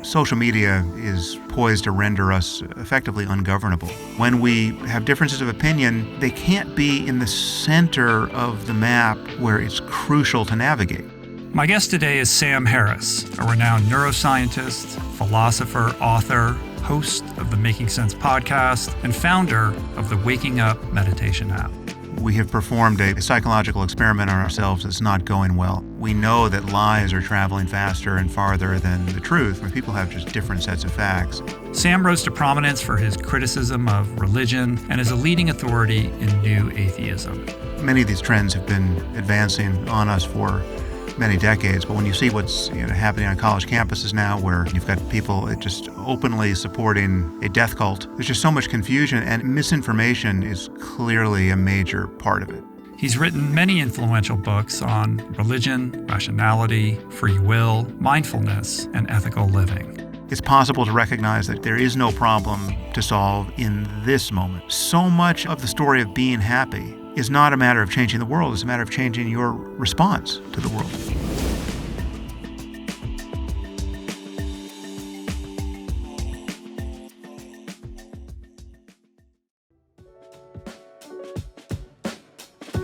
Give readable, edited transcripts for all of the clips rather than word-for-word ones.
social media is poised to render us effectively ungovernable. When we have differences of opinion, they can't be in the center of the map where it's crucial to navigate. My guest today is Sam Harris, a renowned neuroscientist, philosopher, author, host of the Making Sense podcast, and founder of the Waking Up meditation app. We have performed a psychological experiment on ourselves that's not going well. We know that lies are traveling faster and farther than the truth, where people have just different sets of facts. Sam rose to prominence for his criticism of religion and is a leading authority in new atheism. Many of these trends have been advancing on us for many decades, but when you see what's happening on college campuses now, where you've got people just openly supporting a death cult, there's just so much confusion, and misinformation is clearly a major part of it. He's written many influential books on religion, rationality, free will, mindfulness, and ethical living. It's possible to recognize that there is no problem to solve in this moment. So much of the story of being happy is not a matter of changing the world, it's a matter of changing your response to the world.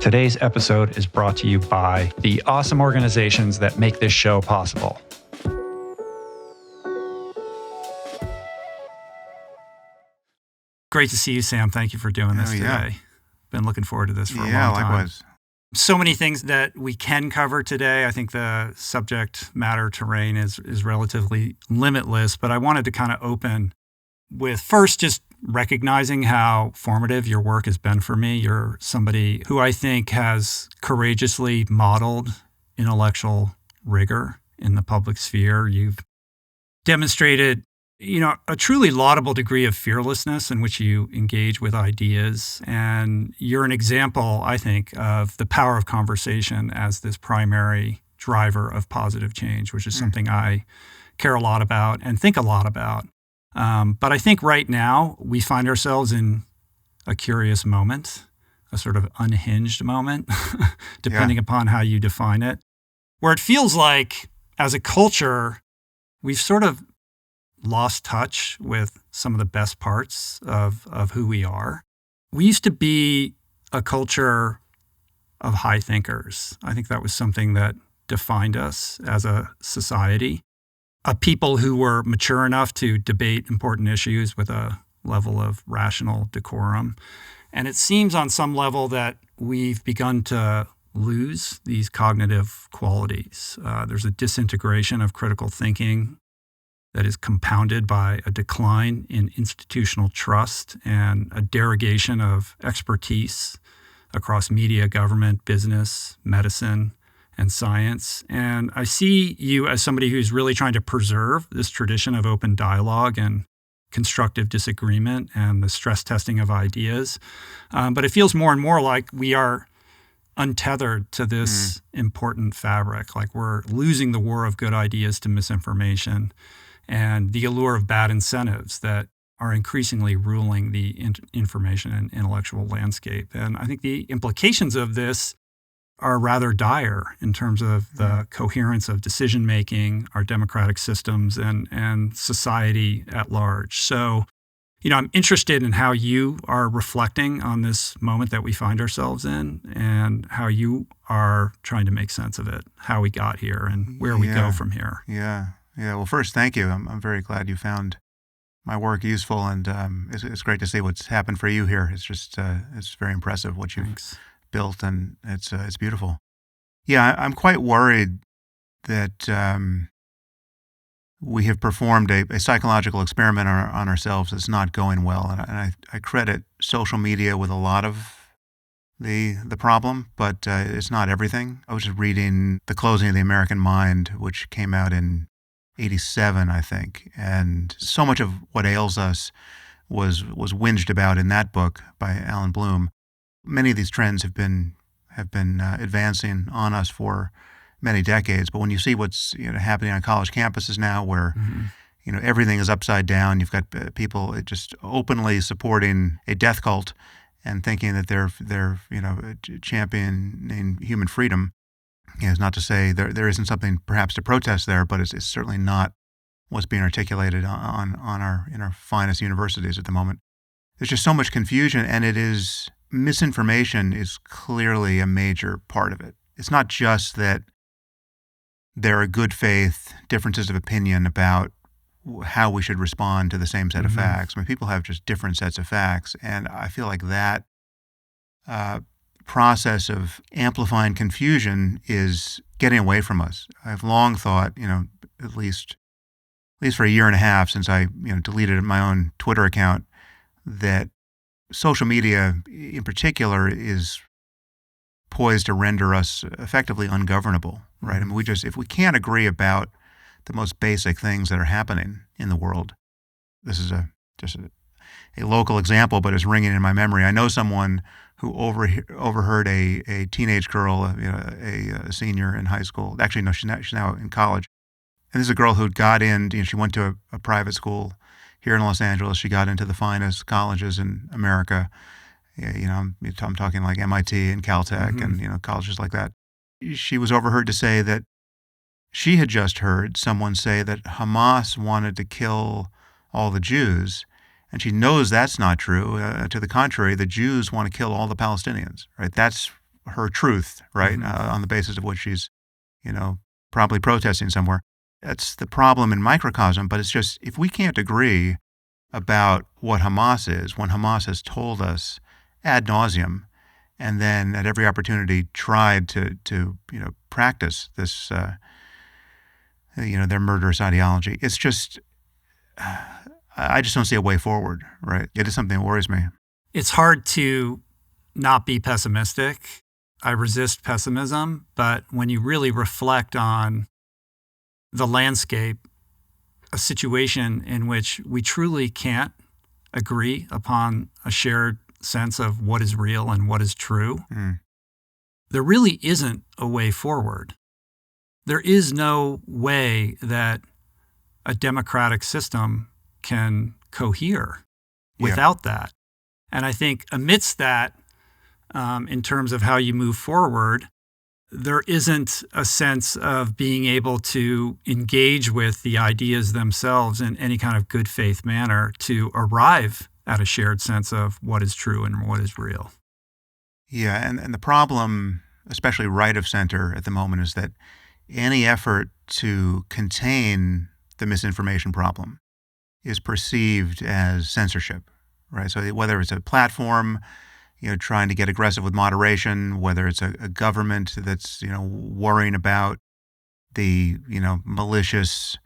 Today's episode is brought to you by the awesome organizations that make this show possible. Great to see you, Sam. Thank you for doing this today. Been looking forward to this for a long time. Yeah, likewise. So many things that we can cover today. I think the subject matter terrain is relatively limitless, but I wanted to kind of open with first just recognizing how formative your work has been for me. You're somebody who I think has courageously modeled intellectual rigor in the public sphere. You've demonstrated a truly laudable degree of fearlessness in which you engage with ideas. And you're an example, I think, of the power of conversation as this primary driver of positive change, which is something I care a lot about and think a lot about. But I think right now we find ourselves in a curious moment, a sort of unhinged moment, depending upon how you define it, where it feels like as a culture, we've sort of lost touch with some of the best parts of who we are. We used to be a culture of high thinkers. I think that was something that defined us as a society, a people who were mature enough to debate important issues with a level of rational decorum. And it seems on some level that we've begun to lose these cognitive qualities. There's a disintegration of critical thinking that is compounded by a decline in institutional trust and a derogation of expertise across media, government, business, medicine, and science. And I see you as somebody who's really trying to preserve this tradition of open dialogue and constructive disagreement and the stress testing of ideas. But it feels more and more like we are untethered to this important fabric, like we're losing the war of good ideas to misinformation and the allure of bad incentives that are increasingly ruling the information and intellectual landscape. And I think the implications of this are rather dire in terms of the coherence of decision-making, our democratic systems, and society at large. So, I'm interested in how you are reflecting on this moment that we find ourselves in and how you are trying to make sense of it, how we got here and where we go from here. Yeah. Well, first, thank you. I'm very glad you found my work useful, and it's great to see what's happened for you here. It's just it's very impressive what you've built, and it's beautiful. Yeah, I'm quite worried that we have performed a psychological experiment on ourselves that's not going well, and I credit social media with a lot of the problem, but it's not everything. I was just reading The Closing of the American Mind, which came out in 1987, I think, and so much of what ails us was whinged about in that book by Alan Bloom. Many of these trends have been advancing on us for many decades, but when you see what's happening on college campuses now, where everything is upside down, you've got people just openly supporting a death cult and thinking that they're championing human freedom. It's not to say there isn't something perhaps to protest there, but it's certainly not what's being articulated in our finest universities at the moment. There's just so much confusion, and misinformation is clearly a major part of it. It's not just that there are good faith differences of opinion about how we should respond to the same set of facts. I mean, people have just different sets of facts, and I feel like that process of amplifying confusion is getting away from us. I've long thought, at least for a year and a half since I, deleted my own Twitter account, that social media in particular is poised to render us effectively ungovernable, right? I mean, if we can't agree about the most basic things that are happening in the world, this is just a local example, but it's ringing in my memory. I know someone who overheard a teenage girl, a senior in high school. Actually, no, she's now in college. And this is a girl who got in, she went to a private school here in Los Angeles. She got into the finest colleges in America. I'm talking like MIT and Caltech and, colleges like that. She was overheard to say that she had just heard someone say that Hamas wanted to kill all the Jews, and she knows that's not true. To the contrary, the Jews want to kill all the Palestinians, right? That's her truth, right? On the basis of what she's, probably protesting somewhere. That's the problem in microcosm, but it's just, if we can't agree about what Hamas is, when Hamas has told us ad nauseum, and then at every opportunity tried to practice this, their murderous ideology, it's just, I just don't see a way forward, right? It is something that worries me. It's hard to not be pessimistic. I resist pessimism, but when you really reflect on the landscape, a situation in which we truly can't agree upon a shared sense of what is real and what is true, there really isn't a way forward. There is no way that a democratic system can cohere without that. And I think amidst that, in terms of how you move forward, there isn't a sense of being able to engage with the ideas themselves in any kind of good faith manner to arrive at a shared sense of what is true and what is real. Yeah, and the problem, especially right of center at the moment, is that any effort to contain the misinformation problem is perceived as censorship, right? So whether it's a platform, trying to get aggressive with moderation, whether it's a government that's, worrying about the, malicious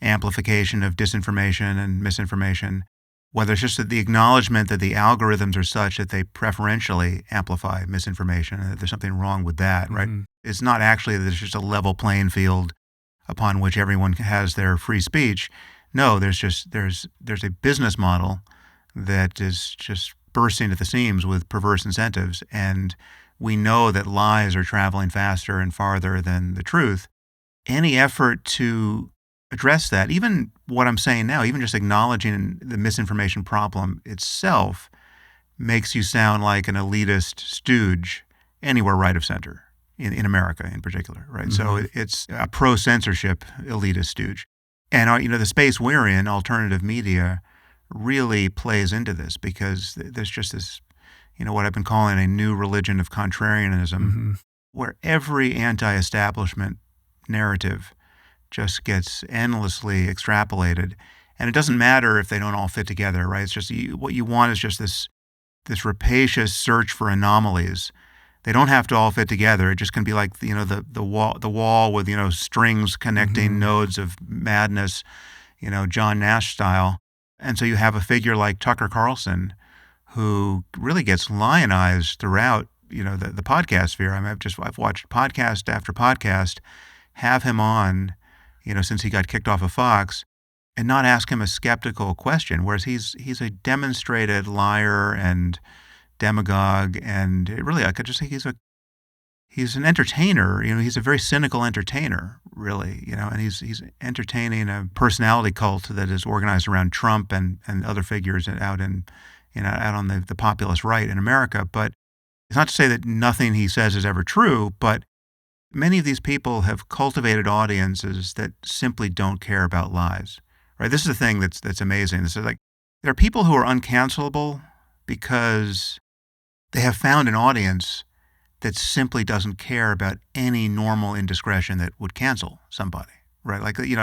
amplification of disinformation and misinformation, whether it's just the acknowledgement that the algorithms are such that they preferentially amplify misinformation and that there's something wrong with that, right? It's not actually that there's just a level playing field upon which everyone has their free speech. No, there's a business model that is just bursting at the seams with perverse incentives, and we know that lies are traveling faster and farther than the truth. Any effort to address that, even what I'm saying now, even just acknowledging the misinformation problem itself, makes you sound like an elitist stooge anywhere right of center, in America in particular, right? So it's a pro-censorship elitist stooge. And the space we're in, alternative media, really plays into this, because there's just this, what I've been calling a new religion of contrarianism, where every anti-establishment narrative just gets endlessly extrapolated. And it doesn't matter if they don't all fit together, right? It's just what you want is just this rapacious search for anomalies. They don't have to all fit together. It just can be like the wall with strings connecting nodes of madness, John Nash style. And so you have a figure like Tucker Carlson, who really gets lionized throughout, the podcast sphere. I mean, I've watched podcast after podcast, have him on, since he got kicked off of Fox, and not ask him a skeptical question. Whereas he's a demonstrated liar and demagogue, and really, I could just say he's an entertainer. He's a very cynical entertainer, really. And he's entertaining a personality cult that is organized around Trump and other figures out on the populist right in America. But it's not to say that nothing he says is ever true, but many of these people have cultivated audiences that simply don't care about lies. right? This is the thing that's amazing. This is like, there are people who are uncancelable because they have found an audience that simply doesn't care about any normal indiscretion that would cancel somebody, right? Like, we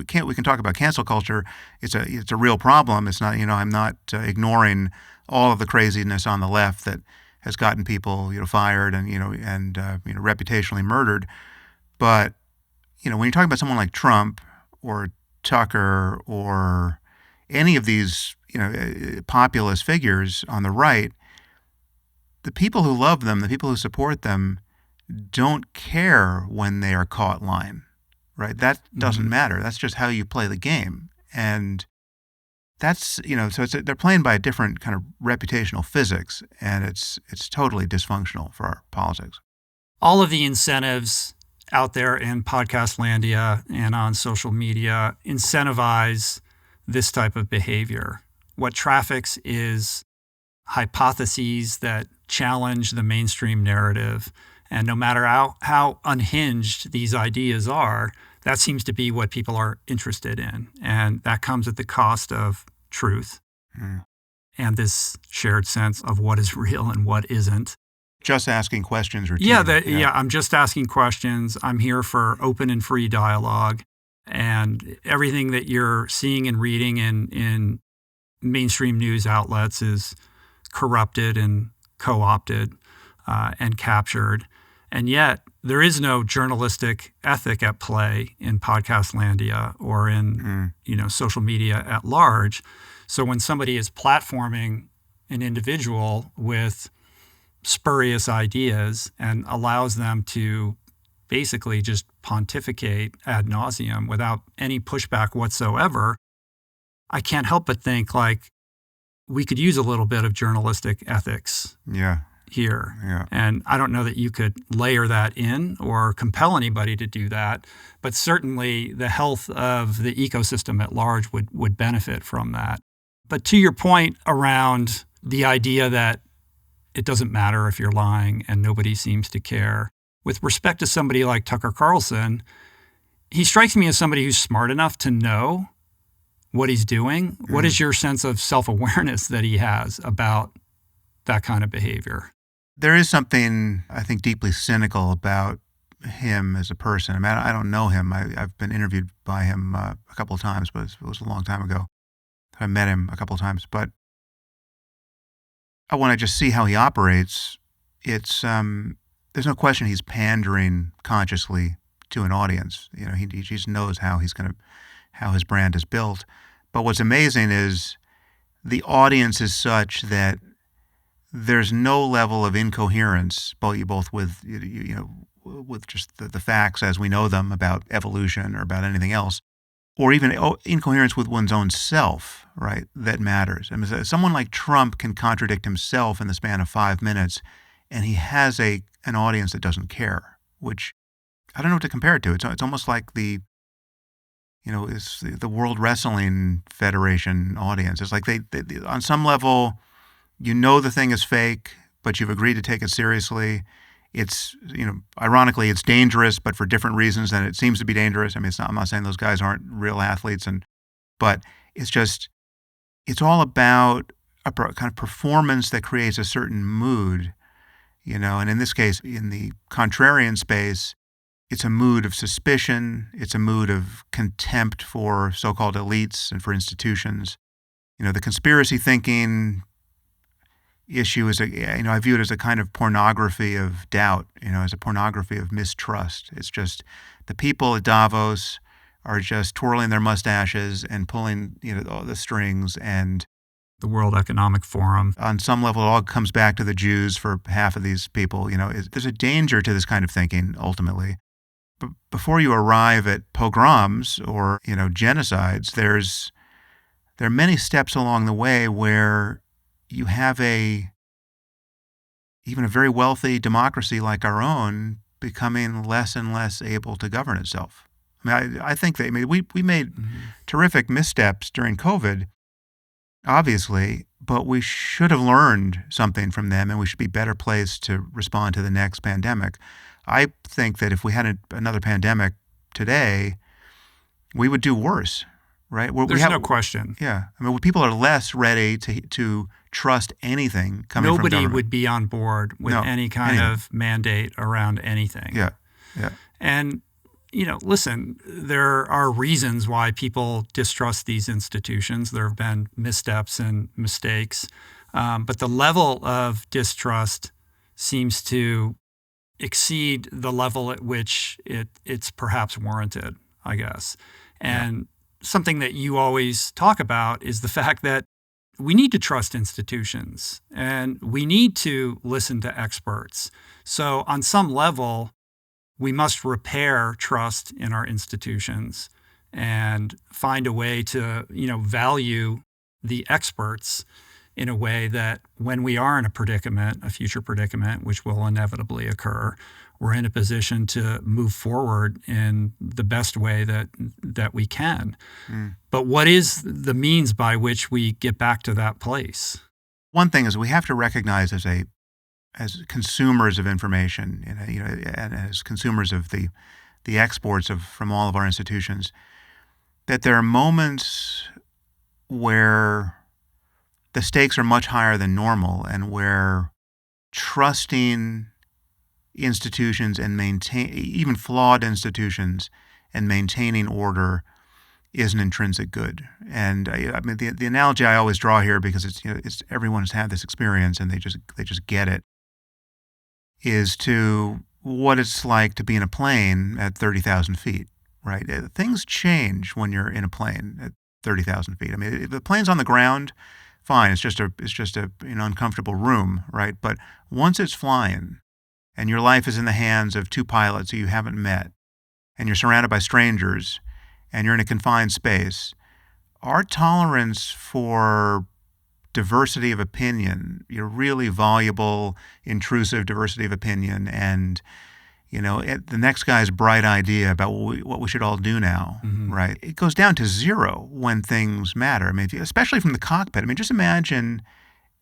can talk about cancel culture. It's a real problem. It's not, I'm not ignoring all of the craziness on the left that has gotten people, fired and, reputationally murdered. But, when you're talking about someone like Trump or Tucker or any of these, populist figures on the right, the people who love them, the people who support them, don't care when they are caught lying, right? That doesn't matter. That's just how you play the game. And that's, so they're playing by a different kind of reputational physics, and it's totally dysfunctional for our politics. All of the incentives out there in podcast landia and on social media incentivize this type of behavior. What traffics is hypotheses that challenge the mainstream narrative. And no matter how unhinged these ideas are, that seems to be what people are interested in. And that comes at the cost of truth and this shared sense of what is real and what isn't. Just asking questions routinely. Yeah, I'm just asking questions. I'm here for open and free dialogue. And everything that you're seeing and reading in mainstream news outlets is corrupted and co-opted and captured. And yet there is no journalistic ethic at play in podcast landia or in social media at large. So when somebody is platforming an individual with spurious ideas and allows them to basically just pontificate ad nauseum without any pushback whatsoever, I can't help but think like we could use a little bit of journalistic ethics here. Yeah. And I don't know that you could layer that in or compel anybody to do that, but certainly the health of the ecosystem at large would benefit from that. But to your point around the idea that it doesn't matter if you're lying and nobody seems to care, with respect to somebody like Tucker Carlson, he strikes me as somebody who's smart enough to know what he's doing. What is your sense of self-awareness that he has about that kind of behavior? There is something, I think, deeply cynical about him as a person. I mean, I don't know him. I've been interviewed by him a couple of times, but it was a long time ago. I met him a couple of times. But when I just see how he operates, it's there's no question he's pandering consciously to an audience. He just knows how how his brand is built. But what's amazing is the audience is such that there's no level of incoherence, both with with just the facts as we know them about evolution or about anything else, or even incoherence with one's own self, right? That matters. I mean, someone like Trump can contradict himself in the span of 5 minutes, and he has an audience that doesn't care, which I don't know what to compare it to. It's almost like the World Wrestling Federation audience. It's like they on some level, the thing is fake, but you've agreed to take it seriously. It's, ironically, it's dangerous, but for different reasons than it seems to be dangerous. I mean, I'm not saying those guys aren't real athletes, but it's all about a kind of performance that creates a certain mood, and in this case, in the contrarian space, it's a mood of suspicion. It's a mood of contempt for so-called elites and for institutions. The conspiracy thinking issue is I view it as a kind of pornography of doubt, as a pornography of mistrust. It's just the people at Davos are just twirling their mustaches and pulling, all the strings, and the World Economic Forum. On some level, it all comes back to the Jews for half of these people. There's a danger to this kind of thinking ultimately. But before you arrive at pogroms or, genocides, there are many steps along the way where you have even a very wealthy democracy like our own becoming less and less able to govern itself. I mean, I think that we made terrific missteps during COVID, obviously, but we should have learned something from them, and we should be better placed to respond to the next pandemic. I think that if we had another pandemic today, we would do worse. right? There's no question. Yeah. I mean, people are less ready to trust anything coming from government. Nobody would be on board with any kind of mandate around anything. Yeah. Yeah. And, listen, there are reasons why people distrust these institutions. There have been missteps and mistakes. But the level of distrust seems to exceed the level at which it's perhaps warranted, I guess. And something that you always talk about is the fact that we need to trust institutions and we need to listen to experts. So on some level, we must repair trust in our institutions and find a way to, value the experts in a way that when we are in a predicament, a future predicament, which will inevitably occur, we're in a position to move forward in the best way that we can. But what is the means by which we get back to that place? One thing is we have to recognize as consumers of information, and as consumers of the exports from all of our institutions, that there are moments where the stakes are much higher than normal, and where trusting institutions and even flawed institutions and maintaining order is an intrinsic good. And I mean, the analogy I always draw here, because it's everyone has had this experience and they just get it, is to what it's like to be in a plane at 30,000 feet, right? Things change when you're in a plane at 30,000 feet. I mean, if the plane's on the ground, fine. It's just an uncomfortable room, right? But once it's flying, and your life is in the hands of two pilots who you haven't met, and you're surrounded by strangers, and you're in a confined space, our tolerance for diversity of opinion, really voluble, intrusive diversity of opinion, and the next guy's bright idea about what we should all do now, right? It goes down to zero when things matter. I mean, especially from the cockpit. I mean, just imagine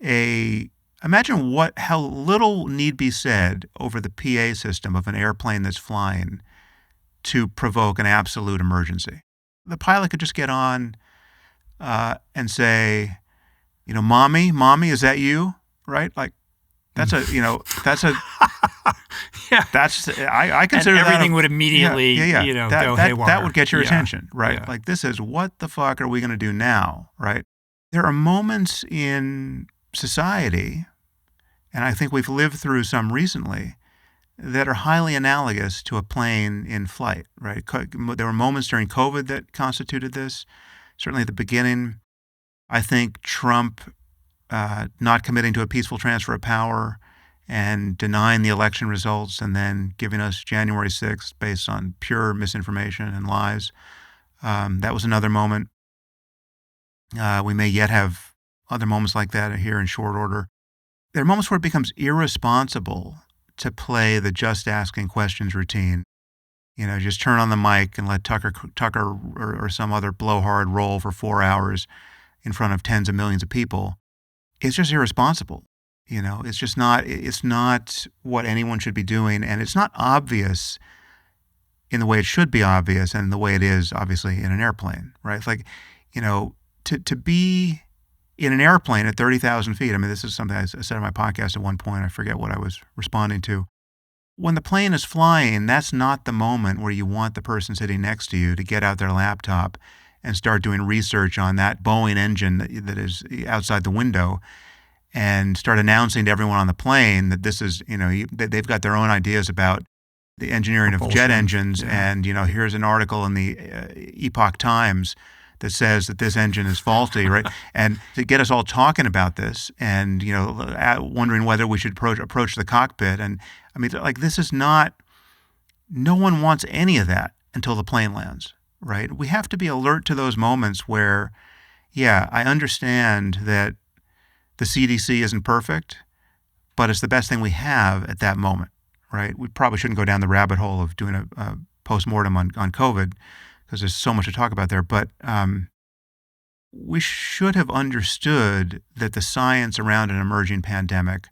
how little need be said over the PA system of an airplane that's flying to provoke an absolute emergency. The pilot could just get on and say, "Mommy, is that you?" Right? Like, that's a yeah. I consider and everything would immediately, go haywire. That would get your attention, right? Yeah. Like, this is, what the fuck are we going to do now, right? There are moments in society, and I think we've lived through some recently, that are highly analogous to a plane in flight, right? There were moments during COVID that constituted this. Certainly at the beginning, I think Trump not committing to a peaceful transfer of power and denying the election results and then giving us January 6th based on pure misinformation and lies. That was another moment. We may yet have other moments like that here in short order. There are moments where it becomes irresponsible to play the just asking questions routine. Just turn on the mic and let Tucker or some other blowhard roll for 4 hours in front of tens of millions of people. It's just irresponsible. It's not what anyone should be doing, and it's not obvious in the way it should be obvious and the way it is, obviously, in an airplane, right? It's like, to be in an airplane at 30,000 feet, I mean, this is something I said on my podcast at one point, I forget what I was responding to. When the plane is flying, that's not the moment where you want the person sitting next to you to get out their laptop and start doing research on that Boeing engine that is outside the window, and start announcing to everyone on the plane that this is, they've got their own ideas about the engineering of jet engines. Yeah. And, here's an article in the Epoch Times that says that this engine is faulty, right? And to get us all talking about this and, wondering whether we should approach the cockpit. And I mean, like, this is not, no one wants any of that until the plane lands, right? We have to be alert to those moments where, I understand that the CDC isn't perfect, but it's the best thing we have at that moment, right? We probably shouldn't go down the rabbit hole of doing a postmortem on COVID, because there's so much to talk about there. But we should have understood that the science around an emerging pandemic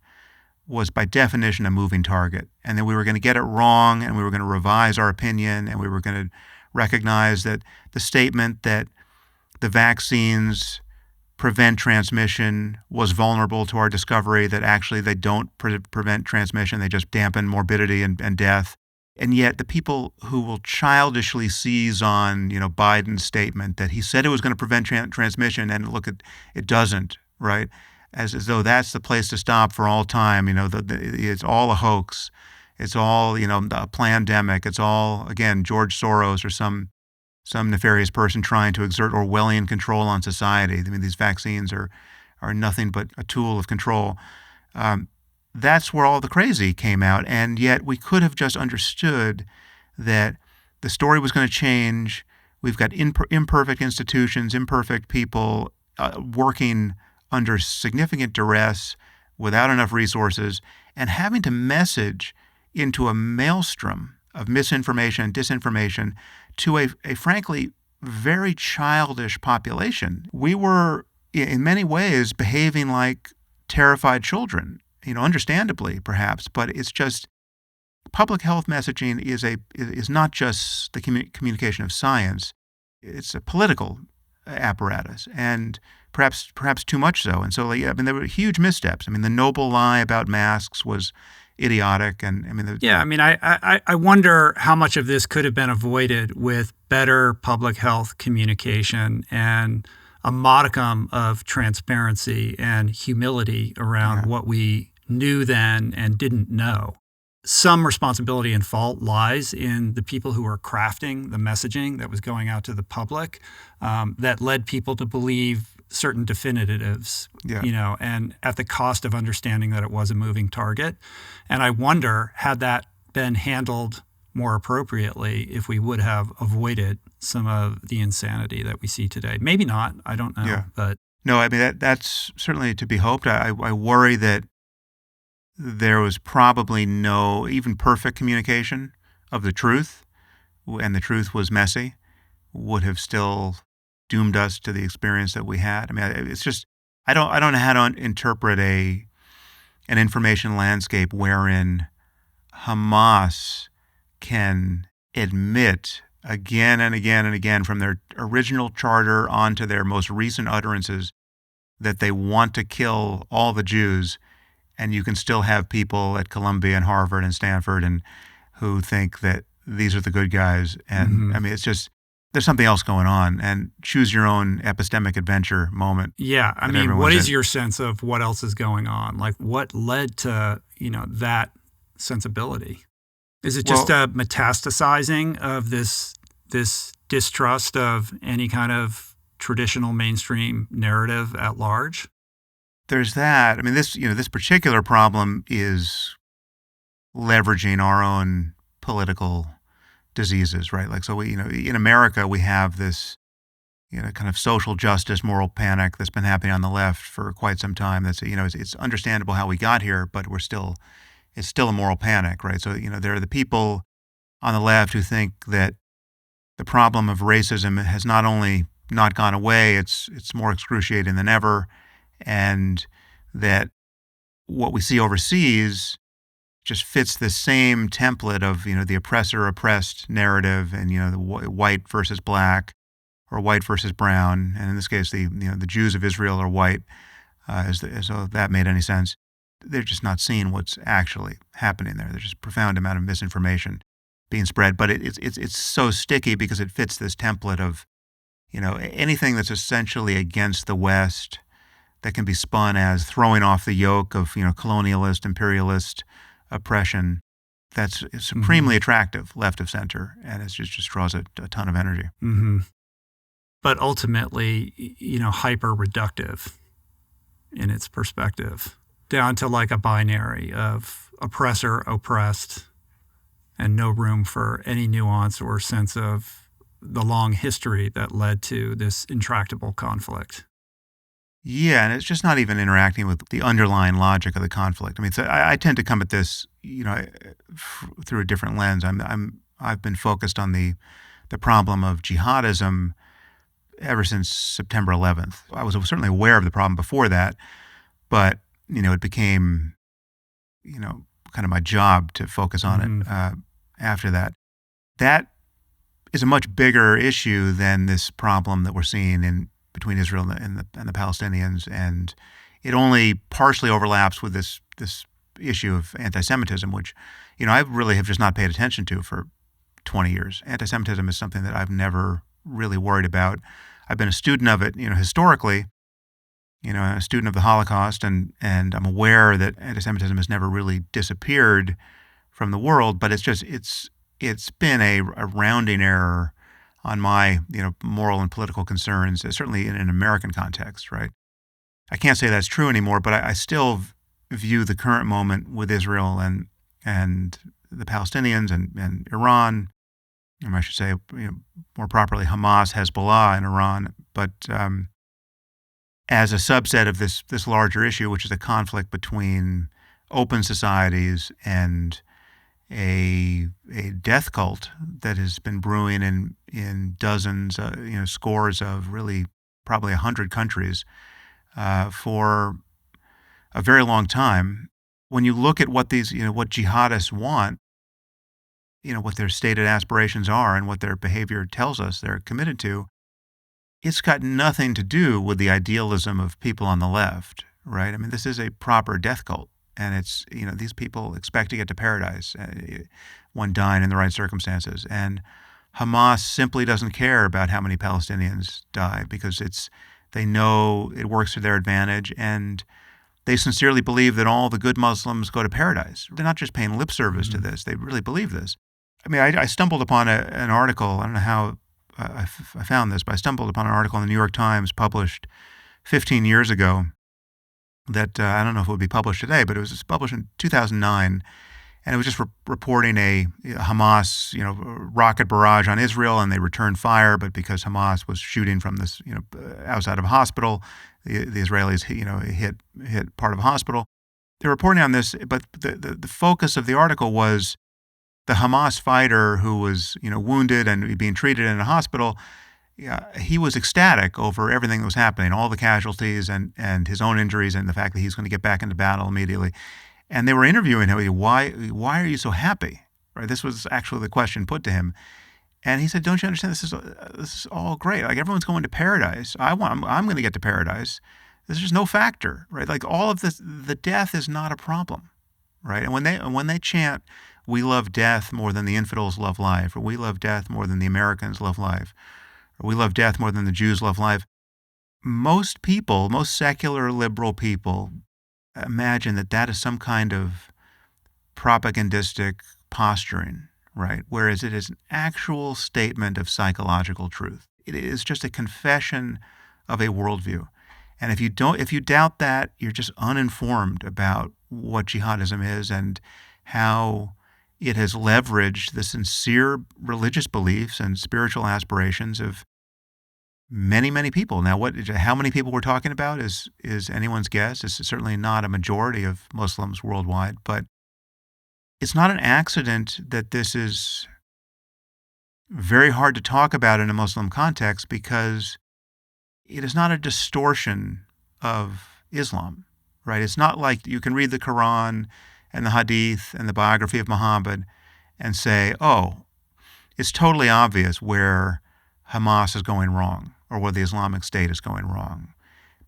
was by definition a moving target, and that we were going to get it wrong, and we were going to revise our opinion, and we were going to recognize that the statement that the vaccines prevent transmission was vulnerable to our discovery that actually they don't prevent transmission, they just dampen morbidity and death. And yet the people who will childishly seize on, Biden's statement that he said it was going to prevent transmission, and look, it doesn't, right? As though that's the place to stop for all time. It's all a hoax. It's all, a pandemic. It's all, again, George Soros or some nefarious person trying to exert Orwellian control on society. I mean, these vaccines are nothing but a tool of control. That's where all the crazy came out. And yet we could have just understood that the story was going to change. We've got imperfect institutions, imperfect people working under significant duress, without enough resources, and having to message into a maelstrom of misinformation and disinformation to a frankly very childish population. We were, in many ways, behaving like terrified children, understandably perhaps, but it's just public health messaging is not just the communication of science. It's a political apparatus, and perhaps too much so. And so, there were huge missteps. The noble lie about masks was idiotic, and I wonder how much of this could have been avoided with better public health communication and a modicum of transparency and humility around what we knew then and didn't know. Some responsibility and fault lies in the people who were crafting the messaging that was going out to the public that led people to believe certain definitives, and at the cost of understanding that it was a moving target. And I wonder, had that been handled more appropriately, if we would have avoided some of the insanity that we see today. Maybe not, I don't know. Yeah. But no, that's certainly to be hoped. I worry that there was probably no even perfect communication of the truth, and the truth was messy, would have still doomed us to the experience that we had. It's just, I don't know how to interpret an information landscape wherein Hamas can admit again and again and again, from their original charter onto their most recent utterances, that they want to kill all the Jews, and you can still have people at Columbia and Harvard and Stanford and who think that these are the good guys. And it's just, there's something else going on, and choose your own epistemic adventure moment. Yeah. What is your sense of what else is going on? Like, what led to, that sensibility? Is it just a metastasizing of this distrust of any kind of traditional mainstream narrative at large? There's that. This particular problem is leveraging our own political diseases, right? Like, so we, in America, we have this, kind of social justice, moral panic that's been happening on the left for quite some time. That's, it's understandable how we got here, but it's still a moral panic, right? So, there are the people on the left who think that the problem of racism has not only not gone away, it's more excruciating than ever, and that what we see overseas just fits the same template of, the oppressor-oppressed narrative, and, the white versus black, or white versus brown, and in this case, the Jews of Israel are white, as though that made any sense. They're just not seeing what's actually happening there. There's just a profound amount of misinformation being spread, but it's so sticky because it fits this template of, anything that's essentially against the West that can be spun as throwing off the yoke of, colonialist, imperialist oppression. That's supremely attractive, left of center, and it just draws a ton of energy. Mm-hmm. But ultimately, hyper reductive in its perspective, down to like a binary of oppressor, oppressed, and no room for any nuance or sense of the long history that led to this intractable conflict. Yeah, and it's just not even interacting with the underlying logic of the conflict. I tend to come at this, through a different lens. I've been focused on the problem of jihadism ever since September 11th. I was certainly aware of the problem before that, but it became, kind of my job to focus on it after that. That is a much bigger issue than this problem that we're seeing between Israel and the Palestinians, and it only partially overlaps with this issue of anti-Semitism, which, I really have just not paid attention to for 20 years. Anti-Semitism is something that I've never really worried about. I've been a student of it, historically, a student of the Holocaust, and I'm aware that anti-Semitism has never really disappeared from the world, but it's been a rounding error on my, moral and political concerns, certainly in an American context, right? I can't say that's true anymore, but I still view the current moment with Israel and the Palestinians and Iran, or I should say, more properly, Hamas, Hezbollah in Iran, but as a subset of this larger issue, which is a conflict between open societies and a death cult that has been brewing in dozens, scores of, really probably 100 countries for a very long time. When you look at what what jihadists want, what their stated aspirations are and what their behavior tells us they're committed to, it's got nothing to do with the idealism of people on the left, right? I mean, this is a proper death cult. And it's, these people expect to get to paradise when dying in the right circumstances. And Hamas simply doesn't care about how many Palestinians die because they know it works to their advantage, and they sincerely believe that all the good Muslims go to paradise. They're not just paying lip service to this. They really believe this. I mean, I stumbled upon an article. I don't know how I found this, but I stumbled upon an article in the New York Times published 15 years ago that I don't know if it would be published today, but it was published in 2009, and it was just reporting a Hamas, rocket barrage on Israel, and they returned fire, but because Hamas was shooting from this, outside of a hospital, the Israelis, hit part of a hospital. They're reporting on this, but the focus of the article was the Hamas fighter who was, wounded and being treated in a hospital. He was ecstatic over everything that was happening, all the casualties and his own injuries, and the fact that he's going to get back into battle immediately. And they were interviewing him. Why are you so happy? Right? This was actually the question put to him. And he said, "Don't you understand? This is all great. Like, everyone's going to paradise. I'm going to get to paradise. There's just no factor, right? Like, all of this, the death is not a problem, right? And when they chant, 'We love death more than the infidels love life,' or 'We love death more than the Americans love life,' or 'We love death more than the Jews love life,' most people, most secular liberal people, imagine that is some kind of propagandistic posturing, right? Whereas it is an actual statement of psychological truth. It is just a confession of a worldview. And if you doubt that, you're just uninformed about what jihadism is and how it has leveraged the sincere religious beliefs and spiritual aspirations of many, many people. Now, how many people we're talking about is anyone's guess. It's certainly not a majority of Muslims worldwide, but it's not an accident that this is very hard to talk about in a Muslim context, because it is not a distortion of Islam, right? It's not like you can read the Quran and the Hadith and the biography of Muhammad and say, oh, it's totally obvious where Hamas is going wrong or where the Islamic State is going wrong,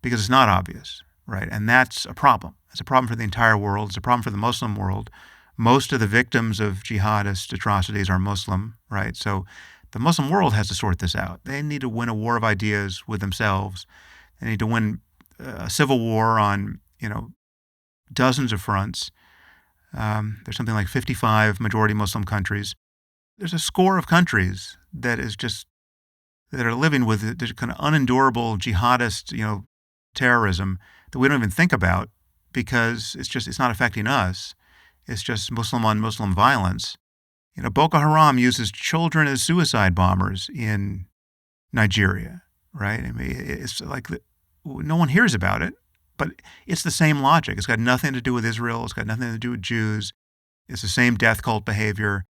because it's not obvious, right? And that's a problem. It's a problem for the entire world. It's a problem for the Muslim world. Most of the victims of jihadist atrocities are Muslim, right? So the Muslim world has to sort this out. They need to win a war of ideas with themselves. They need to win a civil war on, dozens of fronts. There's something like 55 majority Muslim countries. There's a score of countries that are living with this kind of unendurable jihadist, terrorism that we don't even think about, because it's not affecting us. It's just Muslim on Muslim violence. Boko Haram uses children as suicide bombers in Nigeria, right? I mean, it's like no one hears about it, but it's the same logic. It's got nothing to do with Israel. It's got nothing to do with Jews. It's the same death cult behavior.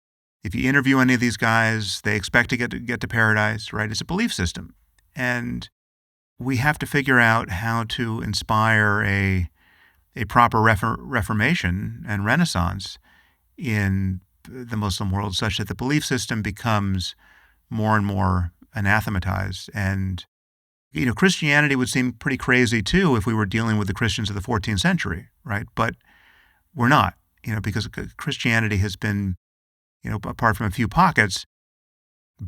If you interview any of these guys, they expect to get to paradise, right? It's a belief system. And we have to figure out how to inspire a proper reformation and renaissance in the Muslim world, such that the belief system becomes more and more anathematized and Christianity would seem pretty crazy too if we were dealing with the Christians of the 14th century, right? But we're not, because Christianity has been, apart from a few pockets,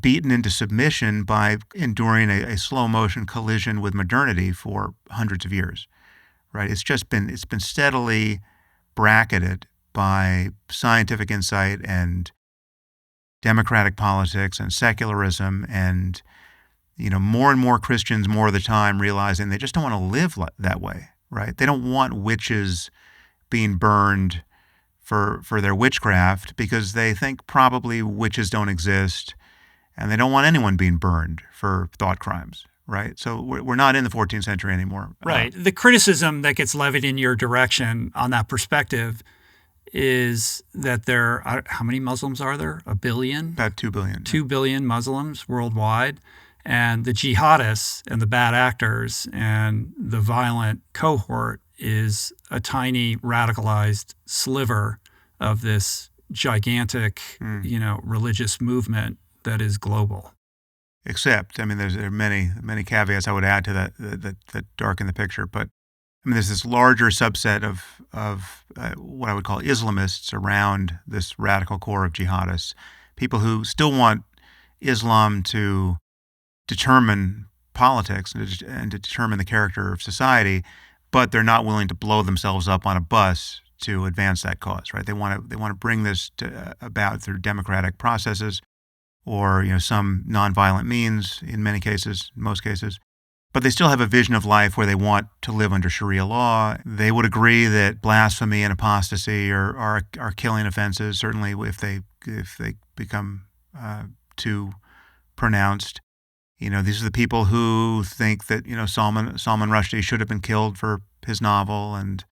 beaten into submission by enduring a slow motion collision with modernity for hundreds of years, right? It's been steadily bracketed by scientific insight and democratic politics and secularism and, more and more Christians more of the time realizing they just don't want to live that way, right? They don't want witches being burned for their witchcraft because they think probably witches don't exist. And they don't want anyone being burned for thought crimes, right? So we're not in the 14th century anymore. Right. The criticism that gets levied in your direction on that perspective is that how many Muslims are there? 1 billion? About 2 billion. 2 billion Muslims worldwide. And the jihadists and the bad actors and the violent cohort is a tiny radicalized sliver of this gigantic, religious movement that is global. Except, there are many caveats I would add to that darken the picture. But there's this larger subset of what I would call Islamists around this radical core of jihadists, people who still want Islam to determine politics and to determine the character of society, but they're not willing to blow themselves up on a bus to advance that cause. Right? They want to bring this about through democratic processes, or some nonviolent means in most cases. But they still have a vision of life where they want to live under Sharia law. They would agree that blasphemy and apostasy are killing offenses, certainly if they become too pronounced. These are the people who think that Salman Rushdie should have been killed for his novel, and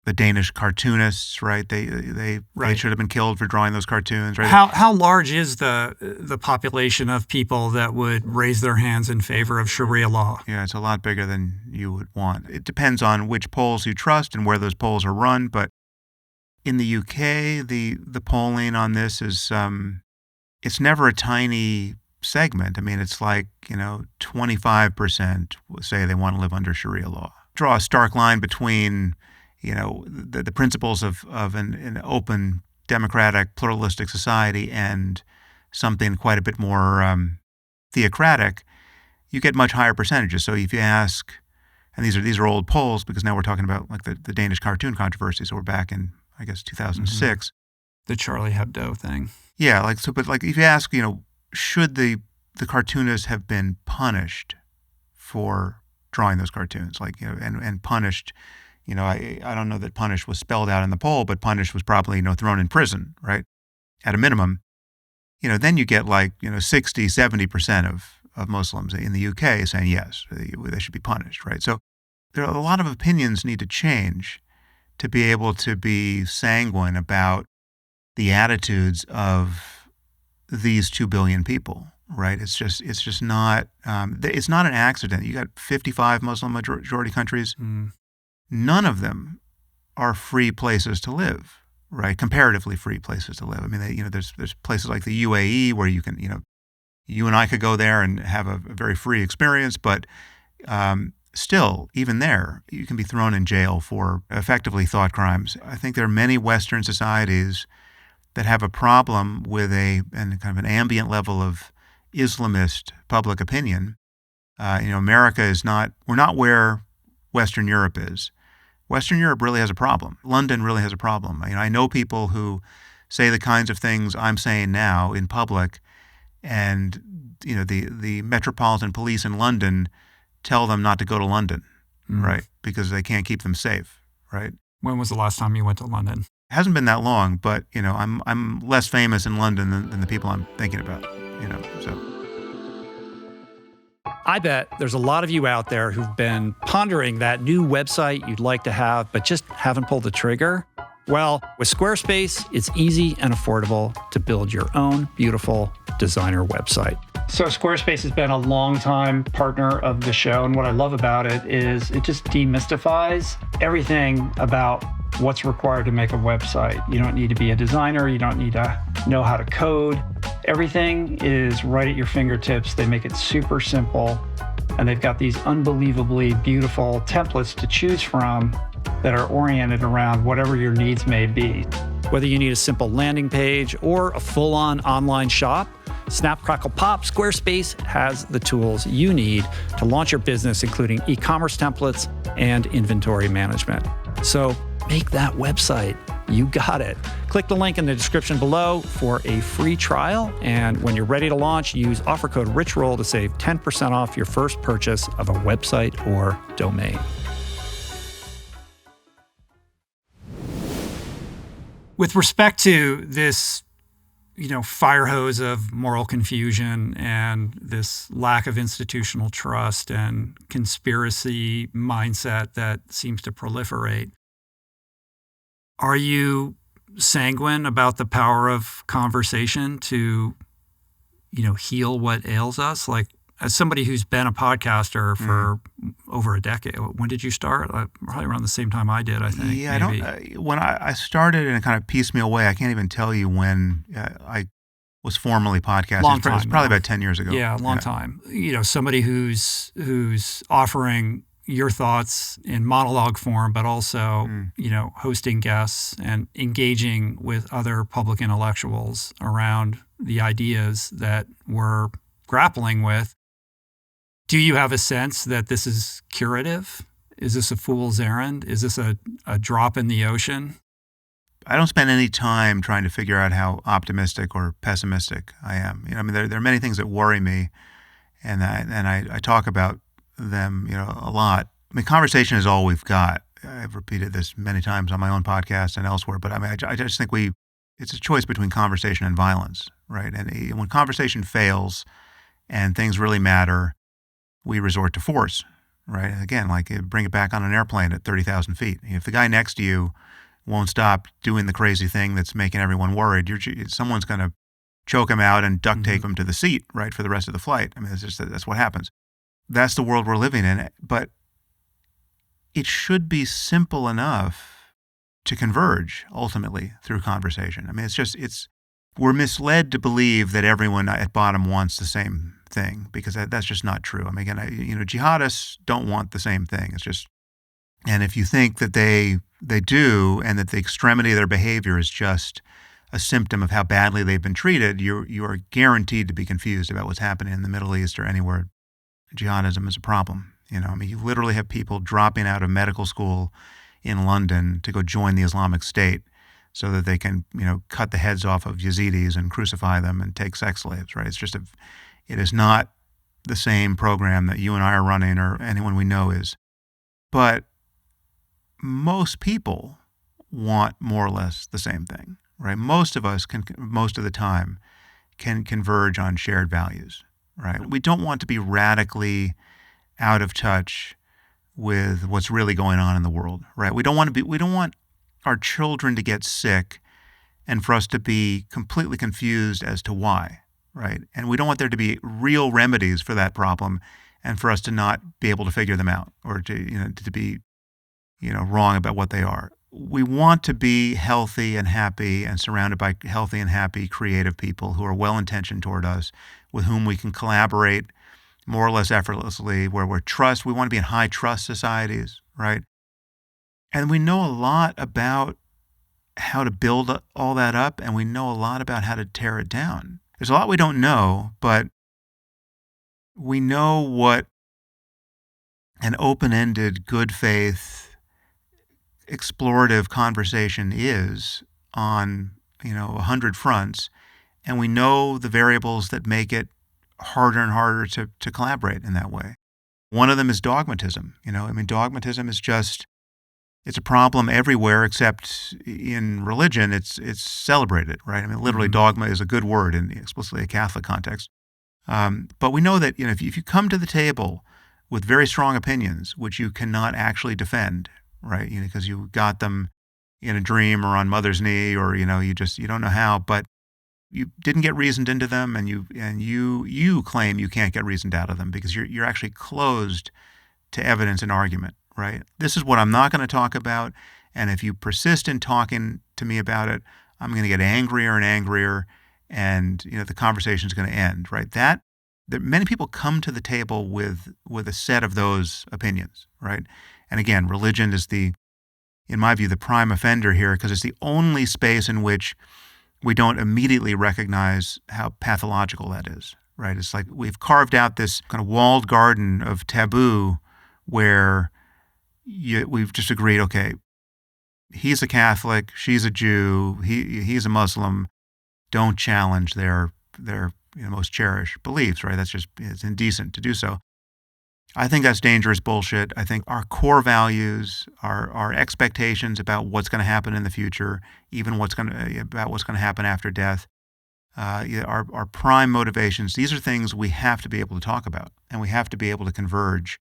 the Danish cartoonists, right? They should have been killed for drawing those cartoons, right? How large is the population of people that would raise their hands in favor of Sharia law? Yeah, it's a lot bigger than you would want. It depends on which polls you trust and where those polls are run. But in the UK, the polling on this is it's never a tiny segment. It's like 25% say they want to live under Sharia law. Draw a stark line between the principles of an open, democratic, pluralistic society and something quite a bit more theocratic, you get much higher percentages. So if you ask, and these are old polls because now we're talking about like the Danish cartoon controversy. So we're back in, I guess, 2006. Mm-hmm. The Charlie Hebdo thing. Yeah, but if you ask, should the cartoonists have been punished for drawing those cartoons, and punished? I don't know that punish was spelled out in the poll, but punish was probably, thrown in prison, right? At a minimum. Then you get 60, 70% of Muslims in the UK saying, yes, they should be punished, right? So there are a lot of opinions need to change to be able to be sanguine about the attitudes of these 2 billion people, right? It's just not, it's not an accident. You got 55 Muslim majority countries. Mm. None of them are free places to live, right? Comparatively free places to live. There's places like the UAE where you can, you and I could go there and have a very free experience, but still, even there, you can be thrown in jail for effectively thought crimes. I think there are many Western societies that have a problem with kind of an ambient level of Islamist public opinion. America we're not where Western Europe is. Western Europe really has a problem. London really has a problem. I know people who say the kinds of things I'm saying now in public, and the Metropolitan Police in London tell them not to go to London, right? Because they can't keep them safe, right? When was the last time you went to London? It hasn't been that long, but I'm less famous in London than the people I'm thinking about, so. I bet there's a lot of you out there who've been pondering that new website you'd like to have, but just haven't pulled the trigger. Well, with SquareSpace, it's easy and affordable to build your own beautiful designer website. So SquareSpace has been a long-time partner of the show, and what I love about it is it just demystifies everything about what's required to make a website. You don't need to be a designer. You don't need to know how to code. Everything is right at your fingertips. They make it super simple. And they've got these unbelievably beautiful templates to choose from that are oriented around whatever your needs may be. Whether you need a simple landing page or a full-on online shop, Snap, Crackle, Pop, Squarespace has the tools you need to launch your business, including e-commerce templates and inventory management. So make that website. You got it. Click the link in the description below for a free trial. And when you're ready to launch, use offer code RichRoll to save 10% off your first purchase of a website or domain. With respect to this, fire hose of moral confusion and this lack of institutional trust and conspiracy mindset that seems to proliferate, are you sanguine about the power of conversation to, heal what ails us? Like, as somebody who's been a podcaster for over a decade, when did you start? Probably around the same time I did, I think. Yeah, maybe. When I started in a kind of piecemeal way, I can't even tell you when I was formally podcasting. Long time. It was probably about 10 years ago. Yeah, long time. Somebody who's offering your thoughts in monologue form, but also, hosting guests and engaging with other public intellectuals around the ideas that we're grappling with. Do you have a sense that this is curative? Is this a fool's errand? Is this a drop in the ocean? I don't spend any time trying to figure out how optimistic or pessimistic I am. There are many things that worry me, and I talk about them, a lot. Conversation is all we've got. I've repeated this many times on my own podcast and elsewhere, but I just think it's a choice between conversation and violence, right? And when conversation fails and things really matter, we resort to force, right? Again, like bring it back on an airplane at 30,000 feet. If the guy next to you won't stop doing the crazy thing that's making everyone worried, someone's going to choke him out and duct tape him to the seat, right, for the rest of the flight. That's what happens. That's the world we're living in. But it should be simple enough to converge ultimately through conversation. We're misled to believe that everyone at bottom wants the same thing, because that's just not true. Jihadists don't want the same thing. And if you think that they do, and that the extremity of their behavior is just a symptom of how badly they've been treated, you are guaranteed to be confused about what's happening in the Middle East or anywhere jihadism is a problem. You literally have people dropping out of medical school in London to go join the Islamic State so that they can, cut the heads off of Yazidis and crucify them and take sex slaves, right? It is not the same program that you and I are running or anyone we know is. But most people want more or less the same thing, right? Most of us most of the time can converge on shared values, right? We don't want to be radically out of touch with what's really going on in the world, right? We don't want our children to get sick and for us to be completely confused as to why, right? And we don't want there to be real remedies for that problem and for us to not be able to figure them out or to be, wrong about what they are. We want to be healthy and happy and surrounded by healthy and happy, creative people who are well-intentioned toward us, with whom we can collaborate more or less effortlessly, where we want to be in high trust societies, right? And we know a lot about how to build all that up, and we know a lot about how to tear it down. There's a lot we don't know, but we know what an open-ended, good faith, explorative conversation is on, 100 fronts, and we know the variables that make it harder and harder to collaborate in that way. One of them is dogmatism. Dogmatism is it's a problem everywhere except in religion. It's celebrated, right? Literally, dogma is a good word in explicitly a Catholic context. But we know that if you come to the table with very strong opinions, which you cannot actually defend, right? Because you got them in a dream or on mother's knee, or you don't know how, but you didn't get reasoned into them, and you claim you can't get reasoned out of them because you're actually closed to evidence and argument, right? This is what I'm not going to talk about, and if you persist in talking to me about it, I'm going to get angrier and angrier, and the conversation is going to end, right? many people come to the table with a set of those opinions, right? And again, religion is in my view, the prime offender here, because it's the only space in which we don't immediately recognize how pathological that is, right? It's like we've carved out this kind of walled garden of taboo where we've just agreed, okay, he's a Catholic, she's a Jew, he's a Muslim. Don't challenge their most cherished beliefs, right? It's indecent to do so. I think that's dangerous bullshit. I think our core values, our expectations about what's going to happen in the future, even about what's going to happen after death, our prime motivations, these are things we have to be able to talk about, and we have to be able to converge.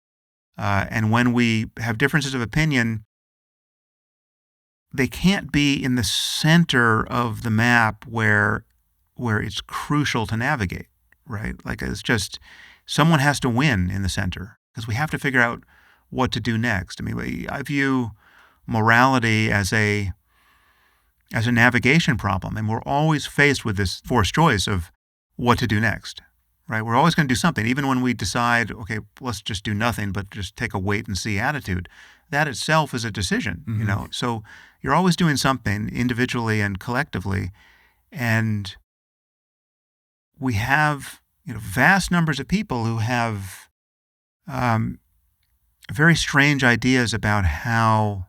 And when we have differences of opinion, they can't be in the center of the map where it's crucial to navigate, right? Like it's just someone has to win in the center because we have to figure out what to do next. I mean, I view morality as a navigation problem, and we're always faced with this forced choice of what to do next, right? We're always going to do something, even when we decide, okay, let's just do nothing, but just take a wait and see attitude. That itself is a decision, you know? So you're always doing something individually and collectively, and we have vast numbers of people who have very strange ideas about how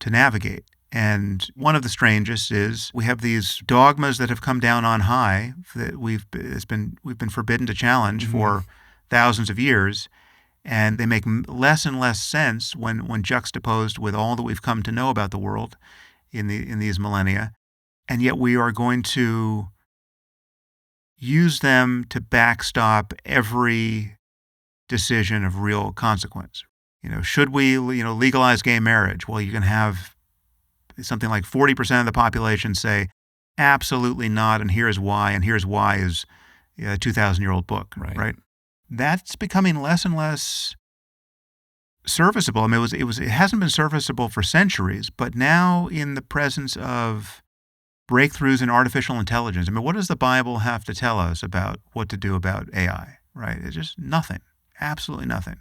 to navigate. And one of the strangest is we have these dogmas that have come down on high that we've been forbidden to challenge for thousands of years, and they make less and less sense when juxtaposed with all that we've come to know about the world in these millennia, and yet we are going to use them to backstop every decision of real consequence. Should we legalize gay marriage? Well, you can have something like 40% of the population say absolutely not, and here's why is a 2,000-year-old book, right? That's becoming less and less serviceable. I mean, it hasn't been serviceable for centuries, but now in the presence of breakthroughs in artificial intelligence, I mean, what does the Bible have to tell us about what to do about AI, right? It's just nothing, absolutely nothing.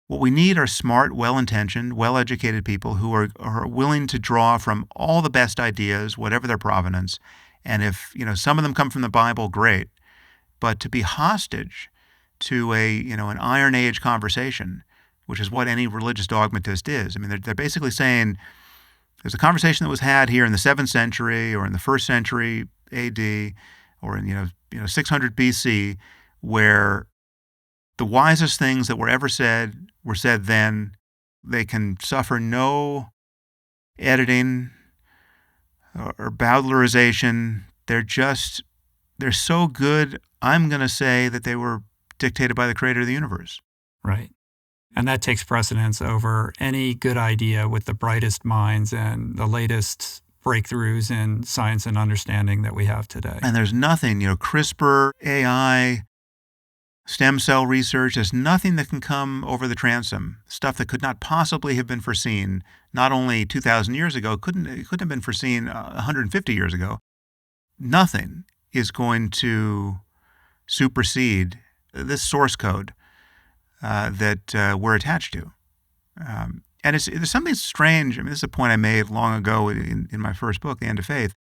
What we need are smart, well-intentioned, well-educated people who are willing to draw from all the best ideas, whatever their provenance. And if some of them come from the Bible, great. But to be hostage to an Iron Age conversation, which is what any religious dogmatist is. I mean, they're basically saying there's a conversation that was had here in the 7th century or in the 1st century A.D. or in 600 B.C. where the wisest things that were ever said were said then. They can suffer no editing or bowdlerization. They're so good, I'm going to say that they were dictated by the creator of the universe. Right. And that takes precedence over any good idea with the brightest minds and the latest breakthroughs in science and understanding that we have today. And there's nothing, CRISPR, AI, stem cell research, there's nothing that can come over the transom. Stuff that could not possibly have been foreseen, not only 2,000 years ago, it couldn't have been foreseen 150 years ago. Nothing is going to supersede this source code that we're attached to. And there's something strange. I mean, this is a point I made long ago in my first book, The End of Faith.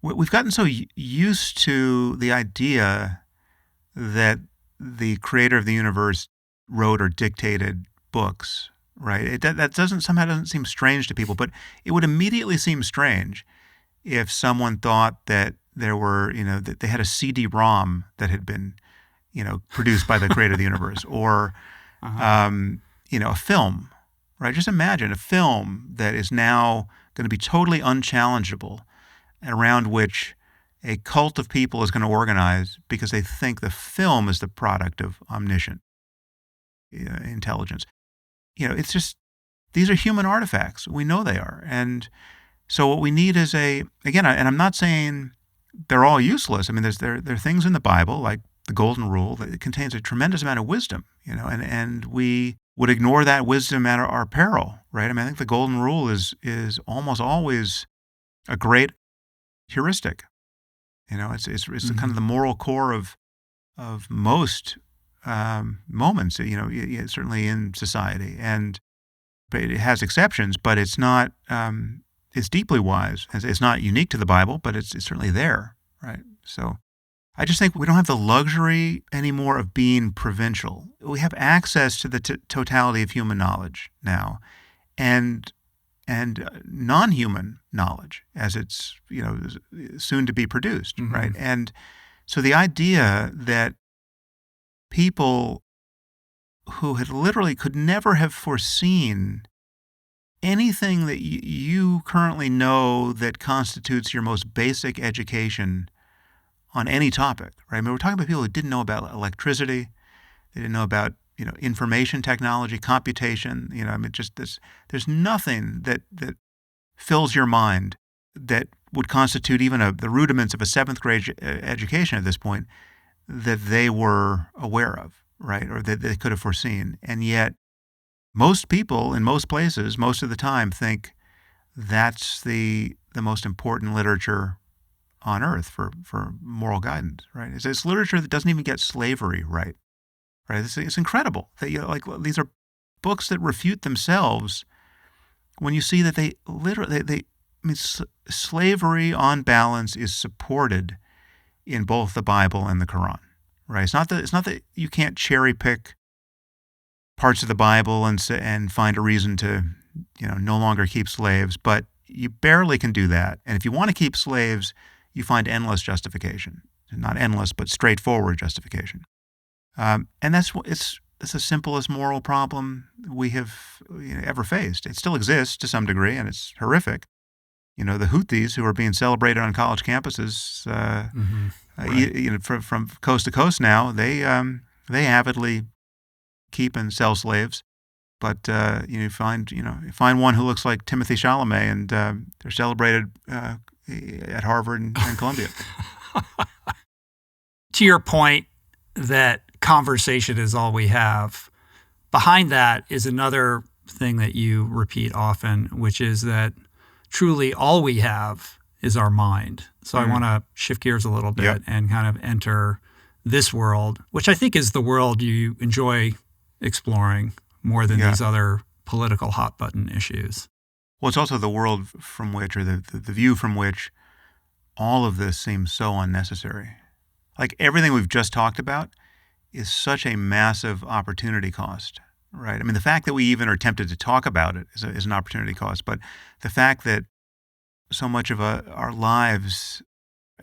We've gotten so used to the idea that the creator of the universe wrote or dictated books, right? That doesn't seem strange to people, but it would immediately seem strange if someone thought that there were, that they had a CD-ROM that had been, produced by the creator of the universe, or, a film, right? Just imagine a film that is now going to be totally unchallengeable, around which a cult of people is going to organize because they think the film is the product of omniscient intelligence. It's just, these are human artifacts. We know they are. And so what we need is and I'm not saying they're all useless. I mean, there are things in the Bible, like the Golden Rule, that contains a tremendous amount of wisdom, and we would ignore that wisdom at our peril, right? I mean, I think the Golden Rule is almost always a great heuristic. It's kind of the moral core of most moments, certainly in society. And it has exceptions, but it's not. It's deeply wise. It's not unique to the Bible, but it's certainly there, right? So I just think we don't have the luxury anymore of being provincial. We have access to the totality of human knowledge now, and non-human knowledge as it's soon to be produced, Mm-hmm. right? And so the idea that people who had literally could never have foreseen anything that you currently know that constitutes your most basic education on any topic, right? I mean, we're talking about people who didn't know about electricity, they didn't know about information technology, computation. Just this. There's nothing that fills your mind that would constitute even the rudiments of a seventh grade education at this point that they were aware of, right, or that they could have foreseen. And yet, most people in most places, most of the time, think that's the most important literature on earth for moral guidance, right? It's literature that doesn't even get slavery right? It's incredible that these are books that refute themselves when you see that they literally slavery on balance is supported in both the Bible and the Quran, right? It's not that you can't cherry pick parts of the Bible and find a reason to no longer keep slaves, but you barely can do that. And if you want to keep slaves, you find endless justification. Not endless, but straightforward justification. And it's the simplest moral problem we have ever faced. It still exists to some degree, and it's horrific. The Houthis who are being celebrated on college campuses, Right. From coast to coast now, they avidly keep and sell slaves. But you find one who looks like Timothy Chalamet, and they're celebrated at Harvard and Columbia. To your point that conversation is all we have, behind that is another thing that you repeat often, which is that truly all we have is our mind. So I want to shift gears a little bit and kind of enter this world, which I think is the world you enjoy exploring more than these other political hot button issues. Well, it's also the world from which, or the view from which, all of this seems so unnecessary. Like everything we've just talked about is such a massive opportunity cost, right? I mean, the fact that we even are tempted to talk about it is an opportunity cost, but the fact that so much of our lives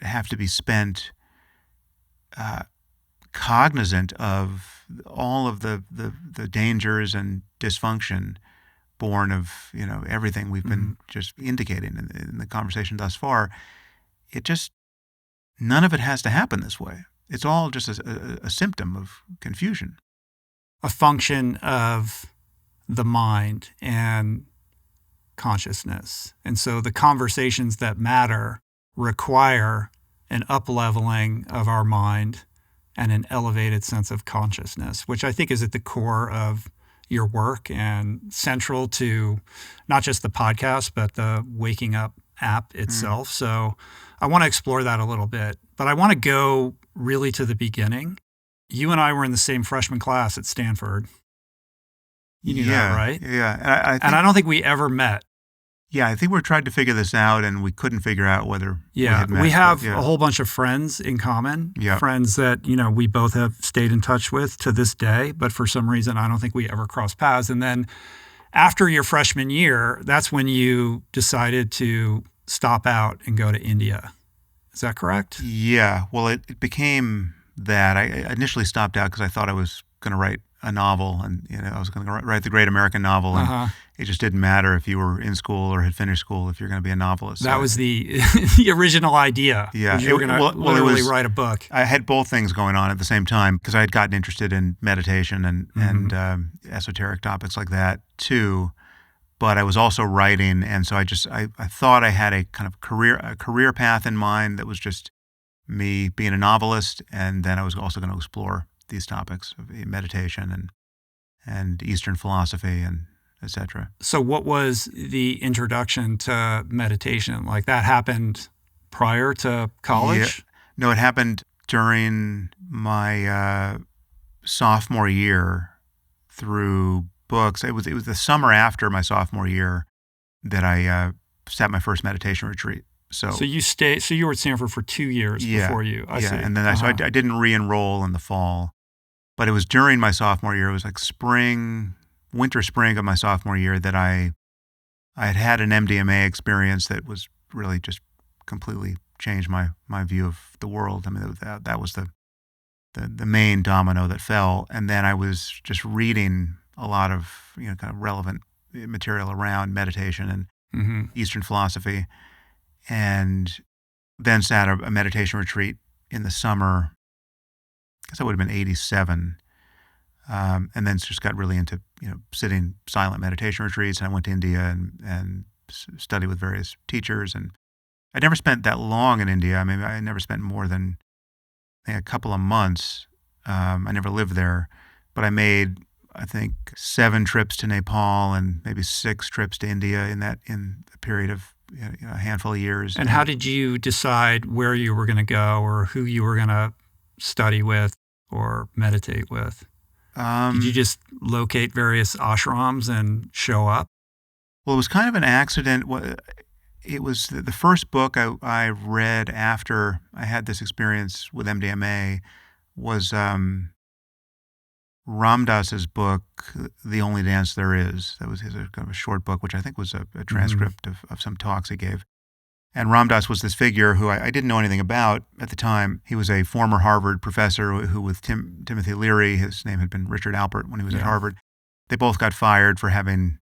have to be spent cognizant of all of the dangers and dysfunction born of everything we've been just indicating in the conversation thus far, none of it has to happen this way. It's all just a symptom of confusion. A function of the mind and consciousness. And so the conversations that matter require an up-leveling of our mind and an elevated sense of consciousness, which I think is at the core of your work and central to not just the podcast, but the Waking Up app itself. So I want to explore that a little bit, but I want to go really to the beginning. You and I were in the same freshman class at Stanford. You knew that, right? Yeah. And I don't think we ever met. Yeah, I think we tried to figure this out, and we couldn't figure out whether we had met. We have a whole bunch of friends in common, friends that, we both have stayed in touch with to this day, but for some reason, I don't think we ever crossed paths. And then after your freshman year, that's when you decided to stop out and go to India. Is that correct? Yeah, well, it became that. I initially stopped out because I thought I was going to write a novel, and I was going to write the great American novel, and it just didn't matter if you were in school or had finished school if you're going to be a novelist. That was the original idea. Yeah, you were going to literally write a book. I had both things going on at the same time because I had gotten interested in meditation and esoteric topics like that too, but I was also writing, and so I thought I had a kind of career path in mind that was just me being a novelist, and then I was also going to explore these topics of meditation and Eastern philosophy and etc. So what was the introduction to meditation? Like that happened prior to college? No, it happened during my sophomore year through books. It was the summer after my sophomore year that I sat my first meditation retreat. So you were at Stanford for 2 years before you. I see. And then I didn't re-enroll in the fall, but it was during my sophomore year. It was like winter, spring of my sophomore year that I had an MDMA experience that was really just completely changed my view of the world. I mean, that was the main domino that fell. And then I was just reading a lot of kind of relevant material around meditation and Eastern philosophy, and then sat a meditation retreat in the summer. I guess that would have been 87. And then just got really into sitting silent meditation retreats. And I went to India and studied with various teachers. And I never spent that long in India. I mean, I never spent more than a couple of months. I never lived there, but I made, I think, 7 trips to Nepal and maybe 6 trips to India in a period of a handful of years. And how did you decide where you were going to go or who you were going to study with or meditate with? Did you just locate various ashrams and show up? Well, it was kind of an accident. It was the first book I read after I had this experience with MDMA was Ram Dass's book, The Only Dance There Is. That was his kind of a short book, which I think was a transcript of some talks he gave. And Ram Dass was this figure who I didn't know anything about at the time. He was a former Harvard professor who with Timothy Leary, his name had been Richard Alpert when he was at Harvard. They both got fired for having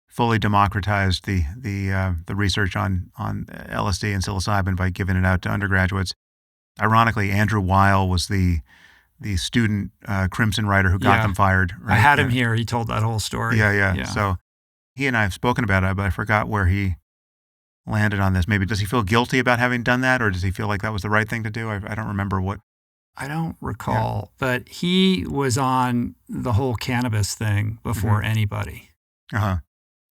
fully democratized the research on LSD and psilocybin by giving it out to undergraduates. Ironically, Andrew Weil was the student Crimson writer who got them fired. Right? I had him here. He told that whole story. Yeah. So he and I have spoken about it, but I forgot where he landed on this. Maybe does he feel guilty about having done that, or does he feel like that was the right thing to do? I don't remember what. I don't recall, but he was on the whole cannabis thing before anybody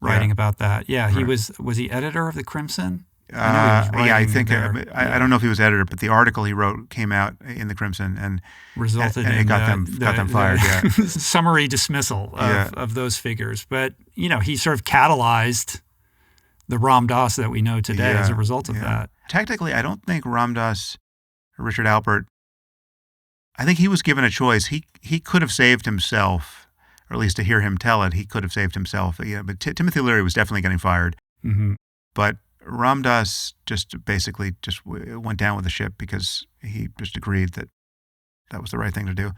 writing about that. Yeah, he was he editor of the Crimson? I think I don't know if he was editor, but the article he wrote came out in the Crimson and resulted in it got them fired. Summary dismissal of those figures. But he sort of catalyzed the Ram Dass that we know today as a result of that. Technically, I don't think Ram Dass or Richard Alpert. I think he was given a choice. He could have saved himself, or at least to hear him tell it, he could have saved himself. But Timothy Leary was definitely getting fired. But Ram Dass just basically went down with the ship because he just agreed that was the right thing to do.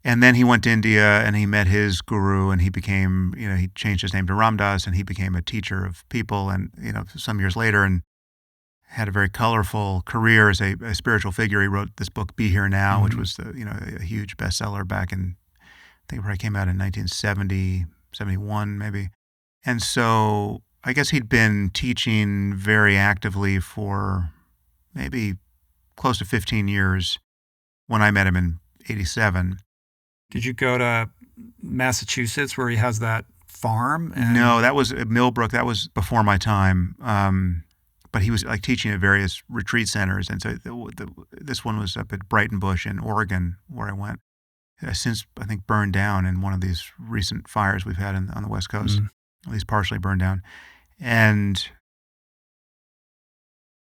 And then he went to India and he met his guru and he became, he changed his name to Ram Dass and he became a teacher of people and, some years later and had a very colorful career as a spiritual figure. He wrote this book, Be Here Now, which was, a huge bestseller back in, I think it probably came out in 1970, 71 maybe. And so I guess he'd been teaching very actively for maybe close to 15 years when I met him in 87. Did you go to Massachusetts where he has that farm? No, that was at Millbrook. That was before my time. But he was like teaching at various retreat centers. And so this one was up at Brighton Bush in Oregon where I went. It's since, I think, burned down in one of these recent fires we've had on the West Coast, at least partially burned down. And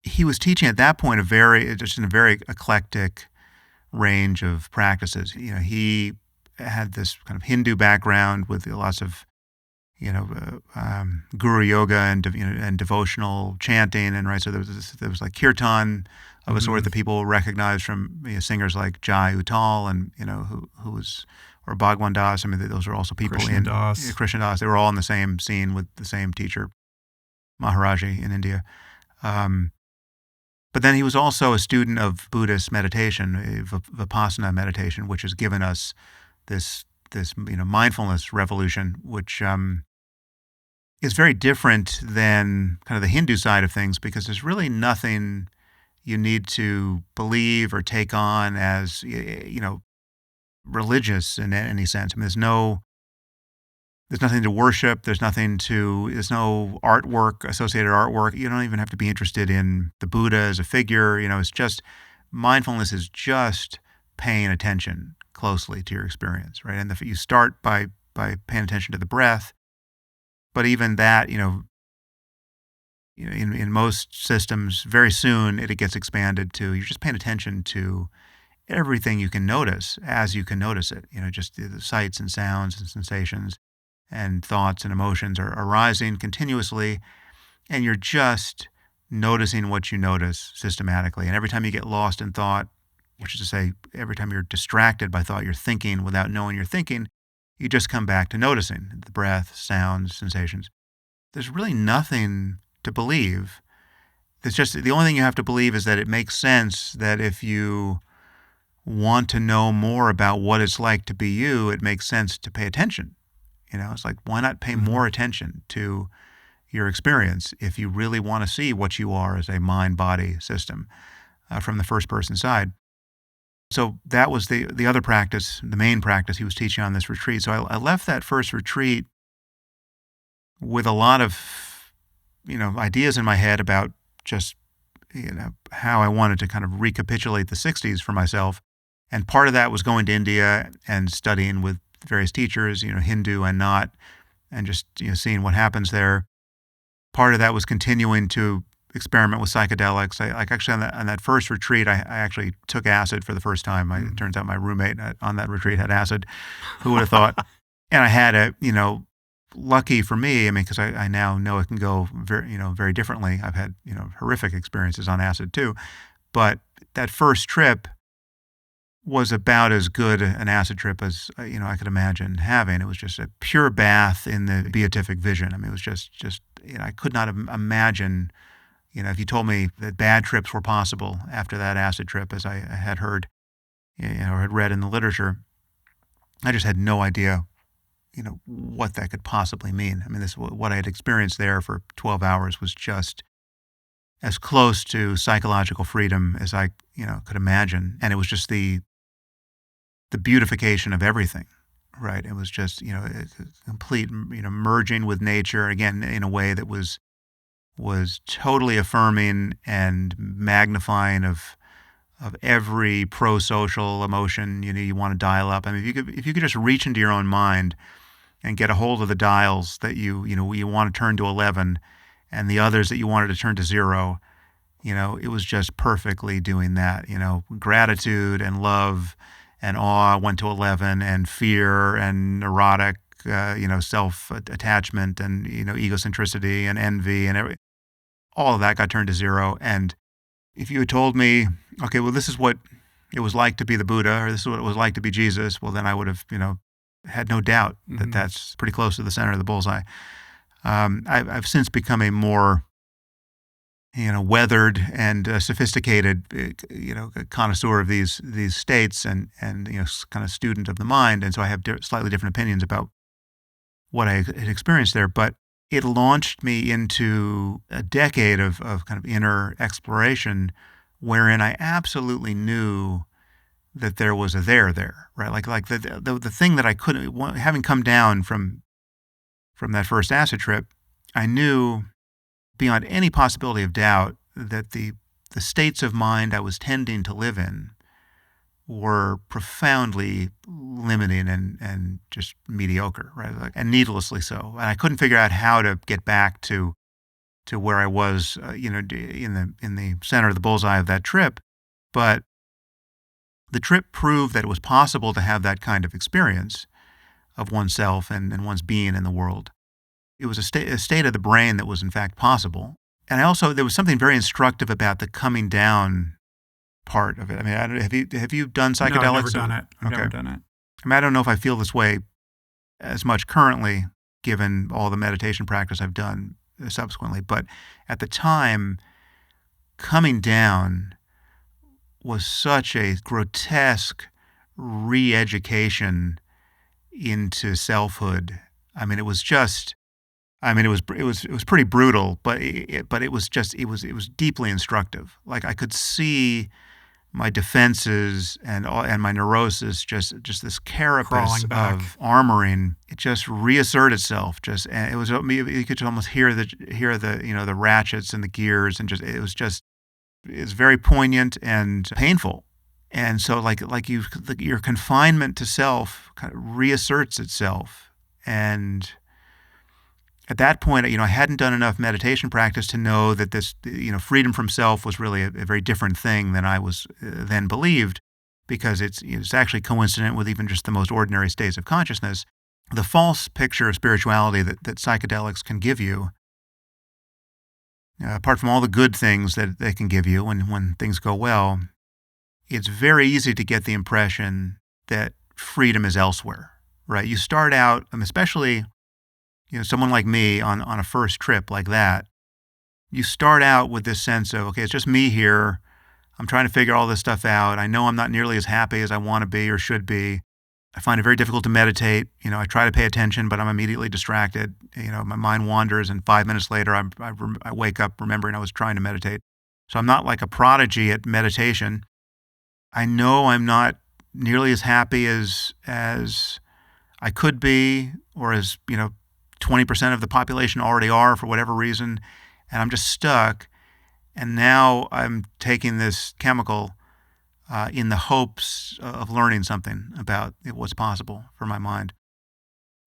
he was teaching at that point just in a very eclectic range of practices. He had this kind of Hindu background with lots of, guru yoga and devotional chanting, and right. So there was like kirtan of a sort that people recognize from singers like Jai Uttal and who was, or Bhagwan Das. I mean, those are also people Krishna Das. They were all in the same scene with the same teacher, Maharaji in India. But then he was also a student of Buddhist meditation, Vipassana meditation, which has given us this mindfulness revolution, which is very different than kind of the Hindu side of things, because there's really nothing you need to believe or take on as religious in any sense. I mean, there's nothing to worship. There's no artwork, associated artwork. You don't even have to be interested in the Buddha as a figure. It's just mindfulness is just paying attention closely to your experience, right? And you start by paying attention to the breath, but even that, in most systems, very soon it gets expanded to you're just paying attention to everything you can notice as you can notice it. Just the sights and sounds and sensations and thoughts and emotions are arising continuously, and you're just noticing what you notice systematically. And every time you get lost in thought, which is to say, every time you're distracted by thought, you're thinking without knowing you're thinking, you just come back to noticing the breath, sounds, sensations. There's really nothing to believe. It's just the only thing you have to believe is that it makes sense that if you want to know more about what it's like to be you, it makes sense to pay attention. It's like, why not pay more attention to your experience if you really want to see what you are as a mind-body system from the first-person side. So that was the other practice, the main practice he was teaching on this retreat. So I left that first retreat with a lot of, ideas in my head about just, how I wanted to kind of recapitulate the 60s for myself. And part of that was going to India and studying with various teachers, Hindu and not, and just, seeing what happens there. Part of that was continuing to experiment with psychedelics. Actually on that first retreat, I actually took acid for the first time. It turns out my roommate on that retreat had acid. Who would have thought? And I had lucky for me, because I now know it can go very differently. I've had, horrific experiences on acid too. But that first trip was about as good an acid trip as, I could imagine having. It was just a pure bath in the beatific vision. It was just I could not imagine, if you told me that bad trips were possible after that acid trip, as I had heard, or had read in the literature, I just had no idea, what that could possibly mean. What I had experienced there for 12 hours was just as close to psychological freedom as I, could imagine. And it was just the beautification of everything, right? It was just, a complete, merging with nature, again, in a way that was totally affirming and magnifying of every pro-social emotion, you want to dial up. If you could just reach into your own mind and get a hold of the dials that you want to turn to 11 and the others that you wanted to turn to 0, it was just perfectly doing that. Gratitude and love and awe went to 11, and fear and neurotic, self-attachment and, egocentricity and envy and all of that got turned to 0. And if you had told me, okay, well, this is what it was like to be the Buddha, or this is what it was like to be Jesus, well, then I would have, had no doubt that that's pretty close to the center of the bullseye. I've since become a more, weathered and sophisticated, connoisseur of these states and kind of student of the mind. And so I have slightly different opinions about what I had experienced there. But it launched me into a decade of kind of inner exploration wherein I absolutely knew that there was a there, right? Like the thing that I couldn't, having come down from that first acid trip, I knew beyond any possibility of doubt that the states of mind I was tending to live in were profoundly limiting and just mediocre, right? And needlessly so. And I couldn't figure out how to get back to where I was, in the center of the bullseye of that trip. But the trip proved that it was possible to have that kind of experience of oneself and one's being in the world. It was a state of the brain that was in fact possible. And there was something very instructive about the coming down part of it. Have you done psychedelics? No, I've never done it. I've never done it. I don't know if I feel this way as much currently, given all the meditation practice I've done subsequently. But at the time, coming down was such a grotesque re-education into selfhood. It was just, it was pretty brutal, but it was deeply instructive. Like I could see my defenses and my neurosis, just this carapace of armoring, it just reassert itself. And it was, you could almost hear the the ratchets and the gears, and it was just is very poignant and painful. And so your confinement to self kind of reasserts itself. And at that point, I hadn't done enough meditation practice to know that this, freedom from self was really a very different thing than I was then believed, because it's actually coincident with even just the most ordinary states of consciousness. The false picture of spirituality that psychedelics can give you, apart from all the good things that they can give you when things go well, it's very easy to get the impression that freedom is elsewhere, right? You start out, especially someone like me on a first trip like that, you start out with this sense of, okay, it's just me here. I'm trying to figure all this stuff out. I know I'm not nearly as happy as I want to be or should be. I find it very difficult to meditate. I try to pay attention, but I'm immediately distracted. My mind wanders, and 5 minutes later, I wake up remembering I was trying to meditate. So I'm not like a prodigy at meditation. I know I'm not nearly as happy as I could be, or as 20% of the population already are for whatever reason, and I'm just stuck. And now I'm taking this chemical in the hopes of learning something about what's possible for my mind.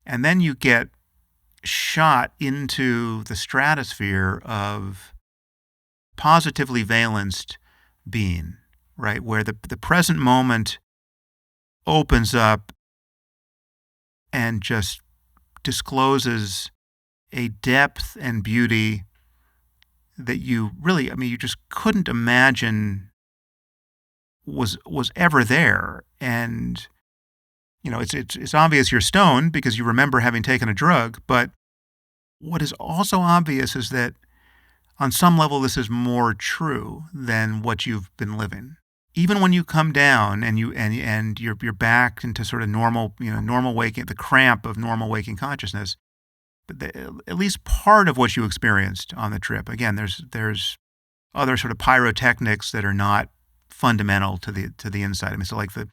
And then you get shot into the stratosphere of positively valenced being, right? Where the present moment opens up and just discloses a depth and beauty that you really, you just couldn't imagine was ever there. And it's obvious you're stoned because you remember having taken a drug, but what is also obvious is that on some level this is more true than what you've been living. Even when you come down and you're back into sort of normal waking, the cramp of normal waking consciousness, at least part of what you experienced on the trip. Again, there's other sort of pyrotechnics that are not fundamental to the insight. So like the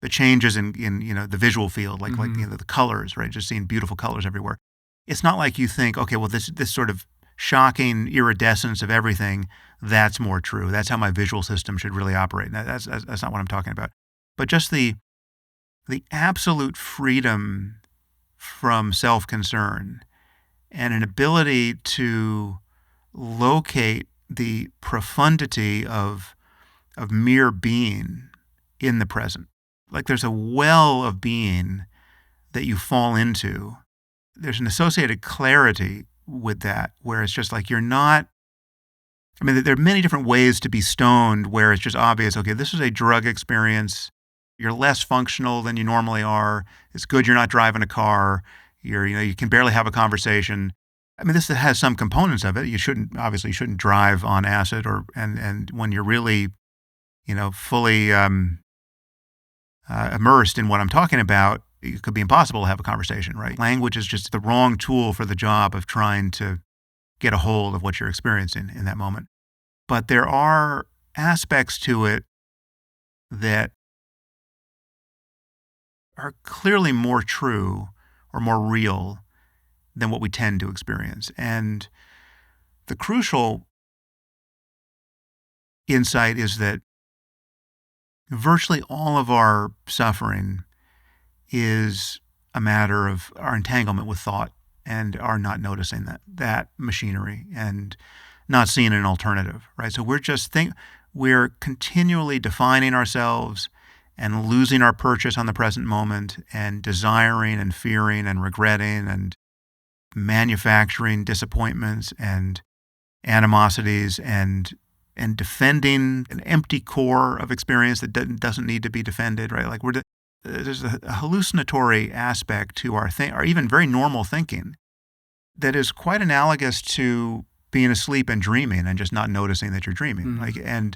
changes in the visual field, like the colors, right? Just seeing beautiful colors everywhere. It's not like you think, okay, well this sort of shocking iridescence of everything, that's more true. That's how my visual system should really operate. That's not what I'm talking about. But just the absolute freedom from self-concern and an ability to locate the profundity of mere being in the present. Like there's a well of being that you fall into. There's an associated clarity with that, where it's just like you're not, there are many different ways to be stoned where it's just obvious, okay, this is a drug experience. You're less functional than you normally are. It's good you're not driving a car. You can barely have a conversation. This has some components of it. You shouldn't drive on acid and when you're really, fully immersed in what I'm talking about, it could be impossible to have a conversation, right? Language is just the wrong tool for the job of trying to get a hold of what you're experiencing in that moment. But there are aspects to it that are clearly more true or more real than what we tend to experience. And the crucial insight is that virtually all of our suffering is a matter of our entanglement with thought and our not noticing that machinery and not seeing an alternative, right? So we're continually defining ourselves and losing our purchase on the present moment and desiring and fearing and regretting and manufacturing disappointments and animosities and defending an empty core of experience that doesn't need to be defended, right? Like there's a hallucinatory aspect to our or even very normal thinking that is quite analogous to being asleep and dreaming and just not noticing that you're dreaming. Mm-hmm.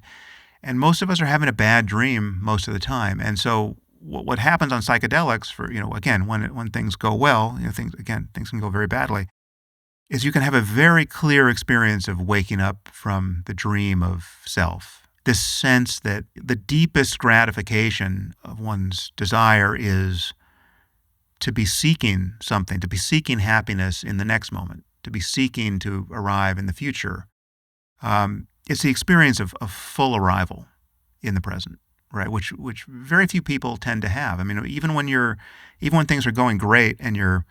And most of us are having a bad dream most of the time. And so what happens on psychedelics for, again, when things go well, things can go very badly, is you can have a very clear experience of waking up from the dream of self. This sense that the deepest gratification of one's desire is to be seeking something, to be seeking happiness in the next moment, to be seeking to arrive in the future. it's the experience of full arrival in the present, right? Which very few people tend to have. I mean, even when things are going great and you're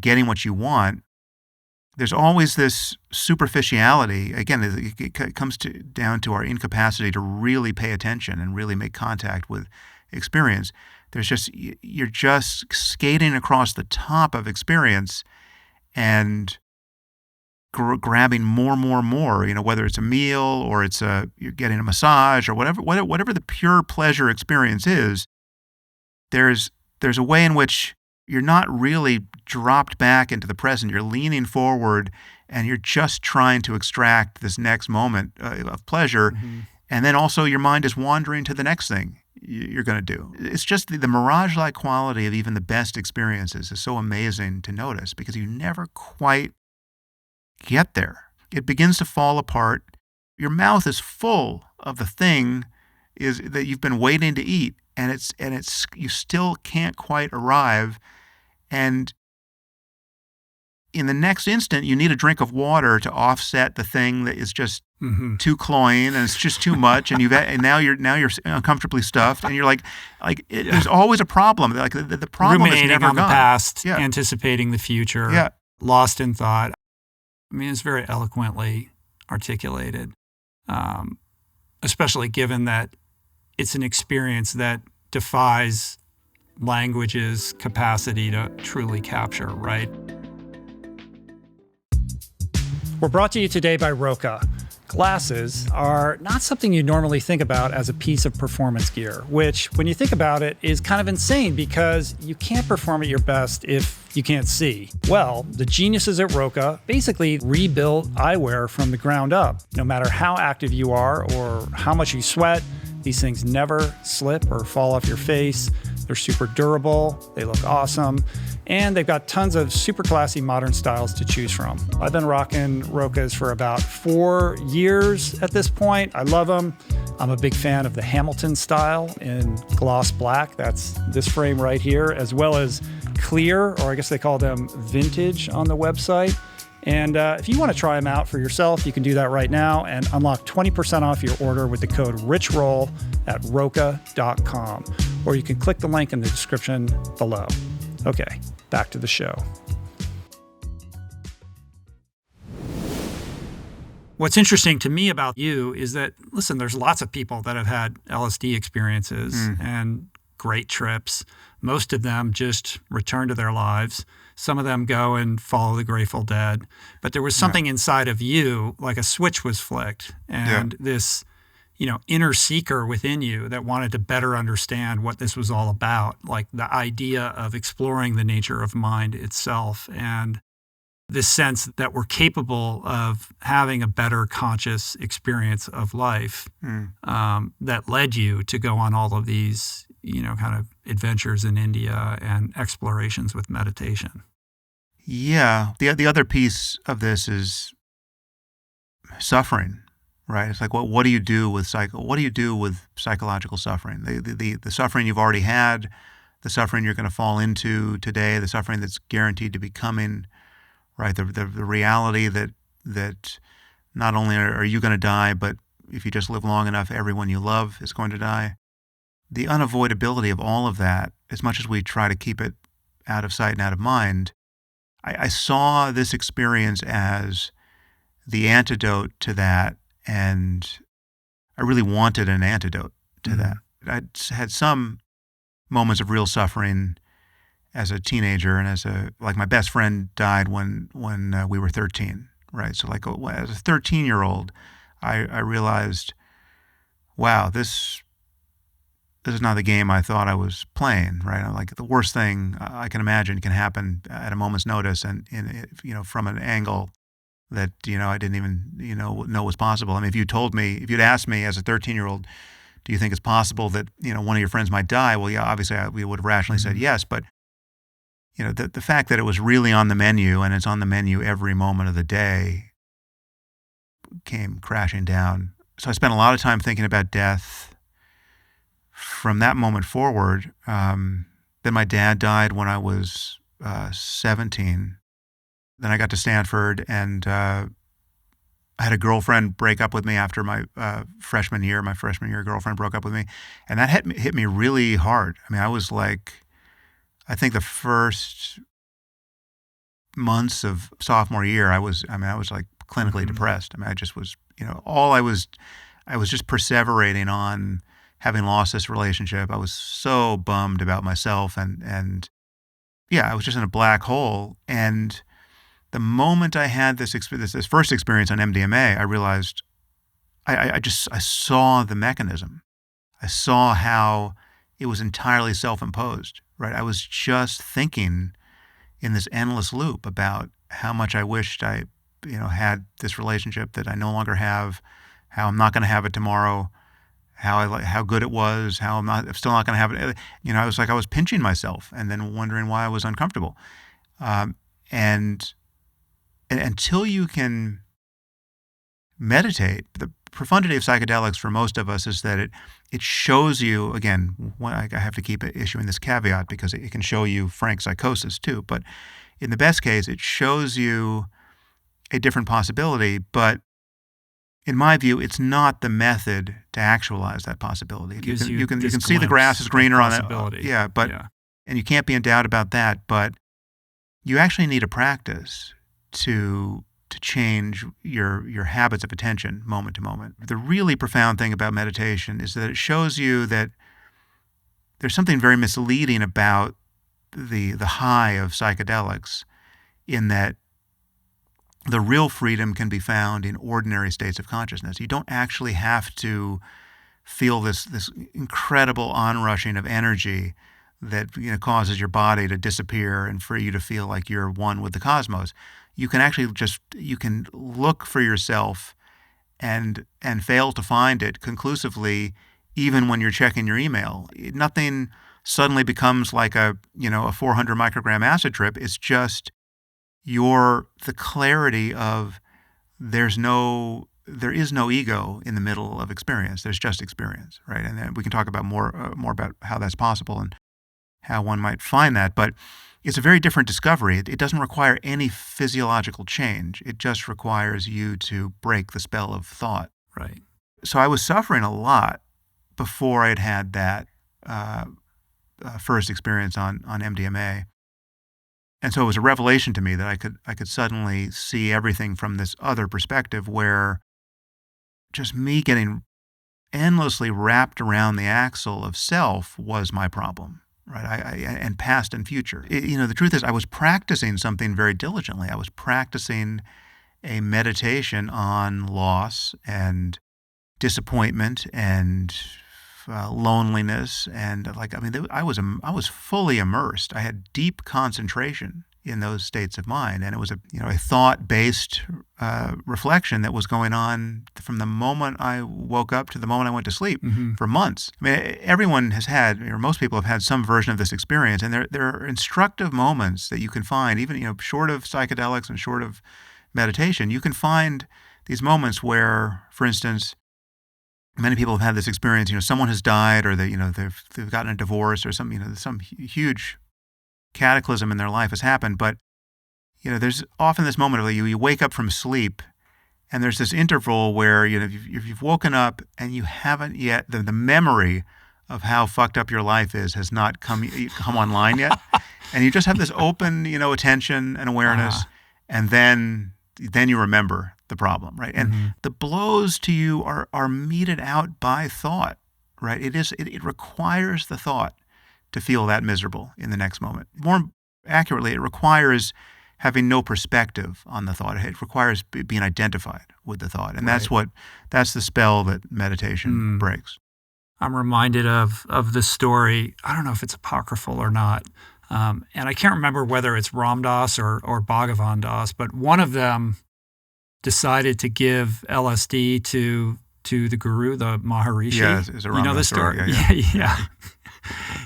getting what you want, there's always this superficiality. Again, it comes down to our incapacity to really pay attention and really make contact with experience. You're just skating across the top of experience and grabbing more, whether it's a meal or you're getting a massage or whatever the pure pleasure experience is. There's a way in which you're not really dropped back into the present. You're leaning forward and you're just trying to extract this next moment of pleasure. Mm-hmm. And then also your mind is wandering to the next thing you're going to do. It's just the mirage-like quality of even the best experiences is so amazing to notice because you never quite get there. It begins to fall apart. Your mouth is full of the thing that you've been waiting to eat, and it's you still can't quite arrive. And in the next instant, you need a drink of water to offset the thing that is just too cloying and it's just too much, and now you're uncomfortably stuffed, and you're like there's always a problem. Like the problem ruminating is never on gone. The past, anticipating the future, lost in thought. I mean, it's very eloquently articulated, especially given that it's an experience that defies language's capacity to truly capture, right? We're brought to you today by ROKA. Glasses are not something you normally think about as a piece of performance gear, which, when you think about it, is kind of insane because you can't perform at your best if you can't see. Well, the geniuses at ROKA basically rebuilt eyewear from the ground up. No matter how active you are or how much you sweat, these things never slip or fall off your face. They're super durable, they look awesome, and they've got tons of super classy modern styles to choose from. I've been rocking ROKAs for about 4 years at this point. I love them. I'm a big fan of the Hamilton style in gloss black. That's this frame right here, as well as clear, or I guess they call them vintage on the website. And if you want to try them out for yourself, you can do that right now and unlock 20% off your order with the code RICHROLL at ROKA.com. Or you can click the link in the description below. Okay, back to the show. What's interesting to me about you is that, listen, there's lots of people that have had LSD experiences and great trips. Most of them just return to their lives. Some of them go and follow the Grateful Dead. But there was something inside of you, like a switch was flicked, and this, inner seeker within you that wanted to better understand what this was all about, like the idea of exploring the nature of mind itself and this sense that we're capable of having a better conscious experience of life that led you to go on all of these, kind of adventures in India and explorations with meditation. Yeah. The other piece of this is suffering, right? It's like, what do you do with psychological suffering? The suffering you've already had, the suffering you're going to fall into today, the suffering that's guaranteed to be coming, right? The reality that not only are you going to die, but if you just live long enough, everyone you love is going to die. The unavoidability of all of that, as much as we try to keep it out of sight and out of mind, I saw this experience as the antidote to that, and I really wanted an antidote to that. I'd had some moments of real suffering as a teenager, and my best friend died when we were 13, right? So as a 13-year-old, I realized, wow, this is not the game I thought I was playing, right? Like the worst thing I can imagine can happen at a moment's notice, and from an angle that I didn't even know was possible. I mean, if you'd asked me as a 13-year-old, do you think it's possible that one of your friends might die? Well, yeah, obviously we would have rationally said yes, but the fact that it was really on the menu, and it's on the menu every moment of the day, came crashing down. So I spent a lot of time thinking about death. From that moment forward, then my dad died when I was 17. Then I got to Stanford, and I had a girlfriend break up with me after my freshman year. My freshman year girlfriend broke up with me. And that hit me really hard. I mean, I was like, I think the first months of sophomore year, I was like clinically depressed. I mean, I just was, I was just perseverating on having lost this relationship. I was so bummed about myself and yeah, I was just in a black hole. And the moment I had this first experience on MDMA, I realized I saw the mechanism. I saw how it was entirely self-imposed, right? I was just thinking in this endless loop about how much I wished I, had this relationship that I no longer have, how I'm not going to have it tomorrow, how good it was, how I'm still not going to have it. I was like, I was pinching myself and then wondering why I was uncomfortable. And until you can meditate, the profundity of psychedelics for most of us is that it shows you, again, I have to keep issuing this caveat because it can show you frank psychosis too, but in the best case, it shows you a different possibility, but in my view, it's not the method to actualize that possibility. You can see the grass is greener on it. And you can't be in doubt about that, but you actually need a practice to change your habits of attention moment to moment. The really profound thing about meditation is that it shows you that there's something very misleading about the high of psychedelics, in that the real freedom can be found in ordinary states of consciousness. You don't actually have to feel this incredible onrushing of energy that causes your body to disappear and for you to feel like you're one with the cosmos. You can actually you can look for yourself and fail to find it conclusively, even when you're checking your email. Nothing suddenly becomes like a 400 microgram acid trip. It's just the clarity of there is no ego in the middle of experience. There's just experience, right? And then we can talk about more about how that's possible and how one might find that. But it's a very different discovery. It doesn't require any physiological change. It just requires you to break the spell of thought. Right. So I was suffering a lot before I'd had that first experience on MDMA. And so it was a revelation to me that I could suddenly see everything from this other perspective, where just me getting endlessly wrapped around the axle of self was my problem, right? And past and future. The truth is, I was practicing something very diligently. I was practicing a meditation on loss and disappointment and loneliness, and I was fully immersed. I had deep concentration in those states of mind, and it was a thought-based reflection that was going on from the moment I woke up to the moment I went to sleep for months. I mean, everyone has had, or most people have had, some version of this experience, and there are instructive moments that you can find, even short of psychedelics and short of meditation. You can find these moments where, for instance, many people have had this experience. Someone has died, or they've gotten a divorce, or some huge cataclysm in their life has happened. But there's often this moment of you wake up from sleep, and there's this interval where you've woken up and you haven't yet the memory of how fucked up your life has not come online yet, and you just have this open attention and awareness, and then you remember the problem, right? And the blows to you are meted out by thought, right? It requires the thought to feel that miserable in the next moment. More accurately, it requires having no perspective on the thought. It requires being identified with the thought, and that's the spell that meditation breaks. I'm reminded of the story. I don't know if it's apocryphal or not, and I can't remember whether it's Ram Dass or Bhagavan Das, but one of them decided to give LSD to the guru, the Maharishi. Yeah, it's a Ram Dass the story. Yeah.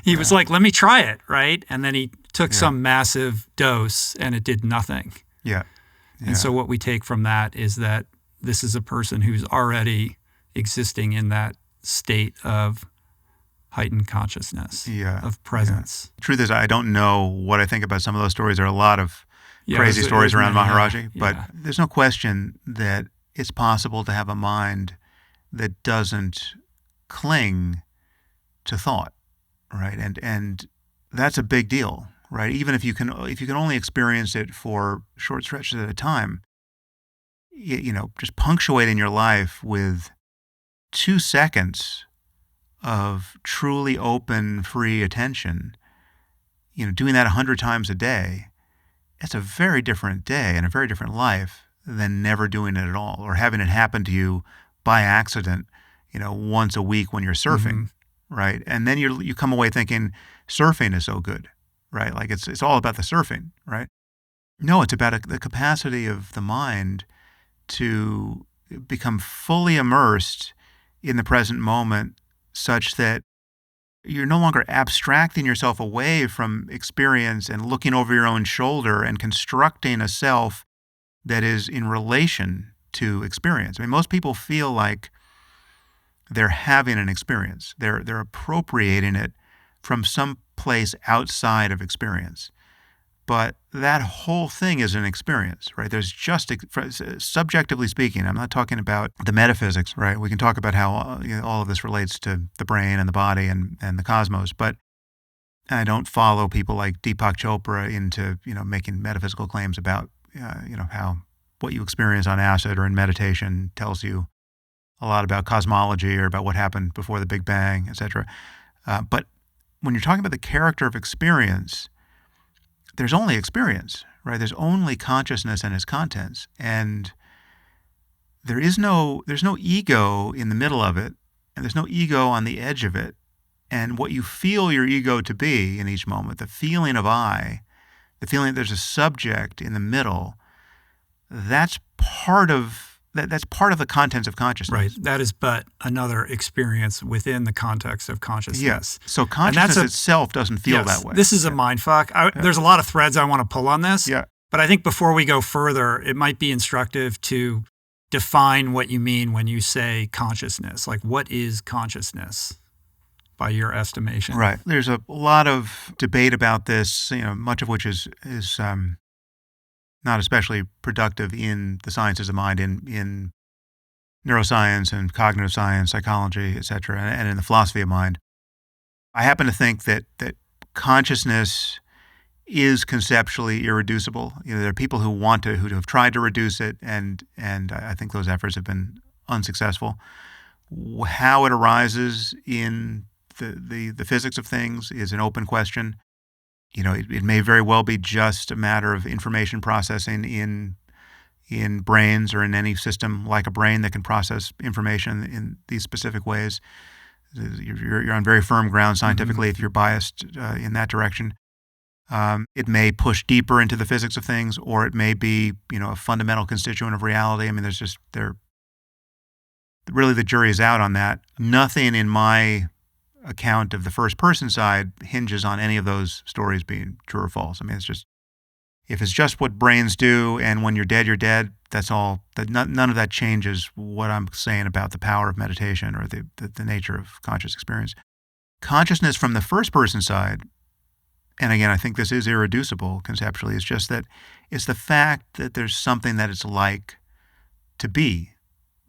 He was like, "Let me try it," right? And then he took some massive dose, and it did nothing. Yeah. And so what we take from that is that this is a person who's already existing in that state of heightened consciousness, of presence. The truth is, I don't know what I think about some of those stories. There are a lot of crazy stories around Maharaji, but there's no question that it's possible to have a mind that doesn't cling to thought, right? And that's a big deal, right? Even if you can only experience it for short stretches at a time, just punctuating your life with 2 seconds of truly open, free attention, doing that 100 times a day, it's a very different day and a very different life than never doing it at all, or having it happen to you by accident, once a week when you're surfing, right? And then you come away thinking surfing is so good, right? Like it's all about the surfing, right? No, it's about the capacity of the mind to become fully immersed in the present moment, such that you're no longer abstracting yourself away from experience and looking over your own shoulder and constructing a self that is in relation to experience. I mean, most people feel like they're having an experience. They're appropriating it from some place outside of experience. But that whole thing is an experience, right? There's just, subjectively speaking, I'm not talking about the metaphysics, right? We can talk about how all of this relates to the brain and the body and the cosmos, but I don't follow people like Deepak Chopra into, making metaphysical claims about, how what you experience on acid or in meditation tells you a lot about cosmology or about what happened before the Big Bang, etc. But when you're talking about the character of experience, there's only experience, right? There's only consciousness and its contents, and there's no ego in the middle of it, and there's no ego on the edge of it. And what you feel your ego to be in each moment, the feeling of I, the feeling that there's a subject in the middle, that's part of the contents of consciousness. Right. That is but another experience within the context of consciousness. Yes. So consciousness itself doesn't feel that way. This is a mindfuck. There's a lot of threads I want to pull on this. Yeah. But I think before we go further, it might be instructive to define what you mean when you say consciousness. Like, what is consciousness by your estimation? Right. There's a lot of debate about this, much of which is not especially productive in the sciences of mind, in neuroscience and cognitive science, psychology, et cetera, and in the philosophy of mind. I happen to think that consciousness is conceptually irreducible. There are people who have tried to reduce it, and I think those efforts have been unsuccessful. How it arises in the physics of things is an open question. It may very well be just a matter of information processing in brains or in any system like a brain that can process information in these specific ways. You're on very firm ground scientifically if you're biased in that direction. It may push deeper into the physics of things, or it may be, a fundamental constituent of reality. I mean, really the jury is out on that. Nothing in my account of the first person side hinges on any of those stories being true or false. I mean, if it's just what brains do, and when you're dead, that's all. None of that changes what I'm saying about the power of meditation or the nature of conscious experience. Consciousness from the first person side, and again, I think this is irreducible conceptually, it's just that it's the fact that there's something that it's like to be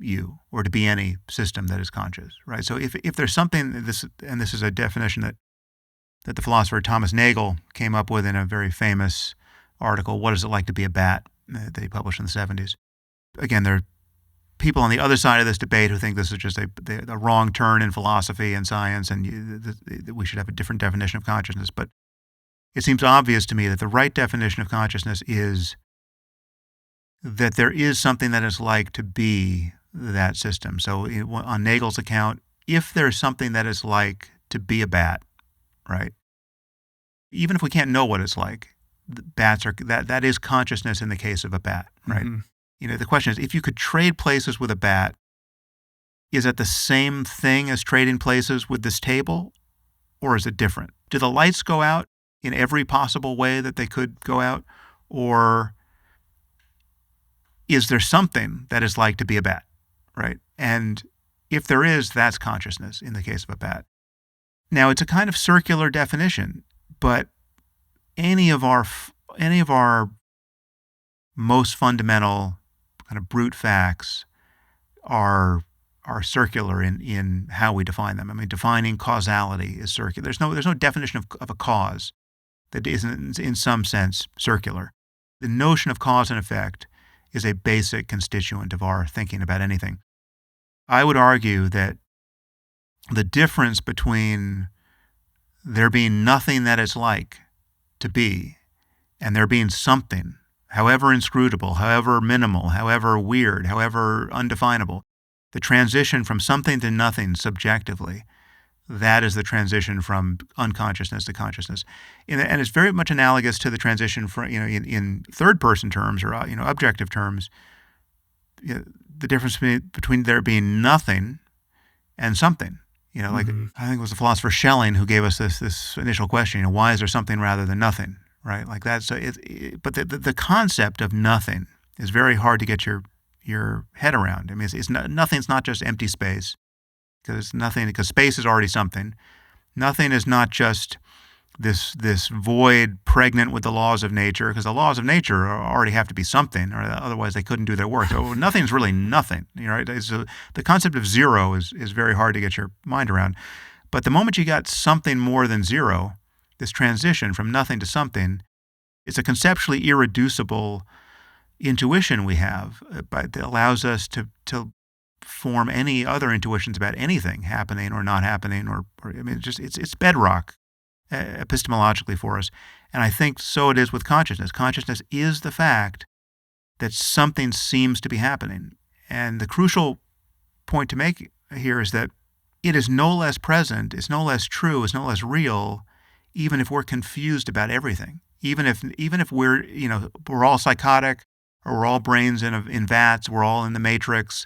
you, or to be any system that is conscious, right? So if there's something, this is a definition that the philosopher Thomas Nagel came up with in a very famous article, What Is It Like to Be a Bat, that he published in the 70s. Again, there are people on the other side of this debate who think this is just a wrong turn in philosophy and science, and that we should have a different definition of consciousness. But it seems obvious to me that the right definition of consciousness is that there is something that is like to be that system. So on Nagel's account, if there's something that is like to be a bat, right? Even if we can't know what it's like, bats are that is consciousness in the case of a bat, right? Mm-hmm. The question is, if you could trade places with a bat, is it the same thing as trading places with this table, or is it different? Do the lights go out in every possible way that they could go out, or is there something that is like to be a bat? Right? And if there is, that's consciousness in the case of a bat. Now, it's a kind of circular definition, but any of our most fundamental kind of brute facts are circular in how we define them. I mean, defining causality is circular. There's no definition of a cause that isn't in some sense circular. The notion of cause and effect is a basic constituent of our thinking about anything. I would argue that the difference between there being nothing that it's like to be and there being something, however inscrutable, however minimal, however weird, however undefinable, the transition from something to nothing subjectively, that is the transition from unconsciousness to consciousness. And it's very much analogous to the transition from, in third-person terms or, objective terms, the difference between there being nothing and something. I think it was the philosopher Schelling who gave us this initial question, why is there something rather than nothing, right? Like that. So but the concept of nothing is very hard to get your head around. I mean, nothing's not just empty space, because space is already something. Nothing is not just this void pregnant with the laws of nature, because the laws of nature already have to be something, or otherwise they couldn't do their work. So nothing's really nothing. Right? So the concept of zero is very hard to get your mind around. But the moment you got something more than zero, this transition from nothing to something, it's a conceptually irreducible intuition we have, that allows us to form any other intuitions about anything happening or not happening, or I mean, it's bedrock epistemologically for us. And I think so it is with consciousness. Consciousness is the fact that something seems to be happening. And the crucial point to make here is that it is no less present, it's no less true, it's no less real, even if we're confused about everything. Even if we're, we're all psychotic, or we're all brains in vats, we're all in the matrix,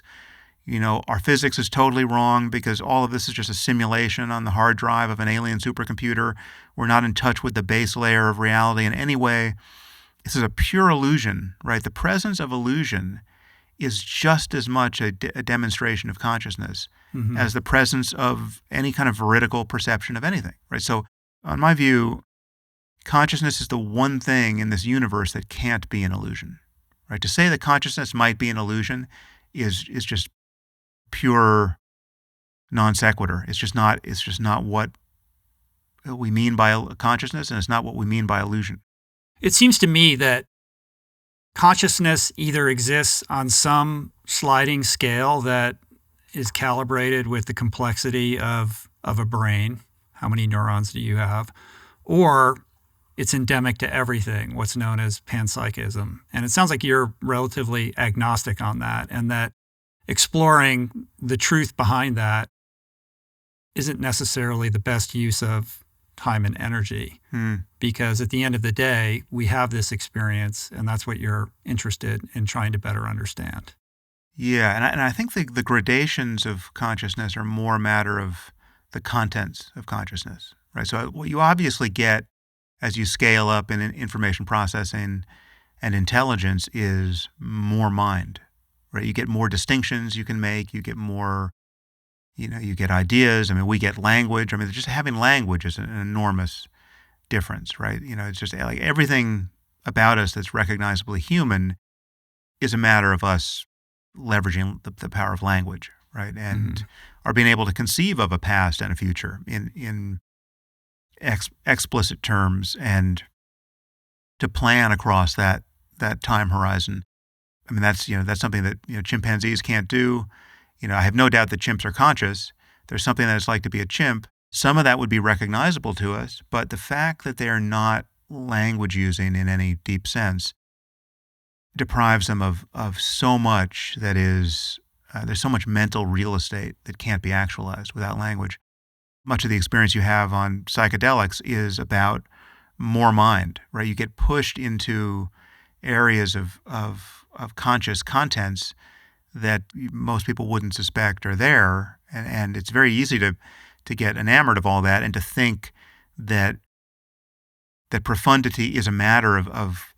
our physics is totally wrong because all of this is just a simulation on the hard drive of an alien supercomputer. We're not in touch with the base layer of reality in any way. This is a pure illusion, right? The presence of illusion is just as much a demonstration of consciousness as the presence of any kind of veridical perception of anything, right? So, on my view, consciousness is the one thing in this universe that can't be an illusion, right? To say that consciousness might be an illusion is just pure non sequitur. It's just not what we mean by consciousness, and it's not what we mean by illusion. It seems to me that consciousness either exists on some sliding scale that is calibrated with the complexity of a brain. How many neurons do you have? Or it's endemic to everything, what's known as panpsychism. And it sounds like you're relatively agnostic on that, and that exploring the truth behind that isn't necessarily the best use of time and energy, because at the end of the day, we have this experience, and that's what you're interested in trying to better understand. Yeah, and I think the gradations of consciousness are more a matter of the contents of consciousness, right? So what you obviously get as you scale up in information processing and intelligence is more mind, right? You get more distinctions you can make, you get more, you get ideas. I mean, we get language. I mean, just having language is an enormous difference, right? It's just like everything about us that's recognizably human is a matter of us leveraging the power of language, right? And are being able to conceive of a past and a future in explicit terms, and to plan across that time horizon. I mean, that's something that chimpanzees can't do. I have no doubt that chimps are conscious. There's something that it's like to be a chimp. Some of that would be recognizable to us, but the fact that they are not language using in any deep sense deprives them of so much that is, there's so much mental real estate that can't be actualized without language. Much of the experience you have on psychedelics is about more mind, right? You get pushed into areas of conscious contents that most people wouldn't suspect are there, and it's very easy to get enamored of all that and to think that profundity is a matter of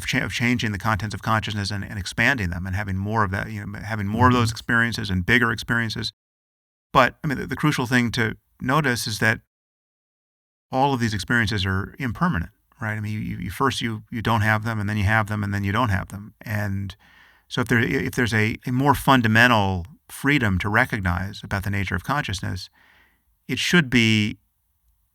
changing the contents of consciousness and expanding them and having more of that, having more of those experiences and bigger experiences. But I mean, the crucial thing to notice is that all of these experiences are impermanent, right? I mean, you first you don't have them, and then you have them, and then you don't have them. And So if there's a more fundamental freedom to recognize about the nature of consciousness, it should be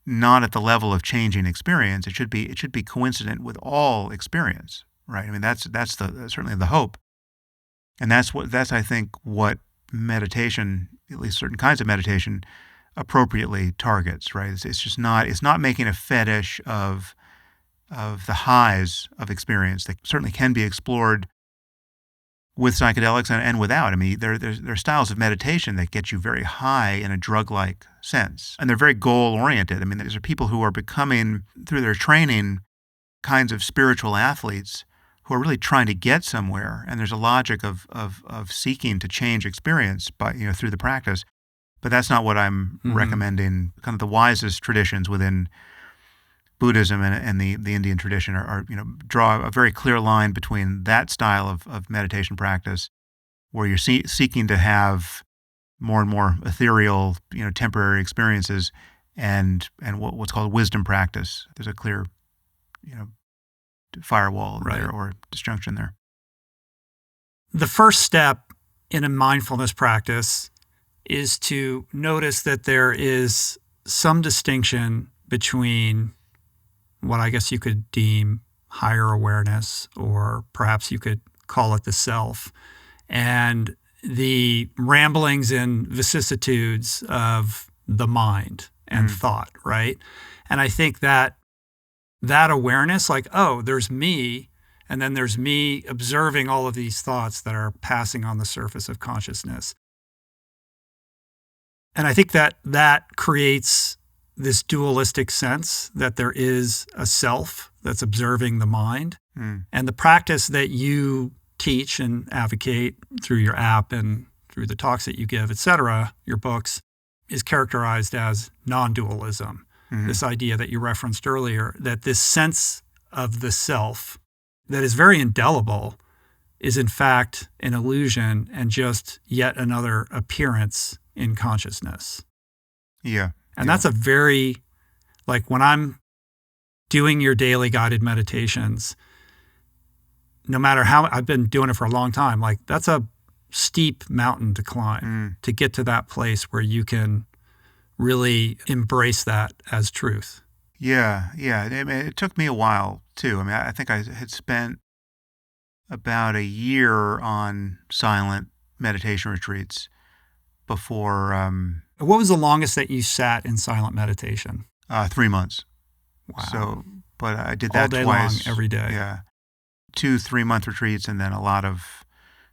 not at the level of changing experience. It should be coincident with all experience, right? I mean, that's certainly the hope, and that's I think what meditation, at least certain kinds of meditation, appropriately targets, right? It's not making a fetish of the highs of experience that certainly can be explored with psychedelics and without. I mean, there are styles of meditation that get you very high in a drug-like sense, and they're very goal-oriented. I mean, these are people who are becoming, through their training, kinds of spiritual athletes who are really trying to get somewhere, and there's a logic of seeking to change experience by, through the practice. But that's not what I'm recommending. Kind of the wisest traditions within Buddhism and the Indian tradition are draw a very clear line between that style of meditation practice, where you're seeking to have more and more ethereal, temporary experiences, and what's called wisdom practice. There's a clear, firewall there, or disjunction there. The first step in a mindfulness practice is to notice that there is some distinction between what I guess you could deem higher awareness, or perhaps you could call it the self, and the ramblings and vicissitudes of the mind and thought, right? And I think that awareness, like, oh, there's me, and then there's me observing all of these thoughts that are passing on the surface of consciousness. And I think that creates this dualistic sense that there is a self that's observing the mind. And the practice that you teach and advocate through your app and through the talks that you give, et cetera, your books, is characterized as non-dualism. This idea that you referenced earlier, that this sense of the self that is very indelible is in fact an illusion and just yet another appearance in consciousness. Yeah. And that's a very, like, when I'm doing your daily guided meditations, no matter how, I've been doing it for a long time, like, that's a steep mountain to climb to get to that place where you can really embrace that as truth. Yeah. It took me a while too. I mean, I think I had spent about a year on silent meditation retreats before. What was the longest that you sat in silent meditation? 3 months. Wow. So, but I did that all day twice. long, every day. Yeah. 2 3-month retreats, and then a lot of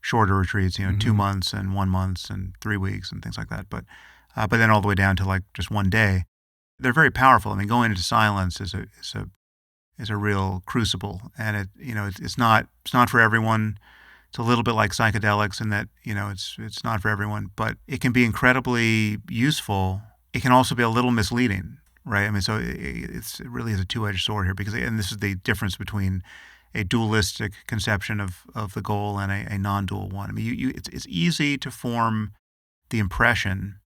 shorter retreats, 2 months and 1 month and 3 weeks and things like that. But then all the way down to like just 1 day. They're very powerful. I mean, going into silence is a real crucible, and it's not for everyone. It's a little bit like psychedelics in that, it's not for everyone, but it can be incredibly useful. It can also be a little misleading, right? I mean, so it really is a two-edged sword here, and this is the difference between a dualistic conception of the goal and a non-dual one. I mean, it's easy to form the impression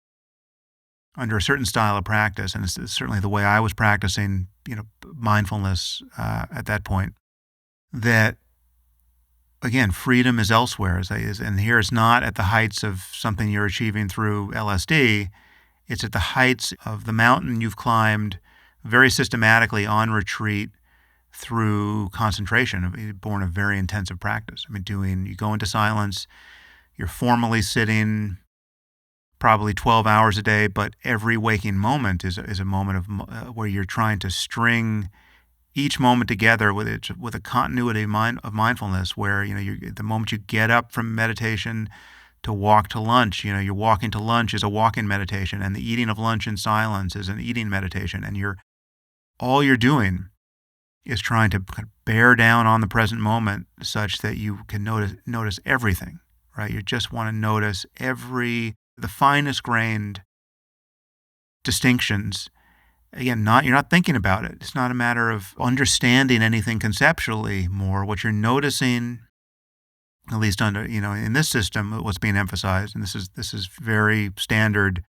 under a certain style of practice, and it's certainly the way I was practicing, mindfulness at that point, that, again, freedom is elsewhere, and here it's not at the heights of something you're achieving through LSD. It's at the heights of the mountain you've climbed very systematically on retreat through concentration, born of very intensive practice. I mean, you go into silence, you're formally sitting probably 12 hours a day, but every waking moment is a moment of where you're trying to string each moment together with a continuity of mindfulness, where the moment you get up from meditation to walk to lunch, you're walking to lunch is a walking meditation, and the eating of lunch in silence is an eating meditation, and all you're doing is trying to kind of bear down on the present moment such that you can notice everything, right? You just want to notice the finest grained distinctions. Again, you're not thinking about it. It's not a matter of understanding anything conceptually more. What you're noticing, at least under, in this system, what's being emphasized, and this is very standard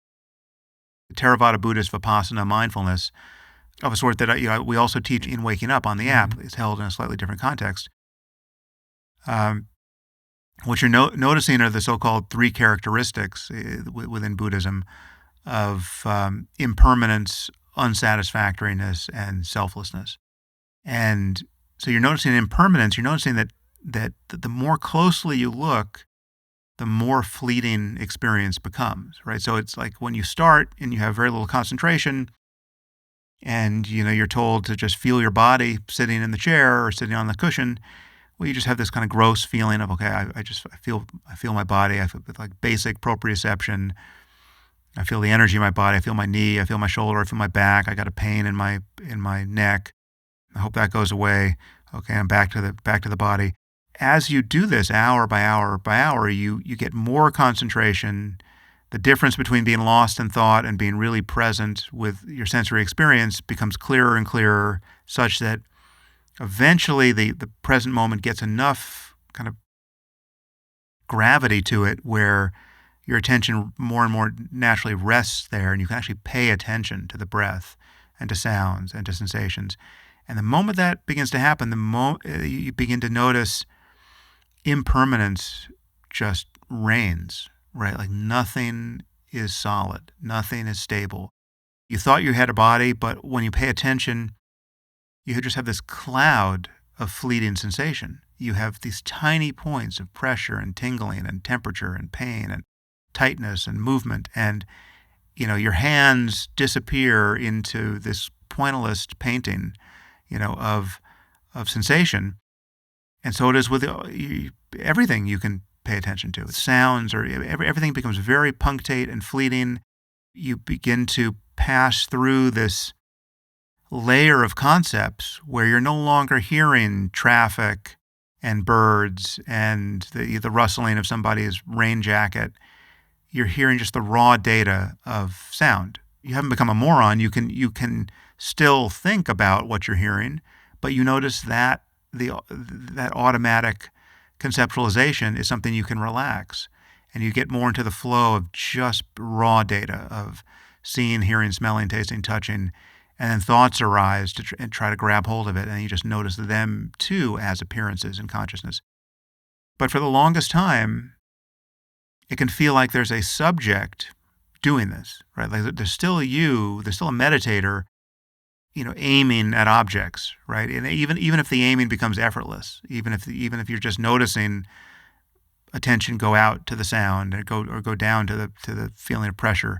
Theravada Buddhist Vipassana mindfulness of a sort that we also teach in Waking Up on the app. It's held in a slightly different context. what you're noticing are the so-called three characteristics within Buddhism of impermanence, unsatisfactoriness, and selflessness. And so you're noticing impermanence. You're noticing that the more closely you look, the more fleeting experience becomes, right? So it's like when you start and you have very little concentration, and you're told to just feel your body sitting in the chair or sitting on the cushion. Well, you just have this kind of gross feeling of, okay, I feel my body. I feel like basic proprioception. I feel the energy in my body. I feel my knee. I feel my shoulder. I feel my back. I got a pain in my neck. I hope that goes away. Okay, I'm back to the body. As you do this hour by hour by hour, you get more concentration. The difference between being lost in thought and being really present with your sensory experience becomes clearer and clearer, such that eventually the present moment gets enough kind of gravity to it where your attention more and more naturally rests there, and you can actually pay attention to the breath and to sounds and to sensations. And the moment that begins to happen, you begin to notice impermanence just reigns, right? Like nothing is solid, nothing is stable. You thought you had a body, but when you pay attention, you just have this cloud of fleeting sensation. You have these tiny points of pressure and tingling and temperature and pain and tightness and movement, and your hands disappear into this pointillist painting, of sensation. And so it is with everything you can pay attention to. Sounds, or everything becomes very punctate and fleeting. You begin to pass through this layer of concepts where you're no longer hearing traffic and birds and the rustling of somebody's rain jacket. You're hearing just the raw data of sound. You haven't become a moron. You can still think about what you're hearing, but you notice that that automatic conceptualization is something you can relax, and you get more into the flow of just raw data of seeing, hearing, smelling, tasting, touching, and then thoughts arise and try to grab hold of it, and you just notice them too as appearances in consciousness. But for the longest time, it can feel like there's a subject doing this, right? Like there's still a meditator, aiming at objects, right? And even if the aiming becomes effortless, even if you're just noticing attention go out to the sound and go down to the feeling of pressure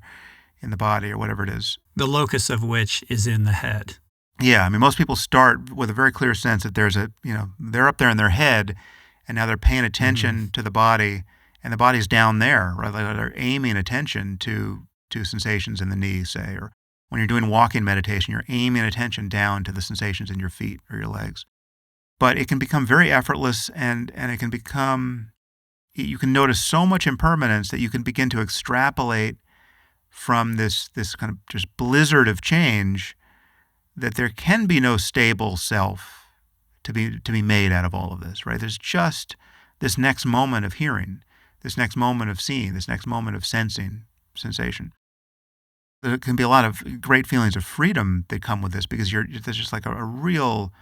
in the body or whatever it is. The locus of which is in the head. Yeah, I mean, most people start with a very clear sense that there's they're up there in their head, and now they're paying attention to the body, and the body's down there, right? Like they're aiming attention to sensations in the knee, say, or when you're doing walking meditation, you're aiming attention down to the sensations in your feet or your legs. But it can become very effortless, and it can become, you can notice so much impermanence that you can begin to extrapolate from this kind of just blizzard of change that there can be no stable self to be made out of all of this, right? There's just this next moment of hearing, this next moment of seeing, this next moment of sensation. There can be a lot of great feelings of freedom that come with this, because there's just like a real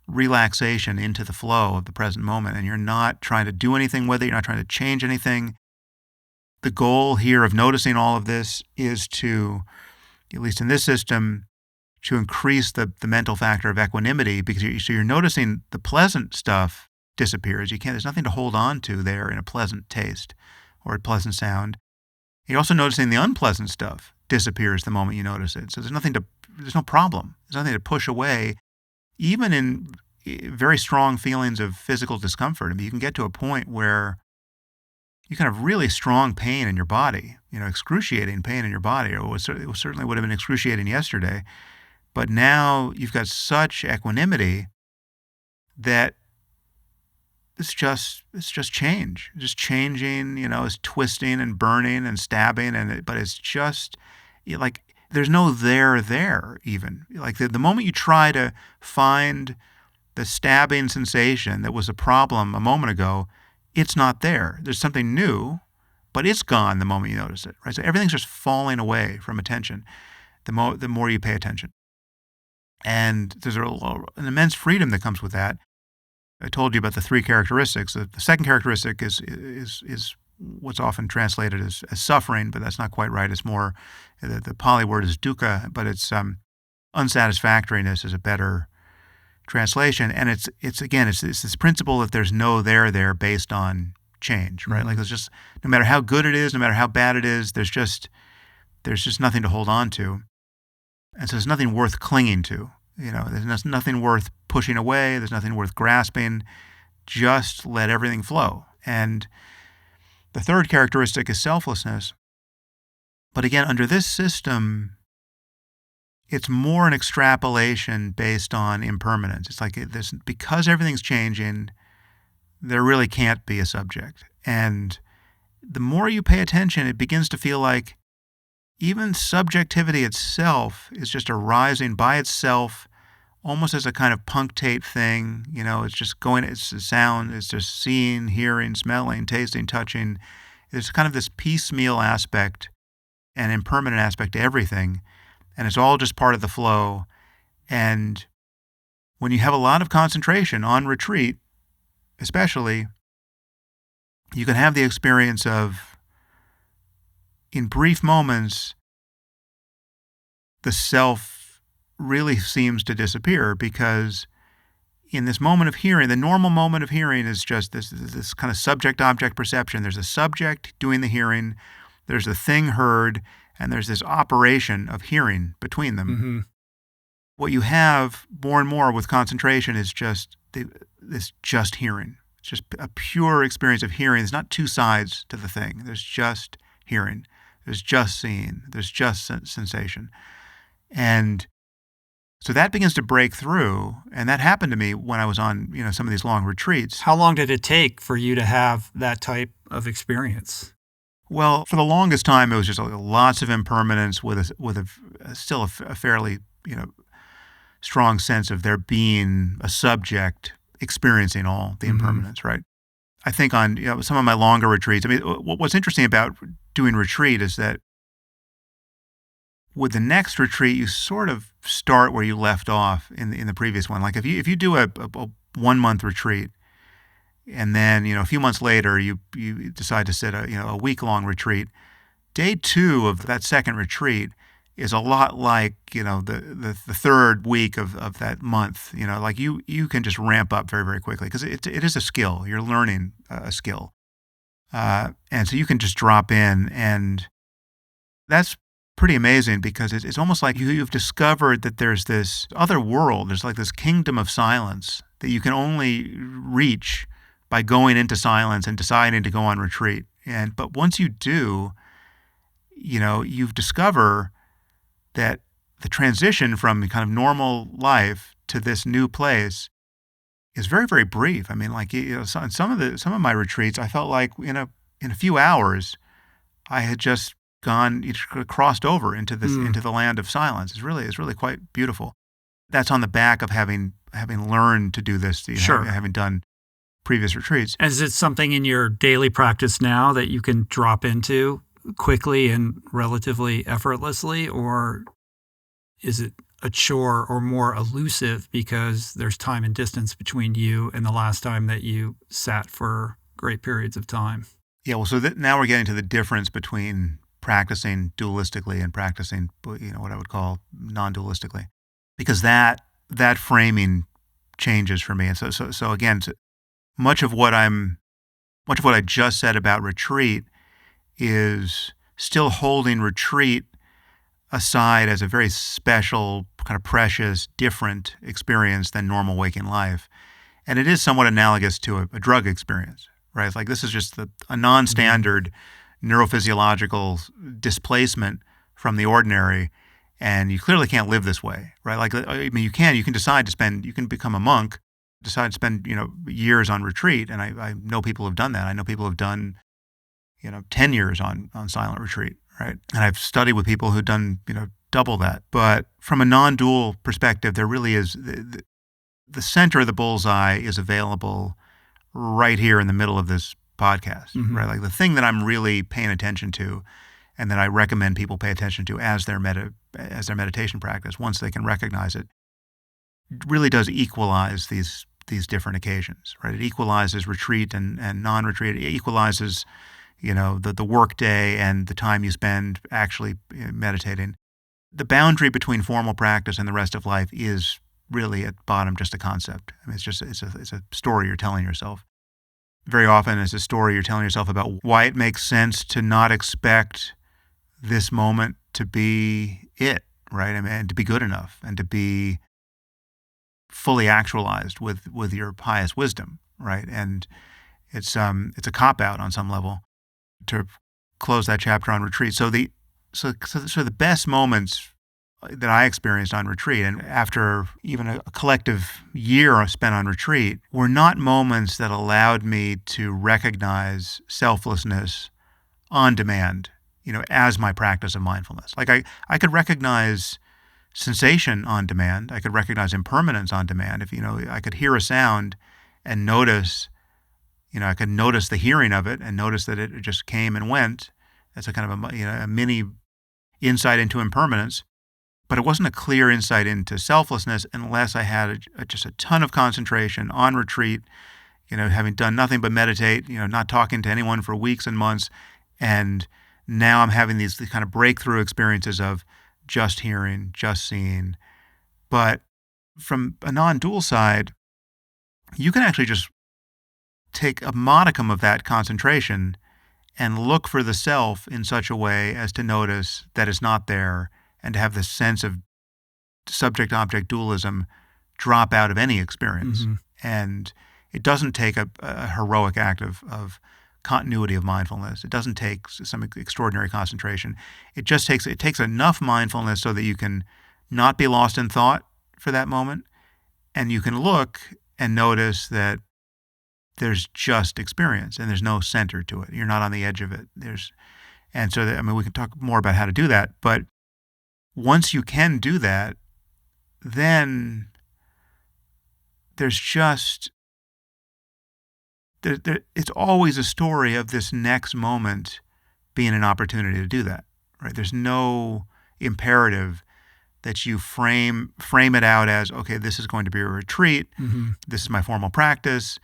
relaxation into the flow of the present moment, and you're not trying to do anything with it. You're not trying to change anything. The goal here of noticing all of this is to, at least in this system, to increase the mental factor of equanimity, because you're noticing the pleasant stuff disappears. There's nothing to hold on to there in a pleasant taste or a pleasant sound. You're also noticing the unpleasant stuff disappears the moment you notice it. So there's no problem. There's nothing to push away, even in very strong feelings of physical discomfort. I mean, you can get to a point where you can have really strong pain in your body, excruciating pain in your body. It certainly would have been excruciating yesterday. But now you've got such equanimity that it's just change. It's just changing, it's twisting and burning and stabbing, but it's just like there's no there even. Like the moment you try to find the stabbing sensation that was a problem a moment ago, it's not there. There's something new, but it's gone the moment you notice it, right? So everything's just falling away from attention the more you pay attention. And there's an immense freedom that comes with that. I told you about the three characteristics. The second characteristic is what's often translated as suffering, but that's not quite right. It's more, the Pali word is dukkha, but it's unsatisfactoriness is a better translation. And it's this principle that there's no there based on change, right? Like, it's just, no matter how good it is, no matter how bad it is, there's just nothing to hold on to. And so there's nothing worth clinging to. There's nothing worth pushing away. There's nothing worth grasping. Just let everything flow. And the third characteristic is selflessness. But again, under this system, it's more an extrapolation based on impermanence. It's like because everything's changing, there really can't be a subject. And the more you pay attention, it begins to feel like even subjectivity itself is just arising by itself, almost as a kind of punctate thing. It's just going, it's a sound, it's just seeing, hearing, smelling, tasting, touching. There's kind of this piecemeal aspect and impermanent aspect to everything. And it's all just part of the flow. And when you have a lot of concentration on retreat, especially, you can have the experience of, in brief moments, the self really seems to disappear, because in this moment of hearing, the normal moment of hearing is just this kind of subject-object perception. There's a subject doing the hearing, there's a thing heard, and there's this operation of hearing between them. Mm-hmm. What you have more and more with concentration is just this just hearing. It's just a pure experience of hearing. There's not two sides to the thing. There's just hearing. There's just seeing. There's just sensation. And so that begins to break through. And that happened to me when I was on, some of these long retreats. How long did it take for you to have that type of experience? Well, for the longest time, it was just lots of impermanence with still a fairly, strong sense of there being a subject experiencing all the impermanence, right? I think on some of my longer retreats, what's interesting about doing retreat is that with the next retreat, you sort of start where you left off in the previous one. Like if you do a 1 month retreat, and then a few months later you decide to sit a week-long retreat, day 2 of that second retreat is a lot like the third week of that month. Like you can just ramp up very, very quickly, because it is a skill. You're learning a skill, and so you can just drop in, and that's pretty amazing, because it's almost like you've discovered that there's this other world. There's like this kingdom of silence that you can only reach by going into silence and deciding to go on retreat. But once you do, you discover that the transition from kind of normal life to this new place is very, very brief. Like on some of my retreats, I felt like in a few hours, I had just crossed over into the land of silence. It's really quite beautiful. That's on the back of having learned to do this, Sure. having done previous retreats. Is it something in your daily practice now that you can drop into quickly and relatively effortlessly, or is it a chore or more elusive because there's time and distance between you and the last time that you sat for great periods of time? Yeah, well, so now we're getting to the difference between practicing dualistically and practicing, what I would call non-dualistically, because that framing changes for me. And so again, much of what I just said about retreat is still holding retreat aside as a very special, kind of precious, different experience than normal waking life. And it is somewhat analogous to a drug experience, right? It's like this is just a non-standard neurophysiological displacement from the ordinary, and you clearly can't live this way, right? Like, you can decide to you can become a monk, decide to spend, years on retreat, and I know people have done that. I know people have done, 10 years on silent retreat, right? And I've studied with people who've done, double that. But from a non-dual perspective, there really is the center of the bullseye is available right here in the middle of this podcast, right? Like the thing that I'm really paying attention to, and that I recommend people pay attention to as their meditation practice, once they can recognize it, really does equalize these these different occasions, right? It equalizes retreat and non-retreat. It equalizes, the work day and the time you spend actually meditating. The boundary between formal practice and the rest of life is really at bottom just a concept. I mean, it's a story you're telling yourself. Very often it's a story you're telling yourself about why it makes sense to not expect this moment to be it, right? I mean, and to be good enough and to be fully actualized with your highest wisdom, right? And it's a cop-out on some level to close that chapter on retreat. So the best moments that I experienced on retreat, and after even a collective year spent on retreat, were not moments that allowed me to recognize selflessness on demand, as my practice of mindfulness. Like I could recognize sensation on demand. I could recognize impermanence on demand. If, I could hear a sound and notice, I could notice the hearing of it and notice that it just came and went. That's a kind of a mini insight into impermanence. But it wasn't a clear insight into selflessness unless I had just a ton of concentration on retreat, having done nothing but meditate, not talking to anyone for weeks and months. And now I'm having these kind of breakthrough experiences of just hearing, just seeing. But from a non-dual side, you can actually just take a modicum of that concentration and look for the self in such a way as to notice that it's not there, and to have this sense of subject-object dualism drop out of any experience. Mm-hmm. And it doesn't take a heroic act of continuity of mindfulness. It doesn't take some extraordinary concentration. It takes enough mindfulness so that you can not be lost in thought for that moment, and you can look and notice that there's just experience and there's no center to it. You're not on the edge of it. We can talk more about how to do that, but once you can do that, then there's just, it's always a story of this next moment being an opportunity to do that, right? There's no imperative that you frame it out as, okay, this is going to be a retreat. Mm-hmm. This is my formal practice.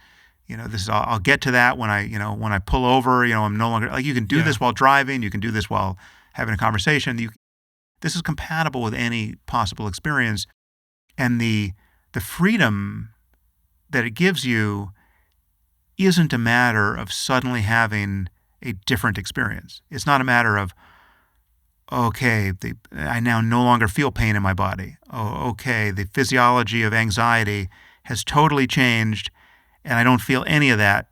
I'll get to that when I pull over, I'm no longer, like, you can do this while driving. You can do this while having a conversation. This is compatible with any possible experience, and the freedom that it gives you isn't a matter of suddenly having a different experience. It's not a matter of, okay, I now no longer feel pain in my body. Oh, okay, the physiology of anxiety has totally changed, and I don't feel any of that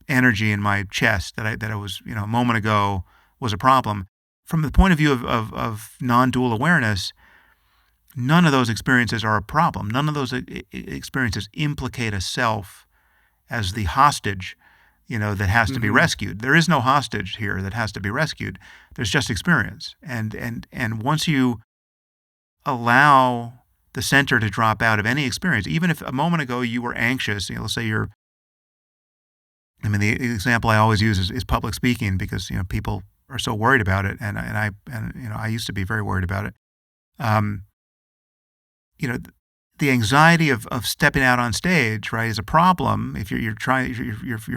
energy in my chest that I was, a moment ago was a problem. From the point of view of non-dual awareness, none of those experiences are a problem. None of those experiences implicate a self as the hostage, that has to be rescued. There is no hostage here that has to be rescued. There's just experience. And once you allow the center to drop out of any experience, even if a moment ago you were anxious, let's say the example I always use is public speaking, because, people are so worried about it, and I used to be very worried about it. The anxiety of stepping out on stage, right, is a problem. If you're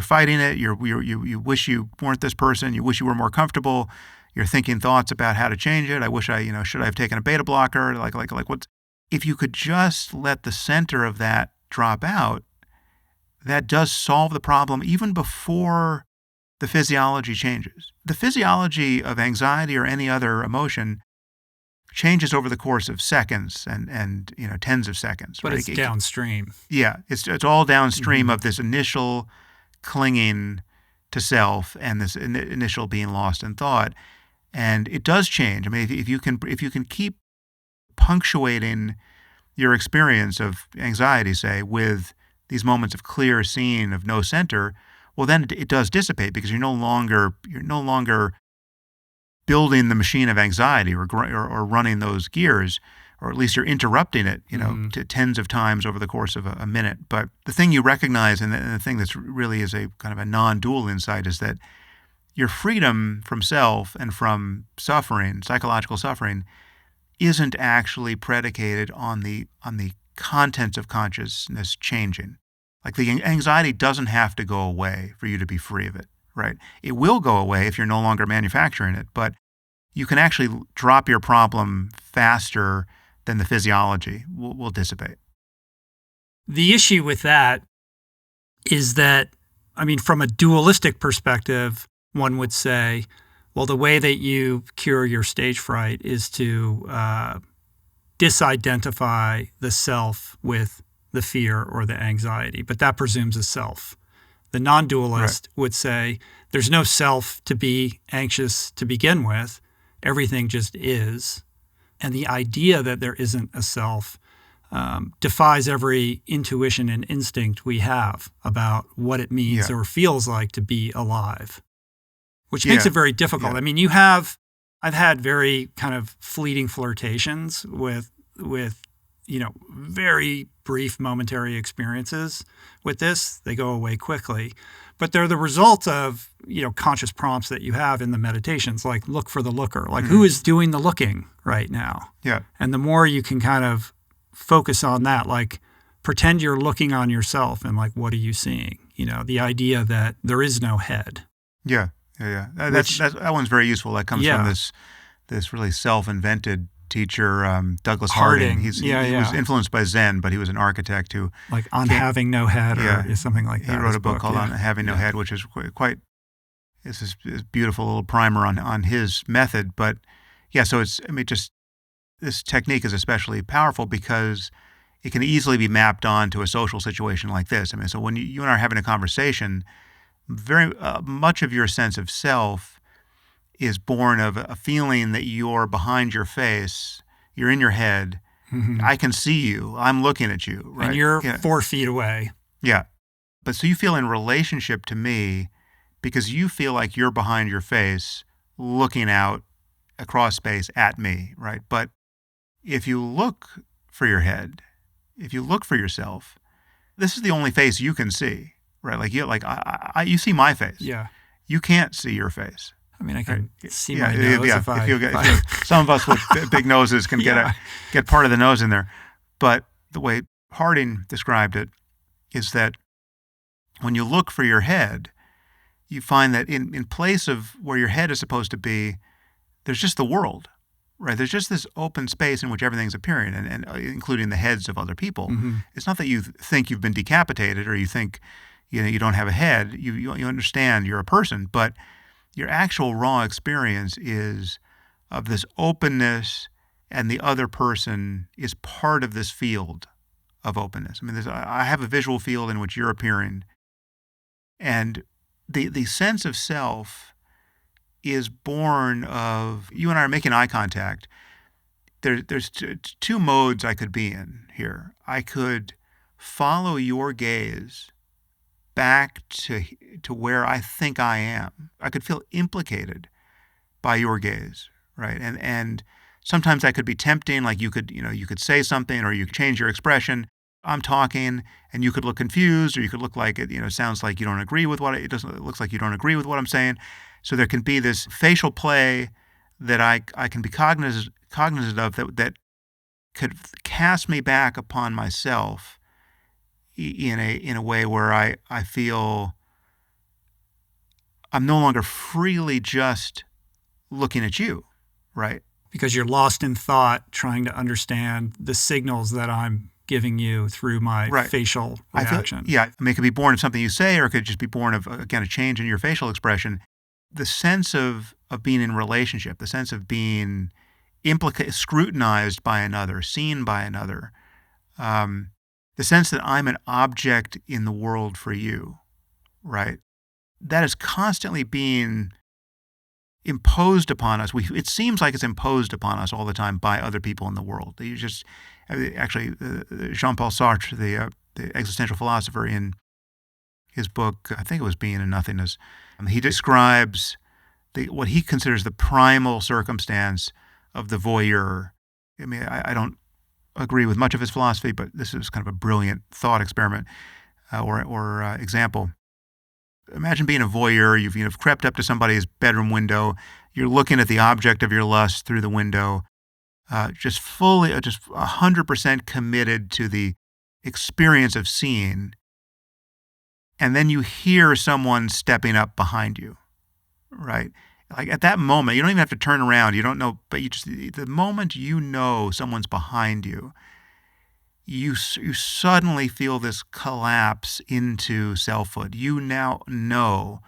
fighting it, you wish you weren't this person, you wish you were more comfortable, you're thinking thoughts about how to change it. I wish should I have taken a beta blocker? Like what? If you could just let the center of that drop out, that does solve the problem even before the physiology changes. The physiology of anxiety or any other emotion changes over the course of seconds and tens of seconds. But right? It's downstream. Yeah, it's all downstream of this initial clinging to self and this initial being lost in thought, and it does change. I mean, if you can keep punctuating your experience of anxiety, say, with these moments of clear seeing of no center, well, then it does dissipate, because you're no longer building the machine of anxiety or running those gears, or at least you're interrupting it, to tens of times over the course of a minute. But the thing you recognize, and the thing that's really is a kind of a non-dual insight, is that your freedom from self and from suffering, psychological suffering, isn't actually predicated on the contents of consciousness changing. Like the anxiety doesn't have to go away for you to be free of it, right? It will go away if you're no longer manufacturing it, but you can actually drop your problem faster than the physiology will dissipate. The issue with that is that, I mean, from a dualistic perspective, one would say, well, the way that you cure your stage fright is to disidentify the self with the fear or the anxiety, but that presumes a self. The non-dualist would say there's no self to be anxious to begin with. Everything just is. And the idea that there isn't a self defies every intuition and instinct we have about what it means or feels like to be alive, which makes it very difficult. I mean, I've had very kind of fleeting flirtations with very brief momentary experiences with this. They go away quickly, but they're the result of, conscious prompts that you have in the meditations, like look for the looker, like who is doing the looking right now? Yeah. And the more you can kind of focus on that, like pretend you're looking on yourself and like, what are you seeing? The idea that there is no head. Yeah. That one's very useful. That comes from this really self-invented teacher, Douglas Harding. He was influenced by Zen, but he was an architect who having no head or something like that. He wrote a book called On Having No Head, which is quite it's this beautiful little primer on his method. But so this technique is especially powerful because it can easily be mapped onto a social situation like this. I mean, so when you and I are having a conversation, very much of your sense of self is born of a feeling that you're behind your face, you're in your head, I can see you, I'm looking at you, right? And you're 4 feet away. Yeah. But so you feel in relationship to me because you feel like you're behind your face looking out across space at me, right? But if you look for your head, if you look for yourself, this is the only face you can see, right? Like you see my face. Yeah. You can't see your face. I mean, I can see my nose some of us with big noses can get part of the nose in there. But the way Harding described it is that when you look for your head, you find that in place of where your head is supposed to be, there's just the world, right? There's just this open space in which everything's appearing, and including the heads of other people. It's not that you think you've been decapitated or you think you don't have a head. You understand you're a person, but your actual raw experience is of this openness, and the other person is part of this field of openness. I mean, I have a visual field in which you're appearing, and the sense of self is born of you and I are making eye contact. There's two modes I could be in here. I could follow your gaze back to where I think I am. I could feel implicated by your gaze, right? And sometimes that could be tempting, like you could say something or you could change your expression. I'm talking and you could look confused, or you could look like it sounds like you don't agree with it looks like you don't agree with what I'm saying. So there can be this facial play that I can be cognizant of that could cast me back upon myself in a way where I feel I'm no longer freely just looking at you, right? Because you're lost in thought trying to understand the signals that I'm giving you through my facial reaction. I mean, it could be born of something you say, or it could just be born of, again, a change in your facial expression. The sense of being in relationship, the sense of being scrutinized by another, seen by another, the sense that I'm an object in the world for you, right? That is constantly being imposed upon us. It seems like it's imposed upon us all the time by other people in the world. Jean-Paul Sartre, the existential philosopher, in his book, I think it was Being and Nothingness, he describes what he considers the primal circumstance of the voyeur. I mean, I don't agree with much of his philosophy, but this is kind of a brilliant thought experiment or example. Imagine being a voyeur. You've crept up to somebody's bedroom window. You're looking at the object of your lust through the window, just 100% committed to the experience of seeing. and then you hear someone stepping up behind you, right? Like at that moment, you don't even have to turn around. You don't know, but the moment you know someone's behind you, you suddenly feel this collapse into selfhood. You now know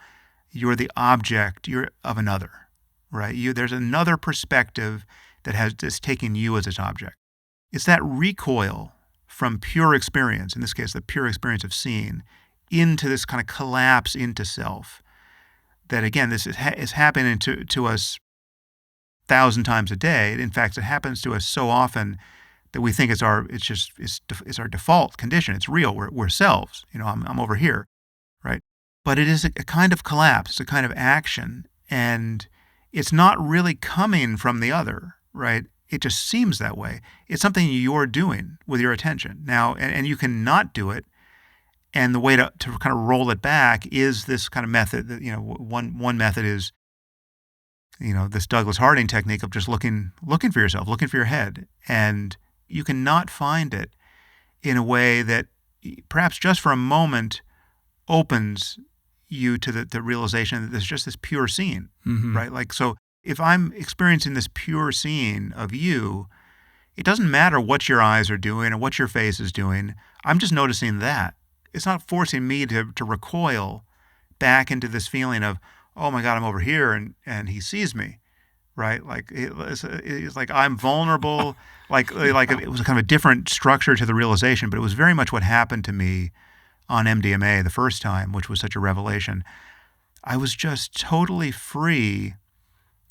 you're the object of another, right? There's another perspective that's taking you as its object. It's that recoil from pure experience, in this case, the pure experience of seeing, into this kind of collapse into self. That again, this is happening to us 1,000 times a day. In fact, it happens to us so often that we think it's our default condition. It's real. We're selves. I'm over here, right? But it is a kind of collapse. It's a kind of action, and it's not really coming from the other, right? It just seems that way. It's something you're doing with your attention now, and you can not do it. And the way to kind of roll it back is this kind of method that, one method is, this Douglas Harding technique of just looking for yourself, looking for your head. And you cannot find it in a way that perhaps just for a moment opens you to the realization that there's just this pure seeing, right? Like, so if I'm experiencing this pure seeing of you, it doesn't matter what your eyes are doing or what your face is doing. I'm just noticing that. It's not forcing me to recoil back into this feeling of, oh my God, I'm over here and he sees me, right? Like it's like I'm vulnerable. like it was kind of a different structure to the realization, but it was very much what happened to me on MDMA the first time, which was such a revelation. I was just totally free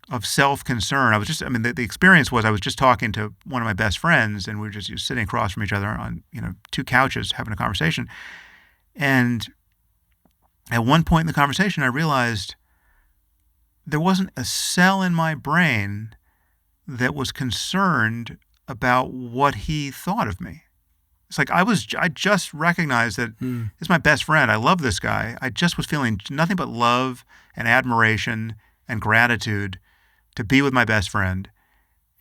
of self-concern. The experience was I was just talking to one of my best friends, and we were just sitting across from each other on, two couches having a conversation. And at one point in the conversation, I realized there wasn't a cell in my brain that was concerned about what he thought of me. It's like I just recognized that He's my best friend. I love this guy. I just was feeling nothing but love and admiration and gratitude to be with my best friend.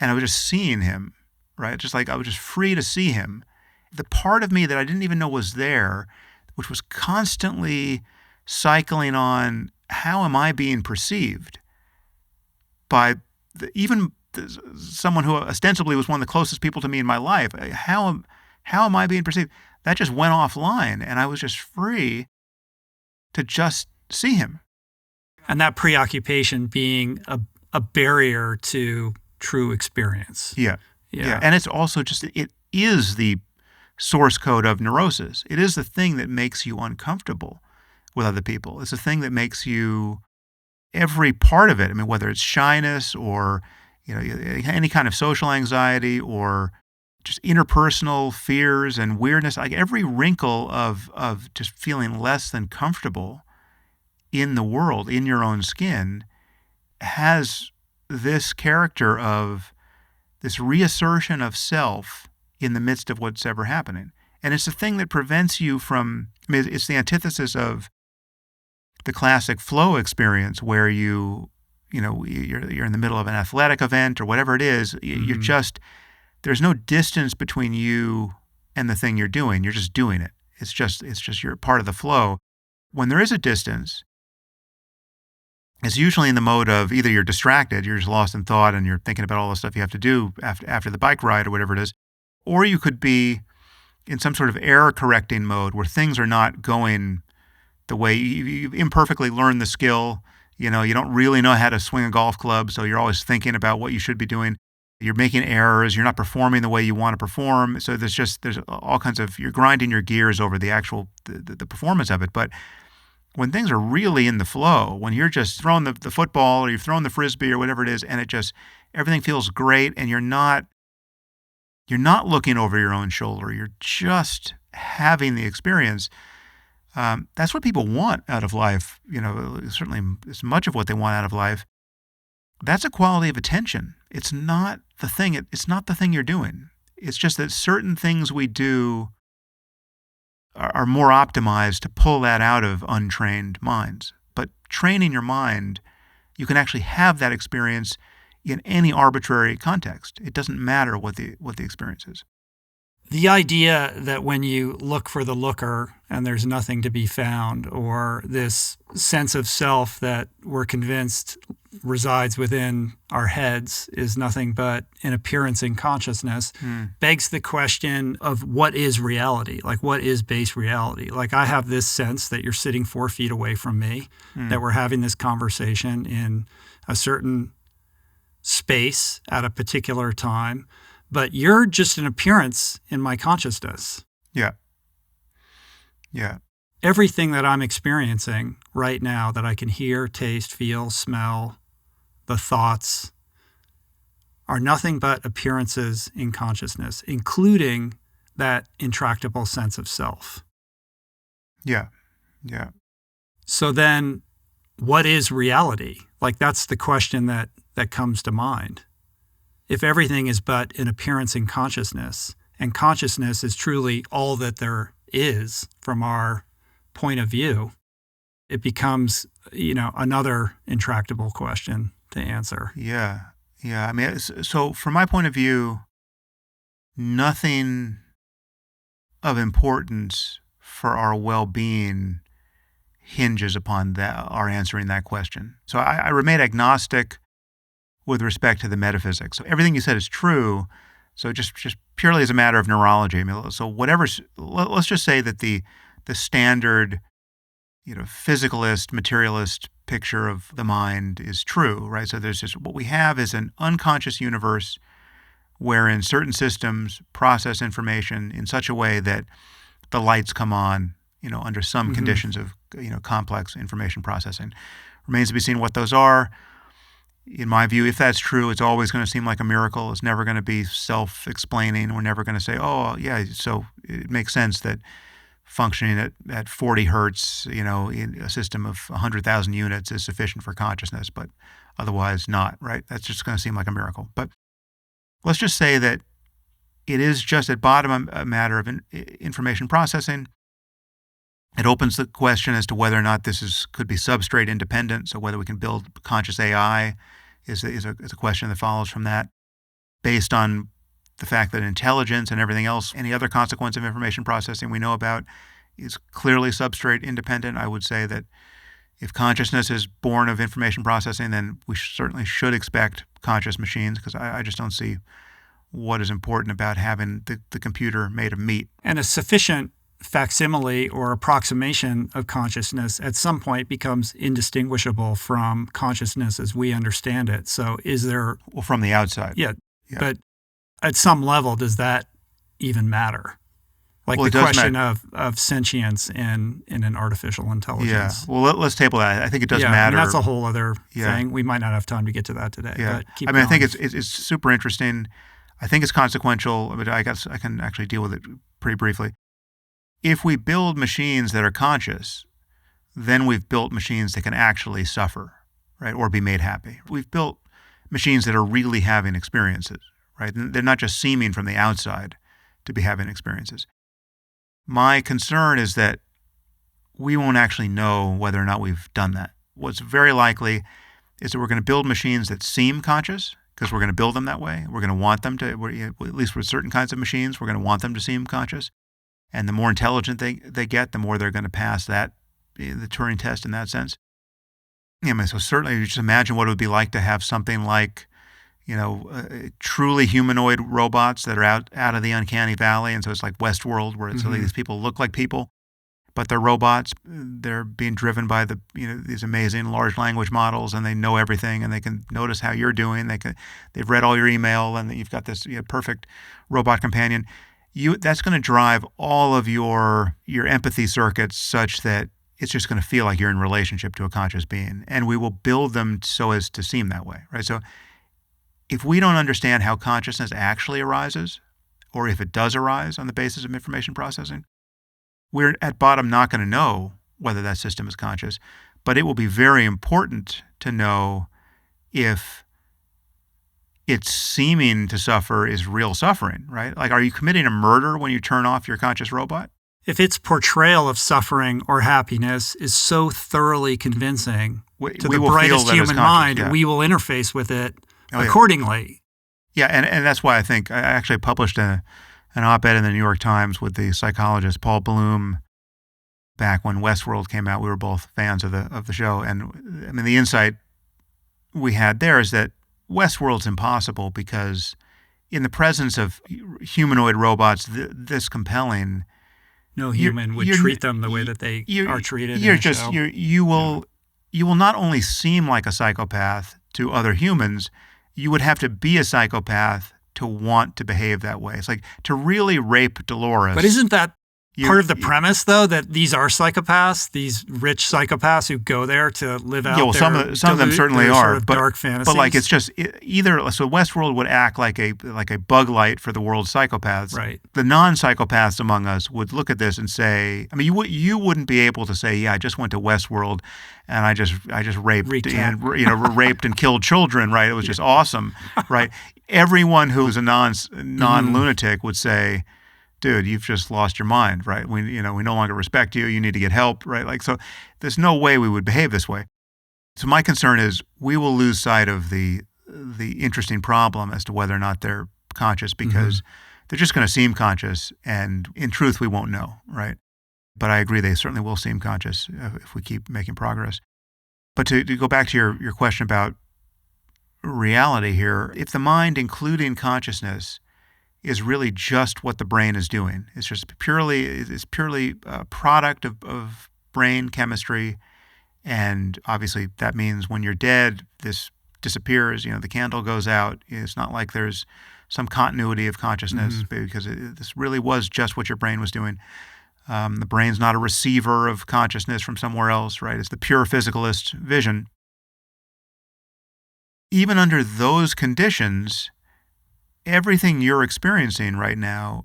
And I was just seeing him, right? Just like I was just free to see him. The part of me that I didn't even know was there, which was constantly cycling on, how am I being perceived by even someone who ostensibly was one of the closest people to me in my life? How am I being perceived? That just went offline, and I was just free to just see him. And that preoccupation being a barrier to true experience. Yeah. And it's also it is the source code of neurosis. It is the thing that makes you uncomfortable with other people. It's the thing that makes you, every part of it, whether it's shyness or any kind of social anxiety or just interpersonal fears and weirdness, like every wrinkle of just feeling less than comfortable in the world, in your own skin, has this character of this reassertion of self in the midst of what's ever happening. And it's the thing that prevents you from, it's the antithesis of the classic flow experience where you're in the middle of an athletic event or whatever it is. You're just, there's no distance between you and the thing you're doing. You're just doing it. It's just you're part of the flow. When there is a distance, it's usually in the mode of either you're distracted, you're just lost in thought and you're thinking about all the stuff you have to do after the bike ride or whatever it is, or you could be in some sort of error correcting mode where things are not going the way you imperfectly learned the skill. You don't really know how to swing a golf club, so you're always thinking about what you should be doing. You're making errors. You're not performing the way you want to perform. So there's all kinds of, you're grinding your gears over the actual the performance of it. But when things are really in the flow, when you're just throwing the football or you've thrown the frisbee or whatever it is, and everything feels great, and you're not looking over your own shoulder. You're just having the experience. That's what people want out of life. Certainly it's much of what they want out of life. That's a quality of attention. It's not the thing. It's not the thing you're doing. It's just that certain things we do are more optimized to pull that out of untrained minds. But training your mind, you can actually have that experience in any arbitrary context. It doesn't matter what the experience is. The idea that when you look for the looker and there's nothing to be found, or this sense of self that we're convinced resides within our heads is nothing but an appearance in consciousness, begs the question of what is reality? Like, what is base reality? Like, I have this sense that you're sitting 4 feet away from me, that we're having this conversation in a certain space at a particular time, but you're just an appearance in my consciousness. Yeah. Yeah. Everything that I'm experiencing right now that I can hear, taste, feel, smell, the thoughts, are nothing but appearances in consciousness, including that intractable sense of self. Yeah. Yeah. So then, what is reality? Like, that's the question that comes to mind. If everything is but an appearance in consciousness, and consciousness is truly all that there is from our point of view, it becomes, another intractable question to answer. Yeah. Yeah. I mean, so from my point of view, nothing of importance for our well-being hinges upon our answering that question. So I remain agnostic with respect to the metaphysics. So everything you said is true. So just purely as a matter of neurology. I mean, so let's just say that the standard, physicalist, materialist picture of the mind is true, right? So there's just, what we have is an unconscious universe wherein certain systems process information in such a way that the lights come on, under some conditions of, complex information processing. Remains to be seen what those are. In my view, if that's true, it's always going to seem like a miracle. It's never going to be self-explaining. We're never going to say, oh, yeah, so it makes sense that functioning at 40 hertz, in a system of 100,000 units is sufficient for consciousness, but otherwise not, right? That's just going to seem like a miracle. But let's just say that it is just at bottom a matter of information processing. It opens the question as to whether or not this could be substrate independent, so whether we can build conscious AI is a question that follows from that, based on the fact that intelligence and everything else, any other consequence of information processing we know about, is clearly substrate independent. I would say that if consciousness is born of information processing, then we certainly should expect conscious machines, because I just don't see what is important about having the computer made of meat. And a sufficient facsimile or approximation of consciousness at some point becomes indistinguishable from consciousness as we understand it. So is there... Well, from the outside. Yeah. But at some level, does that even matter? Like, the question of sentience in an artificial intelligence. Yeah. Well, let's table that. I think it does matter. I mean, that's a whole other thing. We might not have time to get to that today. Yeah. But keep going. I think it's super interesting. I think it's consequential, but I guess I can actually deal with it pretty briefly. If we build machines that are conscious, then we've built machines that can actually suffer, right, or be made happy. We've built machines that are really having experiences, right? They're not just seeming from the outside to be having experiences. My concern is that we won't actually know whether or not we've done that. What's very likely is that we're going to build machines that seem conscious, because we're going to build them that way. We're going to want them to, at least with certain kinds of machines, we're going to want them to seem conscious. And the more intelligent they get, the more they're going to pass the Turing test in that sense. I mean, so certainly you just imagine what it would be like to have something like, truly humanoid robots that are out of the uncanny valley. And so it's like Westworld, where it's like these people look like people, but they're robots. They're being driven by these amazing large language models, and they know everything, and they can notice how you're doing. They've read all your email, and you've got this perfect robot companion. That's going to drive all of your empathy circuits such that it's just going to feel like you're in relationship to a conscious being. And we will build them so as to seem that way, right? So if we don't understand how consciousness actually arises, or if it does arise on the basis of information processing, we're at bottom not going to know whether that system is conscious. But it will be very important to know if it's seeming to suffer is real suffering, right? Like, are you committing a murder when you turn off your conscious robot? If its portrayal of suffering or happiness is so thoroughly convincing to the brightest human mind, we will interface with it accordingly. Yeah, and that's why I think I actually published an an op-ed in the New York Times with the psychologist Paul Bloom back when Westworld came out. We were both fans of the show, and I mean the insight we had there is that Westworld's impossible because in the presence of humanoid robots this compelling, no human would treat them the way that they are treated. You will not only seem like a psychopath to other humans, you would have to be a psychopath to want to behave that way. It's like to really rape Dolores. But isn't that part of the premise, though, that these are psychopaths, these rich psychopaths who go there to live out some of them certainly are, sort of dark fantasies. But like it's just either so Westworld would act like a bug light for the world's psychopaths. Right. The non-psychopaths among us would look at this and say, I mean, you wouldn't be able to say, yeah, I just went to Westworld and I just raped and raped and killed children. Right. It was just awesome. Right. Everyone who's a non-lunatic would say, dude, you've just lost your mind, right? We no longer respect you. You need to get help, right? Like, so there's no way we would behave this way. So my concern is we will lose sight of the interesting problem as to whether or not they're conscious because they're just going to seem conscious, and in truth, we won't know, right? But I agree, they certainly will seem conscious if we keep making progress. But to go back to your question about reality here, if the mind, including consciousness, is really just what the brain is doing. It's just purely a product of brain chemistry, and obviously that means when you're dead, this disappears. The candle goes out. It's not like there's some continuity of consciousness because this really was just what your brain was doing. The brain's not a receiver of consciousness from somewhere else, right? It's the pure physicalist vision. Even under those conditions, everything you're experiencing right now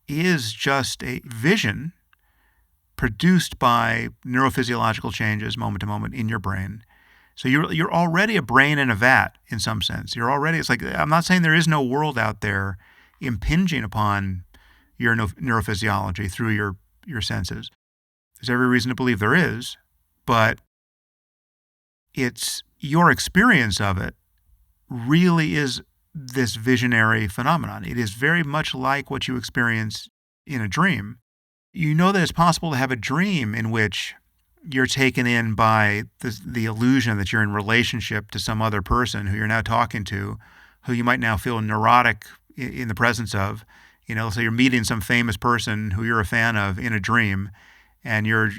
is just a vision produced by neurophysiological changes moment to moment in your brain. So you're already a brain in a vat in some sense. It's like, I'm not saying there is no world out there impinging upon your neurophysiology through your senses. There's every reason to believe there is, but it's your experience of it really is this visionary phenomenon. It is very much like what you experience in a dream. You know that it's possible to have a dream in which you're taken in by the illusion that you're in relationship to some other person who you're now talking to, who you might now feel neurotic in the presence of. So you're meeting some famous person who you're a fan of in a dream, and you're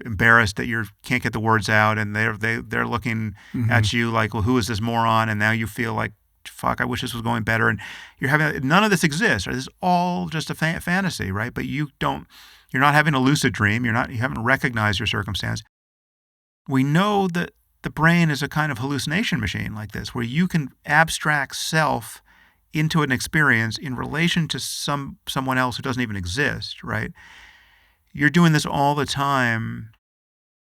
embarrassed that you can't get the words out, and they're looking at you like, well, who is this moron? And now you feel like, fuck, I wish this was going better. And none of this exists. Right? This is all just a fantasy, right? But you're not having a lucid dream. You haven't recognized your circumstance. We know that the brain is a kind of hallucination machine like this, where you can abstract self into an experience in relation to someone else who doesn't even exist, right? You're doing this all the time.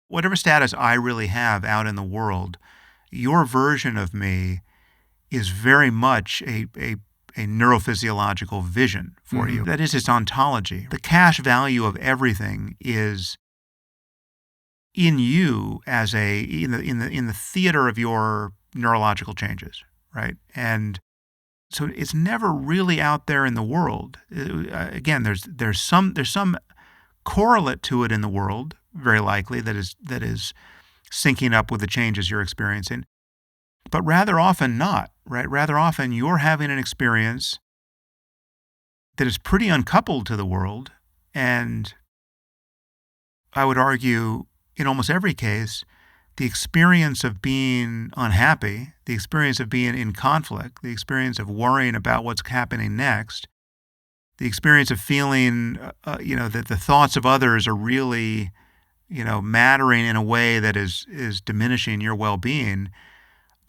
Whatever status I really have out in the world, your version of me is very much a neurophysiological vision for you. That is its ontology. The cash value of everything is in you as in the theater of your neurological changes, right? And so it's never really out there in the world. Again, there's some correlate to it in the world, very likely, that is syncing up with the changes you're experiencing. But rather often not, right? Rather often you're having an experience that is pretty uncoupled to the world. And I would argue in almost every case, the experience of being unhappy, the experience of being in conflict, the experience of worrying about what's happening next, the experience of feeling, that the thoughts of others are really, mattering in a way that is diminishing your well-being.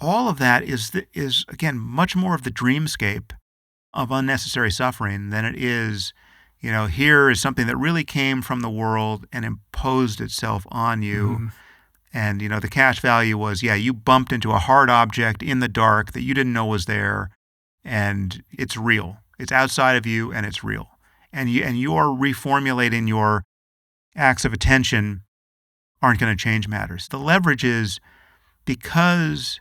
All of that is again much more of the dreamscape of unnecessary suffering than it is, here is something that really came from the world and imposed itself on you. And the cash value was, you bumped into a hard object in the dark that you didn't know was there, and it's real. It's outside of you, and it's real. And you're reformulating your acts of attention aren't going to change matters. The leverage is because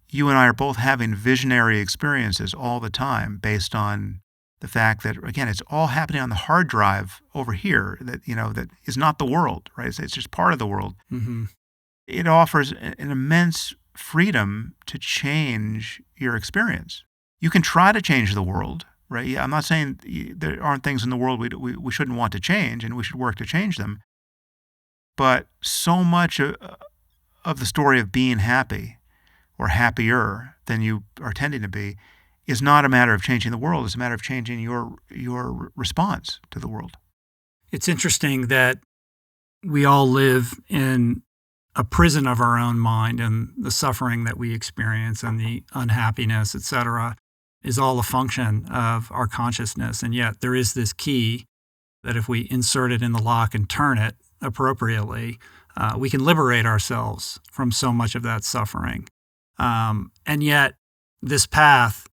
you and I are both having visionary experiences all the time based on the fact that, again, it's all happening on the hard drive over here that, that is not the world, right? It's just part of the world. Mm-hmm. It offers an immense freedom to change your experience. You can try to change the world, right? Yeah, I'm not saying there aren't things in the world we shouldn't want to change, and we should work to change them. But so much of the story of being happy or happier than you are tending to be is not a matter of changing the world. It's a matter of changing your response to the world. It's interesting that we all live in a prison of our own mind, and the suffering that we experience and the unhappiness, et cetera, is all a function of our consciousness. And yet there is this key that if we insert it in the lock and turn it appropriately, we can liberate ourselves from so much of that suffering. And yet this path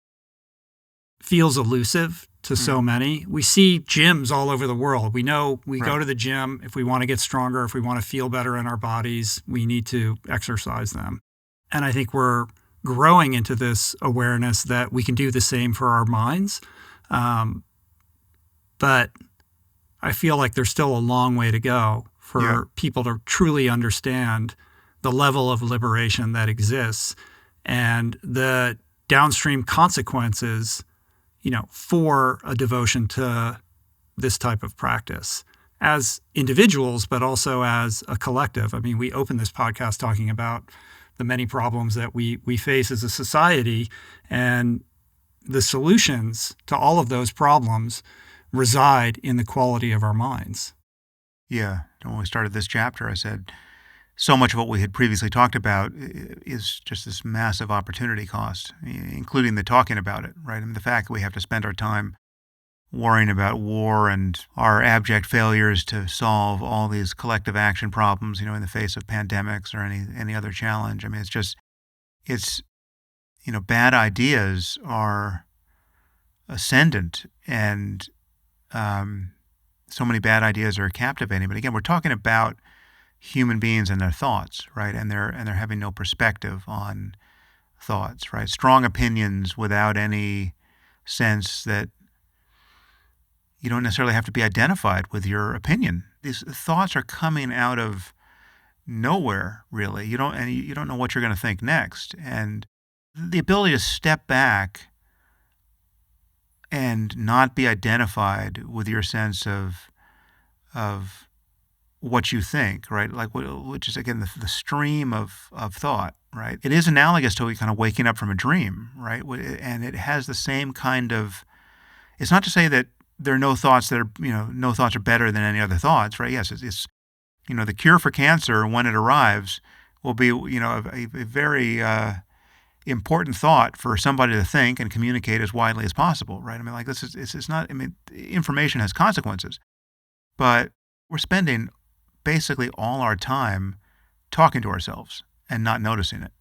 feels elusive to so many. We see gyms all over the world. We know we go to the gym if we want to get stronger, if we want to feel better in our bodies, we need to exercise them. And I think we're growing into this awareness that we can do the same for our minds. But I feel like there's still a long way to go for people to truly understand the level of liberation that exists and the downstream consequences, for a devotion to this type of practice as individuals, but also as a collective. I mean, we opened this podcast talking about the many problems that we face as a society, and the solutions to all of those problems reside in the quality of our minds. Yeah. When we started this chapter, I said so much of what we had previously talked about is just this massive opportunity cost, including the talking about it, right? I mean, the fact that we have to spend our time worrying about war and our abject failures to solve all these collective action problems, in the face of pandemics or any other challenge. I mean, it's bad ideas are ascendant, and so many bad ideas are captivating. But again, we're talking about human beings and their thoughts, right? And they're having no perspective on thoughts, right? Strong opinions without any sense that you don't necessarily have to be identified with your opinion. These thoughts are coming out of nowhere, really. You don't know what you're going to think next. And the ability to step back and not be identified with your sense of what you think, right? Like, which is, again, the stream of thought, right? It is analogous to kind of waking up from a dream, right? And it has the same kind of, it's not to say that there are no thoughts that are, no thoughts are better than any other thoughts, right? Yes, it's the cure for cancer, when it arrives, will be, a very important thought for somebody to think and communicate as widely as possible, right? I mean, like, it's not, I mean, information has consequences, but we're spending basically all our time talking to ourselves and not noticing it,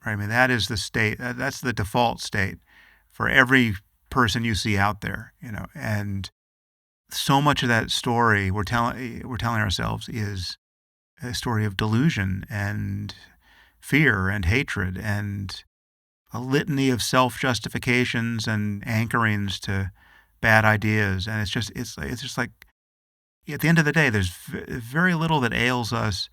right? I mean, that is the state, that's the default state for every person you see out there, and so much of that story we're telling ourselves is a story of delusion and fear and hatred and a litany of self-justifications and anchorings to bad ideas. And it's just like, at the end of the day, there's very little that ails us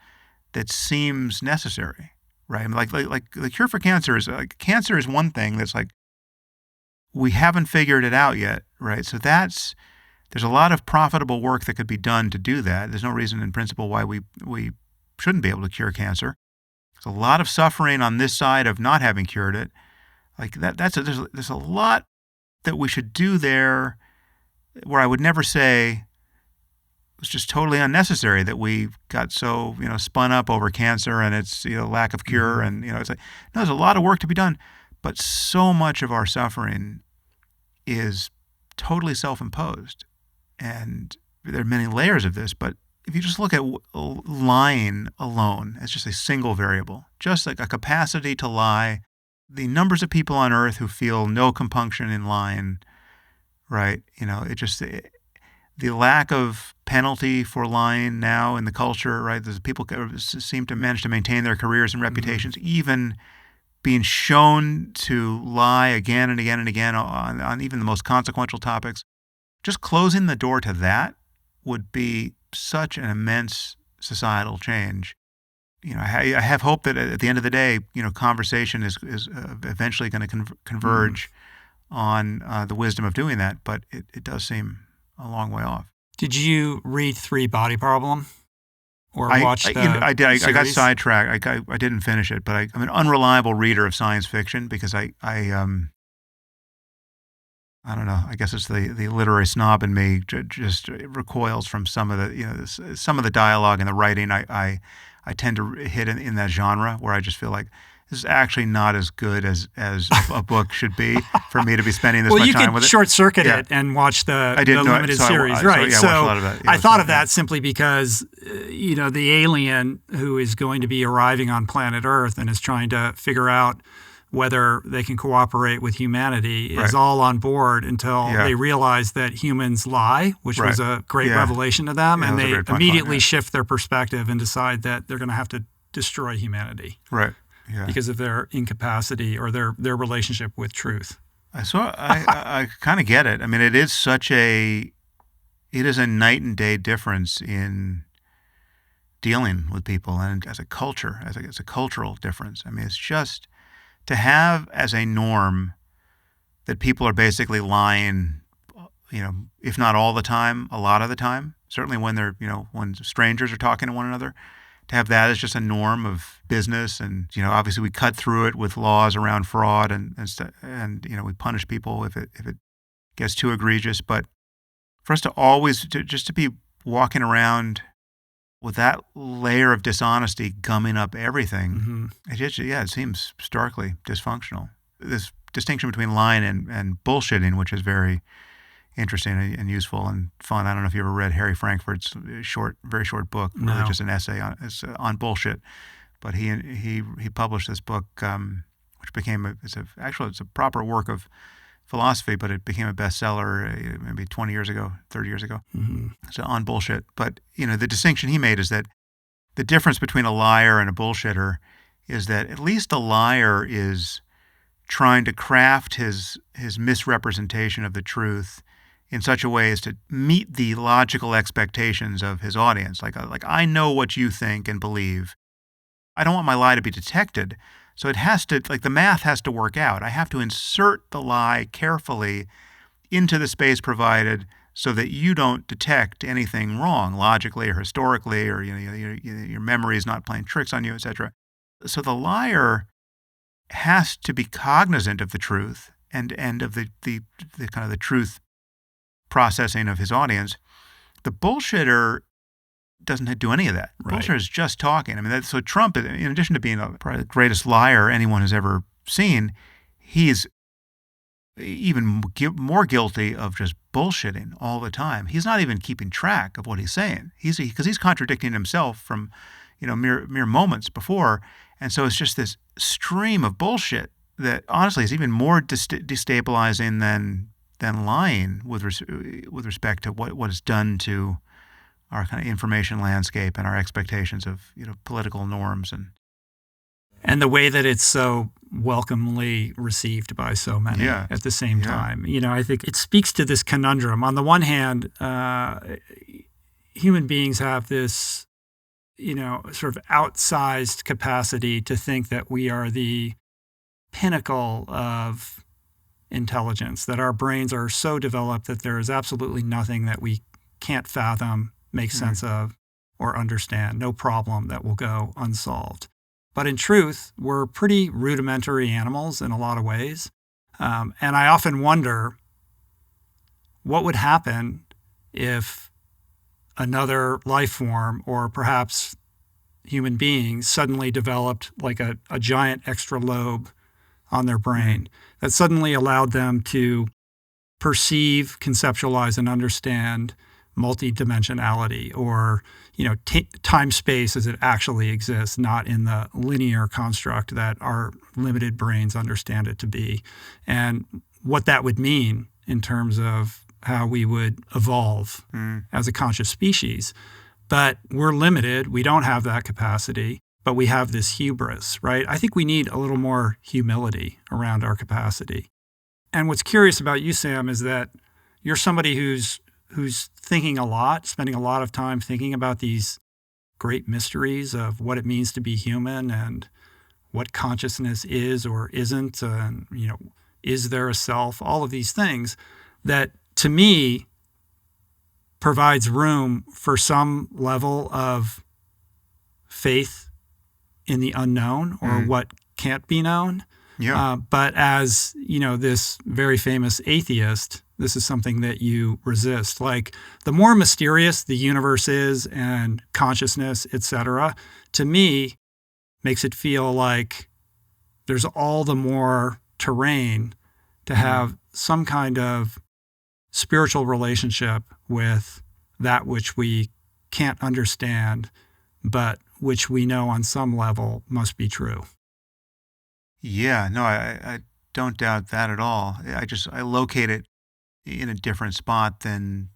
that seems necessary, right? I mean, like the cure for cancer is one thing that's like, we haven't figured it out yet, right? So there's a lot of profitable work that could be done to do that. There's no reason in principle why we shouldn't be able to cure cancer. There's a lot of suffering on this side of not having cured it. Like there's a lot that we should do there, where I would never say it's just totally unnecessary that we got so, spun up over cancer and its, lack of cure. And, it's like, no, there's a lot of work to be done, but so much of our suffering is totally self-imposed. And there are many layers of this, but if you just look at lying alone as just a single variable, just like a capacity to lie, the numbers of people on earth who feel no compunction in lying, right? The lack of penalty for lying now in the culture, right? There's people seem to manage to maintain their careers and reputations, even being shown to lie again and again and again on even the most consequential topics. just closing the door to that would be such an immense societal change. I have hope that at the end of the day, conversation is eventually going to converge on the wisdom of doing that, but it does seem a long way off. Did you read 3 Body Problem? Or watch the I did. I got series? sidetracked. I didn't finish it, but I'm an unreliable reader of science fiction because I don't know. I guess it's the literary snob in me just recoils from some of the dialogue and the writing. I tend to hit in that genre where I just feel like this is actually not as good as a book should be for me to be spending this much time with it. Well, you could short-circuit it and watch the limited series, right? I watched a lot of that. I thought of that simply because, the alien who is going to be arriving on planet Earth and is trying to figure out whether they can cooperate with humanity is all on board until they realize that humans lie, which was a great revelation to them, and they immediately shift their perspective and decide that they're going to have to destroy humanity. Right. Yeah. Because of their incapacity or their relationship with truth. I kind of get it. I mean, it is a night and day difference in dealing with people, and as a culture, as a cultural difference. I mean, it's just to have as a norm that people are basically lying, if not all the time, a lot of the time. Certainly when when strangers are talking to one another. To have that as just a norm of business, and obviously we cut through it with laws around fraud and we punish people if it gets too egregious. But for us to always just to be walking around with that layer of dishonesty gumming up everything, it seems starkly dysfunctional. This distinction between lying and bullshitting, which is very interesting and useful and fun. I don't know if you ever read Harry Frankfurt's very short book, really just an essay on bullshit. But he published this book, which became it's a proper work of philosophy, but it became a bestseller maybe 20 years ago, 30 years ago. So on bullshit. But the distinction he made is that the difference between a liar and a bullshitter is that at least a liar is trying to craft his misrepresentation of the truth in such a way as to meet the logical expectations of his audience. Like I know what you think and believe. I don't want my lie to be detected. So it has to, the math has to work out. I have to insert the lie carefully into the space provided so that you don't detect anything wrong logically or historically, or your memory is not playing tricks on you, etc. So the liar has to be cognizant of the truth and of the kind of the truth processing of his audience. The bullshitter doesn't do any of that. Right. Bullshitter is just talking. I mean, so Trump, in addition to being probably the greatest liar anyone has ever seen, he is even more guilty of just bullshitting all the time. He's not even keeping track of what he's saying. Because he's contradicting himself from, mere moments before, and so it's just this stream of bullshit that honestly is even more destabilizing than lying with respect to what is done to our kind of information landscape and our expectations of political norms and the way that it's so welcomely received by so many at the same time. I think it speaks to this conundrum. On the one hand, human beings have this sort of outsized capacity to think that we are the pinnacle of intelligence, that our brains are so developed that there is absolutely nothing that we can't fathom, make sense of, or understand, no problem that will go unsolved. But in truth, we're pretty rudimentary animals in a lot of ways. And I often wonder what would happen if another life form, or perhaps human beings, suddenly developed like a giant extra lobe on their brain that suddenly allowed them to perceive, conceptualize, and understand multidimensionality, or time-space as it actually exists, not in the linear construct that our limited brains understand it to be, and what that would mean in terms of how we would evolve as a conscious species. But we're limited. We don't have that capacity, but we have this hubris, right? I think we need a little more humility around our capacity. And what's curious about you, Sam, is that you're somebody who's thinking a lot, spending a lot of time thinking about these great mysteries of what it means to be human and what consciousness is or isn't, and is there a self? All of these things that, to me, provides room for some level of faith in the unknown or what can't be known. Yeah. But as this very famous atheist, this is something that you resist. Like, the more mysterious the universe is and consciousness, etc., to me, makes it feel like there's all the more terrain to have some kind of spiritual relationship with that which we can't understand, but which we know on some level must be true. Yeah, no, I don't doubt that at all. I locate it in a different spot than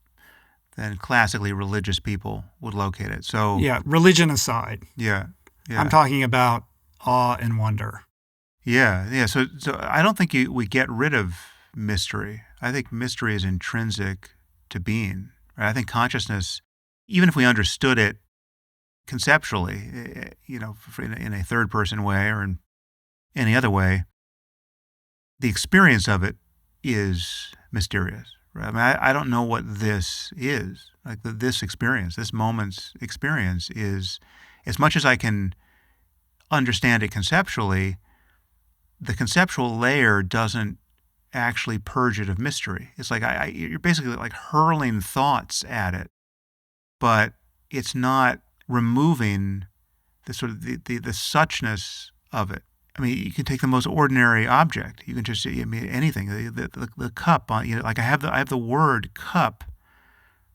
classically religious people would locate it. So yeah, religion aside. Yeah. I'm talking about awe and wonder. Yeah. So I don't think we get rid of mystery. I think mystery is intrinsic to being. Right? I think consciousness, even if we understood it conceptually, in a third-person way or in any other way, the experience of it is mysterious. Right? I mean, I don't know what this is. Like this experience, this moment's experience is, as much as I can understand it conceptually, the conceptual layer doesn't actually purge it of mystery. It's like you're basically like hurling thoughts at it, but it's not removing the sort of the suchness of it. I mean, you can take the most ordinary object. You can just anything. The cup on like I have the word cup,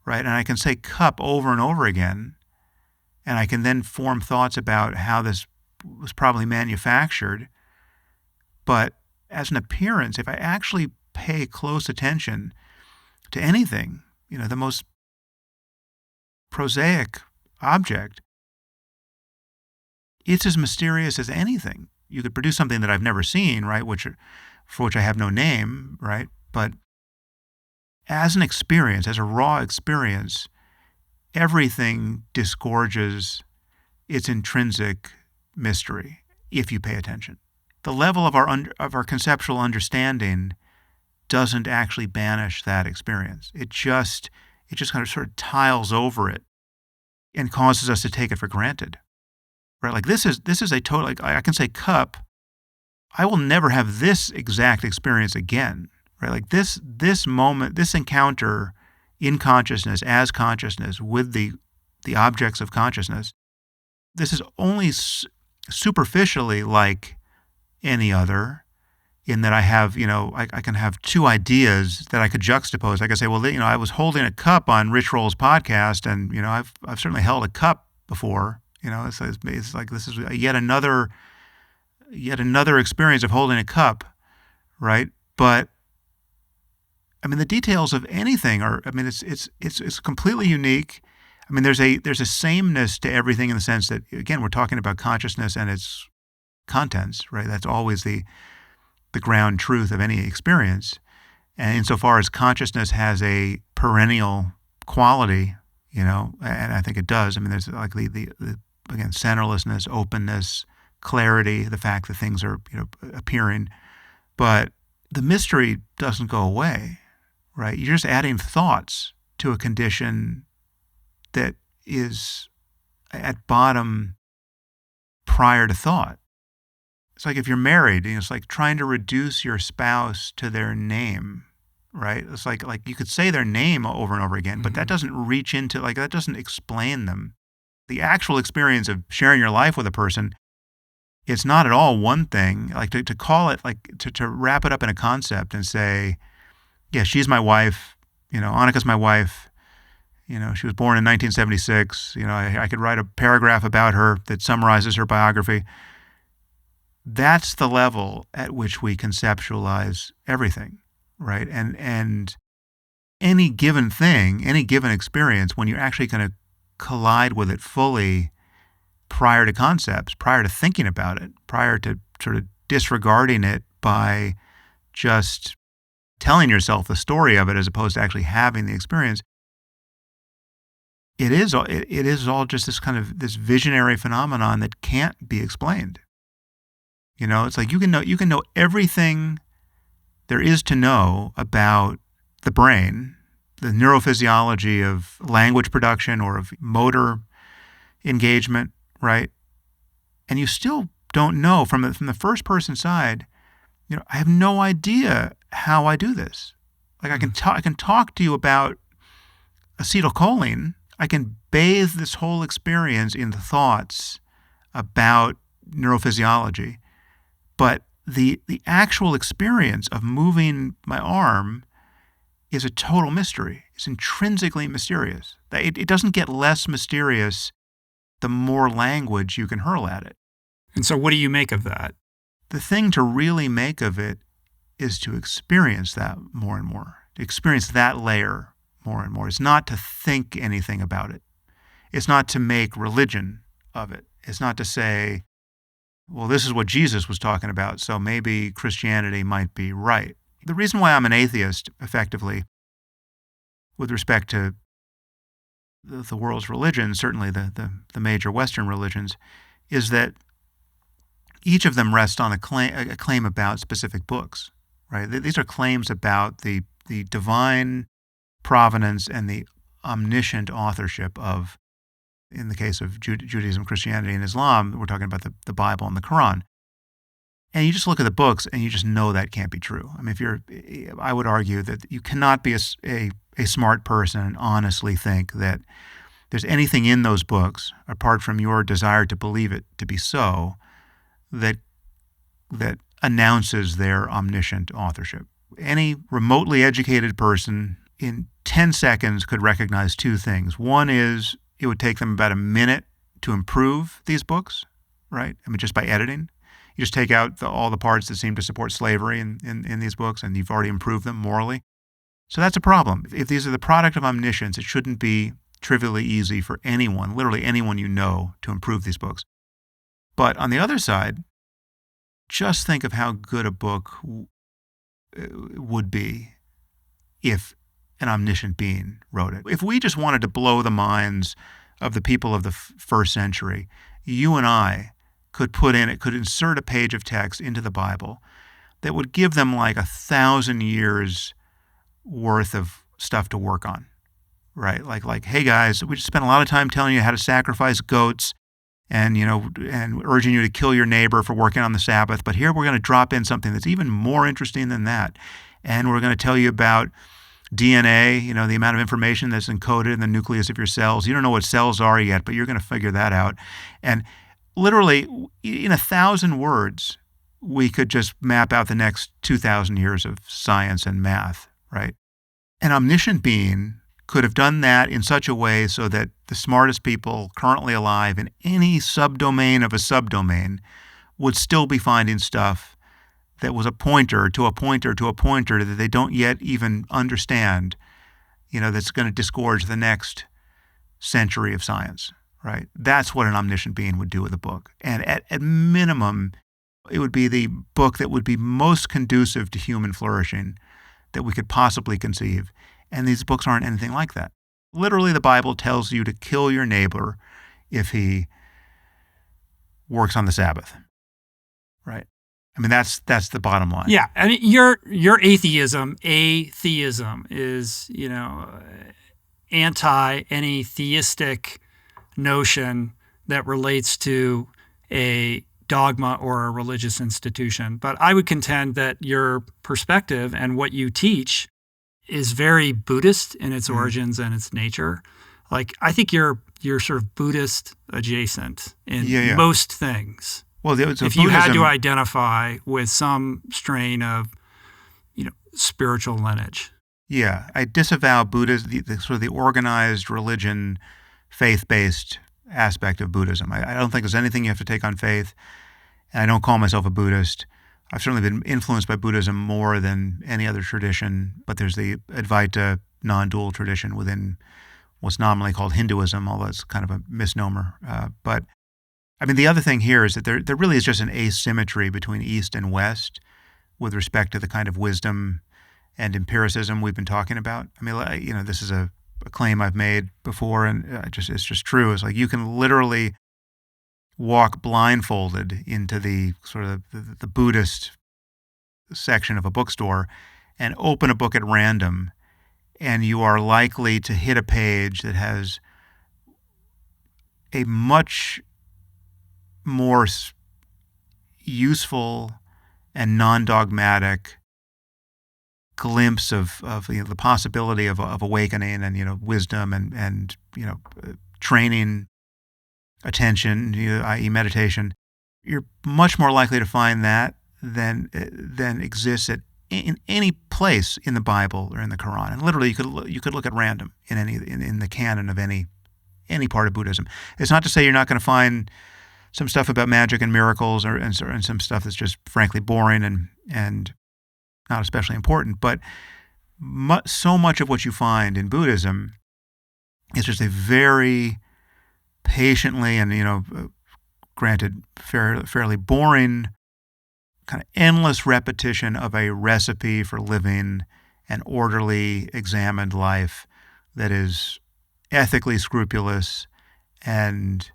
right? And I can say cup over and over again, and I can then form thoughts about how this was probably manufactured. But as an appearance, if I actually pay close attention to anything, the most prosaic object, it's as mysterious as anything. You could produce something that I've never seen, right, for which I have no name, right? But as an experience, as a raw experience, everything disgorges its intrinsic mystery if you pay attention. The level of our conceptual understanding doesn't actually banish that experience. It just kind of sort of tiles over it and causes us to take it for granted. Right? Like this is a total, like I can say cup, I will never have this exact experience again. Right? Like this moment, this encounter in consciousness, as consciousness, with the objects of consciousness, this is only superficially like any other, in that I have, I can have two ideas that I could juxtapose. I could say, well, I was holding a cup on Rich Roll's podcast, and I've certainly held a cup before. It's like this is yet another experience of holding a cup, right? But I mean, the details of anything are. I mean, it's completely unique. I mean, there's a sameness to everything in the sense that, again, we're talking about consciousness and its contents, right? That's always the ground truth of any experience. And insofar as consciousness has a perennial quality, and I think it does. I mean, there's like the again, centerlessness, openness, clarity, the fact that things are, appearing, but the mystery doesn't go away, right? You're just adding thoughts to a condition that is at bottom prior to thought. It's like if you're married, it's like trying to reduce your spouse to their name, right? It's like you could say their name over and over again, but that doesn't reach into, that doesn't explain them. The actual experience of sharing your life with a person, it's not at all one thing. Like to call it, to wrap it up in a concept and say, yeah, she's my wife, Annika's my wife, she was born in 1976, I could write a paragraph about her that summarizes her biography. That's the level at which we conceptualize everything, right? And any given thing, any given experience, when you're actually going to collide with it fully prior to concepts, prior to thinking about it, prior to sort of disregarding it by just telling yourself the story of it as opposed to actually having the experience, it is all just this kind of this visionary phenomenon that can't be explained. It's like you can know everything there is to know about the brain, the neurophysiology of language production or of motor engagement, right? And you still don't know from the first person side. I have no idea how I do this. Like I can talk to you about acetylcholine. I can bathe this whole experience in the thoughts about neurophysiology, but the actual experience of moving my arm is a total mystery. It's intrinsically mysterious. It doesn't get less mysterious the more language you can hurl at it. And so what do you make of that? The thing to really make of it is to experience that more and more, to experience that layer more and more. It's not to think anything about it. It's not to make religion of it. It's not to say, well, this is what Jesus was talking about, so maybe Christianity might be right. The reason why I'm an atheist, effectively, with respect to the world's religions, certainly the major Western religions, is that each of them rests on a claim about specific books, right? These are claims about the divine provenance and the omniscient authorship of, in the case of Judaism, Christianity, and Islam, we're talking about the Bible and the Quran. And you just look at the books and you just know that can't be true. I mean, I would argue that you cannot be a smart person and honestly think that there's anything in those books, apart from your desire to believe it to be so, that announces their omniscient authorship. Any remotely educated person in 10 seconds could recognize two things. One is it would take them about a minute to improve these books, right? I mean, just by editing. You just take out all the parts that seem to support slavery in these books, and you've already improved them morally. So that's a problem. If these are the product of omniscience, it shouldn't be trivially easy for anyone, literally anyone you know, to improve these books. But on the other side, just think of how good a book would be if an omniscient being wrote it. If we just wanted to blow the minds of the people of the first century, you and I could insert a page of text into the Bible that would give them like 1,000 years worth of stuff to work on, right? Like, hey guys, we just spent a lot of time telling you how to sacrifice goats and urging you to kill your neighbor for working on the Sabbath. But here we're going to drop in something that's even more interesting than that. And we're going to tell you about DNA, the amount of information that's encoded in the nucleus of your cells. You don't know what cells are yet, but you're going to figure that out. And literally, in 1,000 words, we could just map out the next 2,000 years of science and math, right? An omniscient being could have done that in such a way so that the smartest people currently alive in any subdomain of a subdomain would still be finding stuff that was a pointer to a pointer to a pointer that they don't yet even understand, that's going to disgorge the next century of science, right? That's what an omniscient being would do with a book. And at minimum, it would be the book that would be most conducive to human flourishing that we could possibly conceive. And these books aren't anything like that. Literally, the Bible tells you to kill your neighbor if he works on the Sabbath, right? I mean, that's the bottom line. Yeah, I mean, your atheism is, anti any theistic notion that relates to a dogma or a religious institution. But I would contend that your perspective and what you teach is very Buddhist in its origins and its nature. Like, I think you're sort of Buddhist adjacent in most things. Well, if you had to identify with some strain of, spiritual lineage. Yeah, I disavow Buddhism, the sort of the organized religion, faith-based aspect of Buddhism. I don't think there's anything you have to take on faith, and I don't call myself a Buddhist. I've certainly been influenced by Buddhism more than any other tradition, but there's the Advaita non-dual tradition within what's nominally called Hinduism, although it's kind of a misnomer. But I mean, the other thing here is that there really is just an asymmetry between East and West with respect to the kind of wisdom and empiricism we've been talking about. I mean, this is a claim I've made before, and it's just true. It's like you can literally walk blindfolded into the sort of the Buddhist section of a bookstore and open a book at random, and you are likely to hit a page that has a much more useful and non-dogmatic glimpse of the possibility of awakening and wisdom and training attention, i.e. meditation. You're much more likely to find that than exists in any place in the Bible or in the Quran. And literally, you could look at random in the canon of any part of Buddhism. It's not to say you're not going to find some stuff about magic and miracles and some stuff that's just frankly boring and not especially important, but so much of what you find in Buddhism is just a very patiently and granted fairly boring kind of endless repetition of a recipe for living an orderly, examined life that is ethically scrupulous and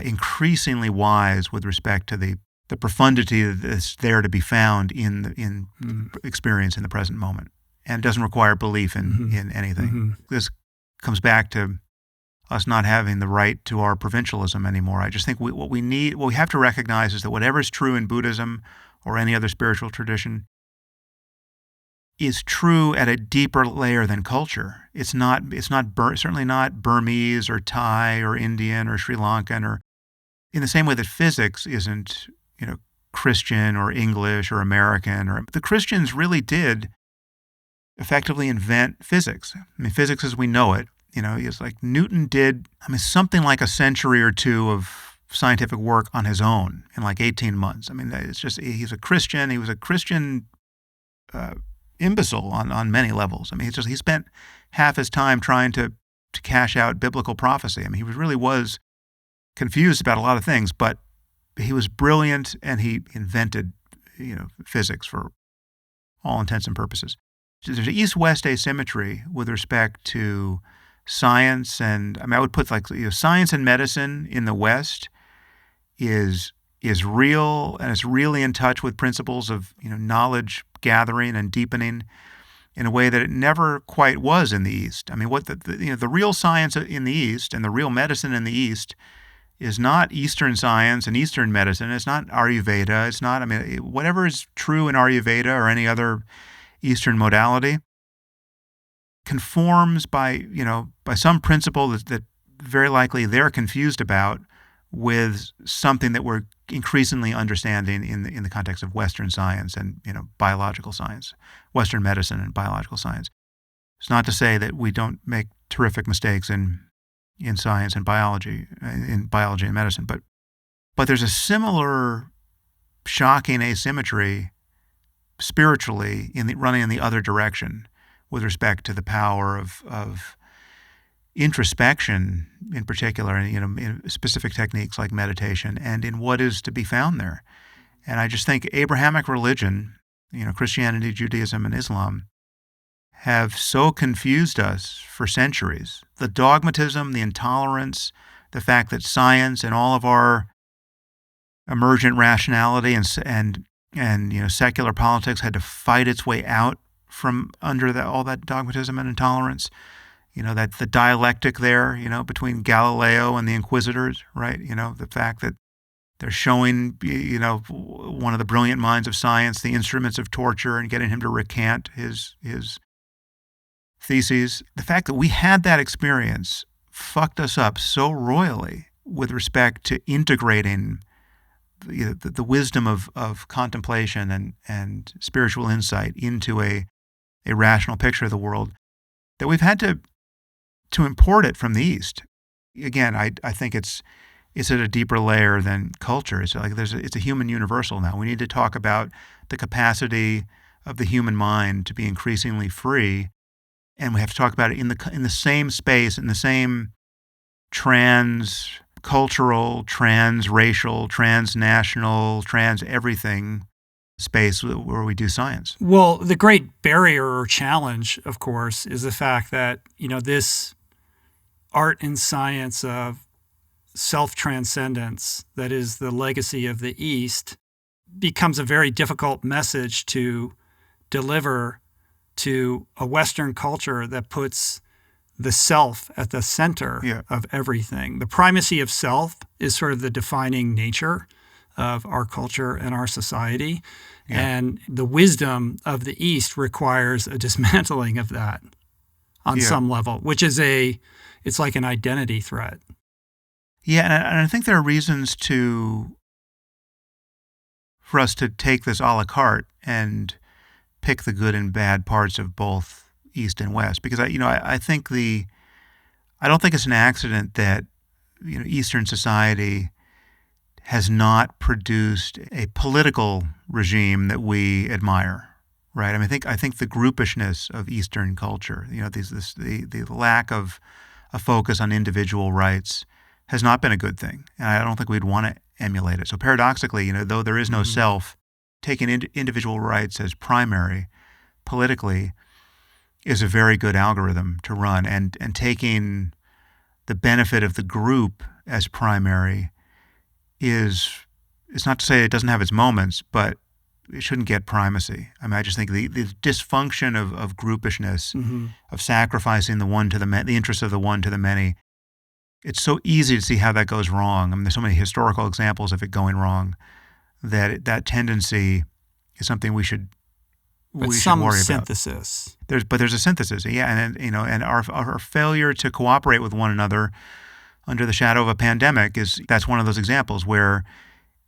increasingly wise with respect to the profundity that's there to be found in experience in the present moment, and doesn't require belief in anything. Mm-hmm. This comes back to us not having the right to our provincialism anymore. I just think what we have to recognize is that whatever is true in Buddhism or any other spiritual tradition is true at a deeper layer than culture. It's certainly not Burmese or Thai or Indian or Sri Lankan, or in the same way that physics isn't Christian or English or American. Or the Christians really did effectively invent physics. I mean, physics as we know it. It's like Newton did, something like a century or two of scientific work on his own in like 18 months. I mean, it's just, he's a Christian. He was a Christian imbecile on many levels. I mean, he spent half his time trying to cash out biblical prophecy. I mean, he really was confused about a lot of things, but he was brilliant, and he invented, physics for all intents and purposes. There's an east-west asymmetry with respect to science, and I would put science and medicine in the West is real, and it's really in touch with principles of knowledge gathering and deepening in a way that it never quite was in the East. I mean, what the real science in the East and the real medicine in the East is not Eastern science and Eastern medicine. It's not Ayurveda. It's not, whatever is true in Ayurveda or any other Eastern modality conforms by some principle that very likely they're confused about with something that we're increasingly understanding in the context of Western science and biological science, Western medicine and biological science. It's not to say that we don't make terrific mistakes in science and biology, and medicine, but there's a similar shocking asymmetry spiritually running in the other direction with respect to the power of introspection in particular, and in specific techniques like meditation, and in what is to be found there. And I just think Abrahamic religion, Christianity, Judaism, and Islam have so confused us for centuries. The dogmatism, the intolerance, the fact that science and all of our emergent rationality and secular politics had to fight its way out from under all that dogmatism and intolerance. That the dialectic there, between Galileo and the Inquisitors, right? The fact that they're showing, one of the brilliant minds of science the instruments of torture and getting him to recant his theses. The fact that we had that experience fucked us up so royally with respect to integrating the wisdom of contemplation and spiritual insight into a rational picture of the world that we've had to import it from the East. Again, I think it's at a deeper layer than culture. It's like it's a human universal now. We need to talk about the capacity of the human mind to be increasingly free, and we have to talk about it in the same space, in the same trans-cultural, trans-racial, transnational, trans-everything space where we do science. Well, the great barrier or challenge, of course, is the fact that, this art and science of self-transcendence, that is the legacy of the East, becomes a very difficult message to deliver to a Western culture that puts the self at the center of everything. The primacy of self is sort of the defining nature of our culture and our society. Yeah. And the wisdom of the East requires a dismantling of that on some level, which is it's like an identity threat. Yeah, and I think there are reasons for us to take this a la carte and pick the good and bad parts of both East and West, because I think I don't think it's an accident that Eastern society has not produced a political regime that we admire, right? I mean, I think the groupishness of Eastern culture, the lack of a focus on individual rights has not been a good thing, and I don't think we'd want to emulate it. So paradoxically, though there is no self, taking individual rights as primary politically is a very good algorithm to run, and taking the benefit of the group as primary it's not to say it doesn't have its moments, but it shouldn't get primacy. I mean, I just think the dysfunction of groupishness, of sacrificing the interests of the one to the many, it's so easy to see how that goes wrong. I mean, there's so many historical examples of it going wrong that tendency is something we should worry about. Synthesis. There's a synthesis, and our failure to cooperate with one another under the shadow of a pandemic that's one of those examples where,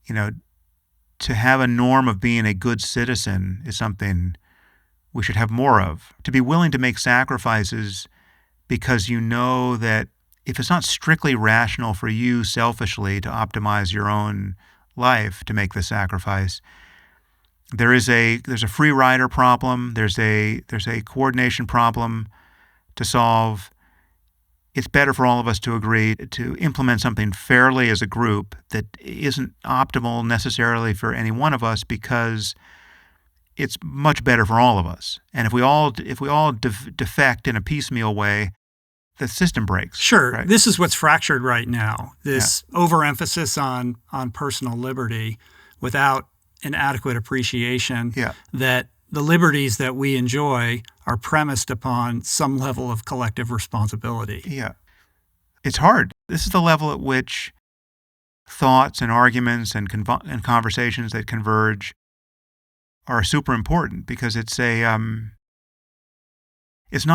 to have a norm of being a good citizen is something we should have more of. To be willing to make sacrifices because you know that if it's not strictly rational for you selfishly to optimize your own life to make the sacrifice, there's a free rider problem, there's a coordination problem to solve. It's better for all of us to agree to implement something fairly as a group that isn't optimal necessarily for any one of us, because it's much better for all of us. And if we all defect in a piecemeal way, the system breaks. Sure. Right? This is what's fractured right now. This overemphasis on personal liberty without an adequate appreciation that the liberties that we enjoy are premised upon some level of collective responsibility. Yeah. It's hard. This is the level at which thoughts and arguments and conversations that converge are super important, because it's not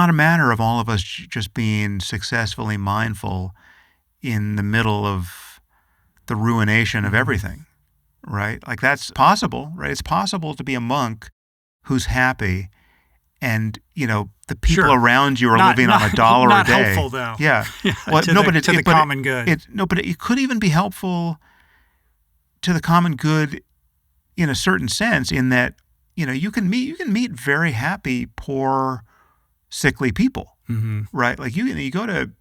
a matter of all of us just being successfully mindful in the middle of the ruination of everything, right? Like, that's possible, right? It's possible to be a monk who's happy, and the people around you are living on $1 a day. Not helpful, though. Yeah. Well, to the common good. But it could even be helpful to the common good in a certain sense, in that you can meet very happy, poor, sickly people, right? Like you go to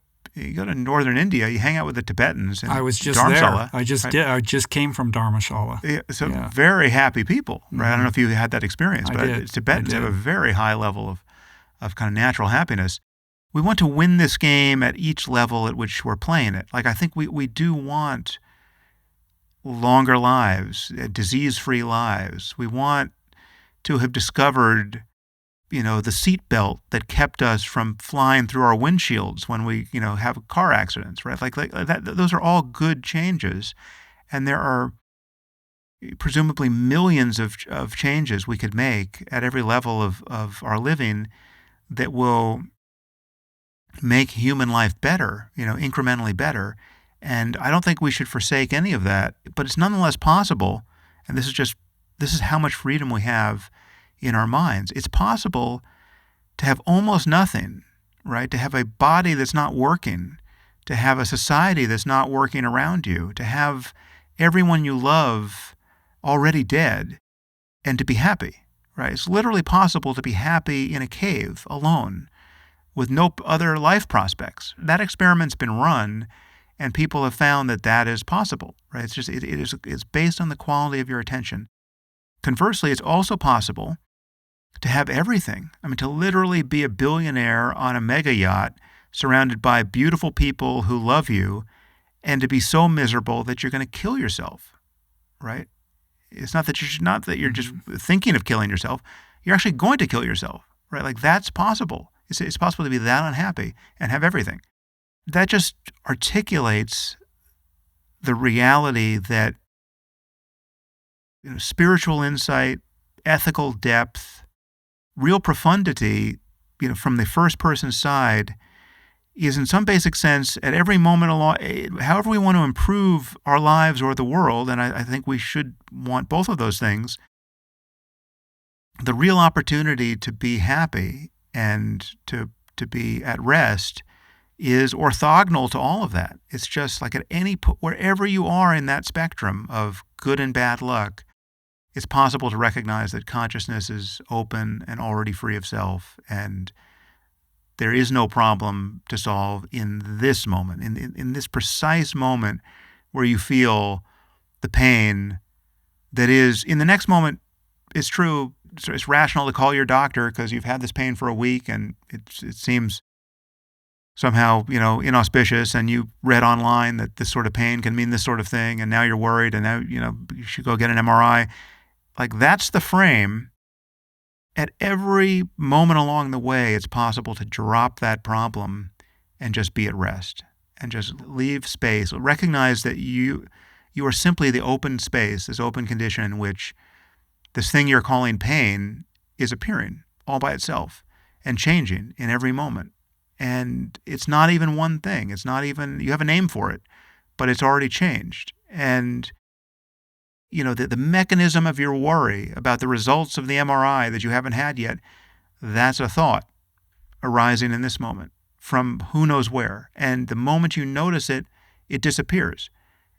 northern India, you hang out with the Tibetans. I was just Dharamshala, there. I just came from Dharamshala. Yeah, very happy people, right? I don't know if you had that experience, but Tibetans have a very high level of kind of natural happiness. We want to win this game at each level at which we're playing it. Like, I think we do want longer lives, disease-free lives. We want to have discovered the seat belt that kept us from flying through our windshields when we, have car accidents, right? Like that. Those are all good changes, and there are presumably millions of changes we could make at every level of our living that will make human life better, incrementally better. And I don't think we should forsake any of that, but it's nonetheless possible. And this is how much freedom we have in our minds. It's possible to have almost nothing, right? To have a body that's not working, to have a society that's not working around you, to have everyone you love already dead, and to be happy, right? It's literally possible to be happy in a cave alone with no other life prospects. That experiment's been run, and people have found that is possible, right? It's based on the quality of your attention. conversely, it's also possible to have everything. I mean, to literally be a billionaire on a mega yacht surrounded by beautiful people who love you, and to be so miserable that you're going to kill yourself, right? It's not that you're just thinking of killing yourself. You're actually going to kill yourself, right? Like, that's possible. It's possible to be that unhappy and have everything. That just articulates the reality that, spiritual insight, ethical depth, real profundity, from the first person side, is in some basic sense at every moment along, however we want to improve our lives or the world, and I think we should want both of those things, the real opportunity to be happy and to be at rest is orthogonal to all of that. It's just like wherever you are in that spectrum of good and bad luck, it's possible to recognize that consciousness is open and already free of self, and there is no problem to solve in this moment, in this precise moment where you feel the pain that is, in the next moment, it's true, it's rational to call your doctor because you've had this pain for a week and it seems somehow, inauspicious, and you read online that this sort of pain can mean this sort of thing, and now you're worried, and now, you should go get an MRI. Like, that's the frame. At every moment along the way, it's possible to drop that problem and just be at rest and just leave space. Recognize that you are simply the open space, this open condition in which this thing you're calling pain is appearing all by itself and changing in every moment. And it's not even one thing. It's not even, you have a name for it, but it's already changed. And the mechanism of your worry about the results of the MRI that you haven't had yet, that's a thought arising in this moment from who knows where. And the moment you notice it, it disappears.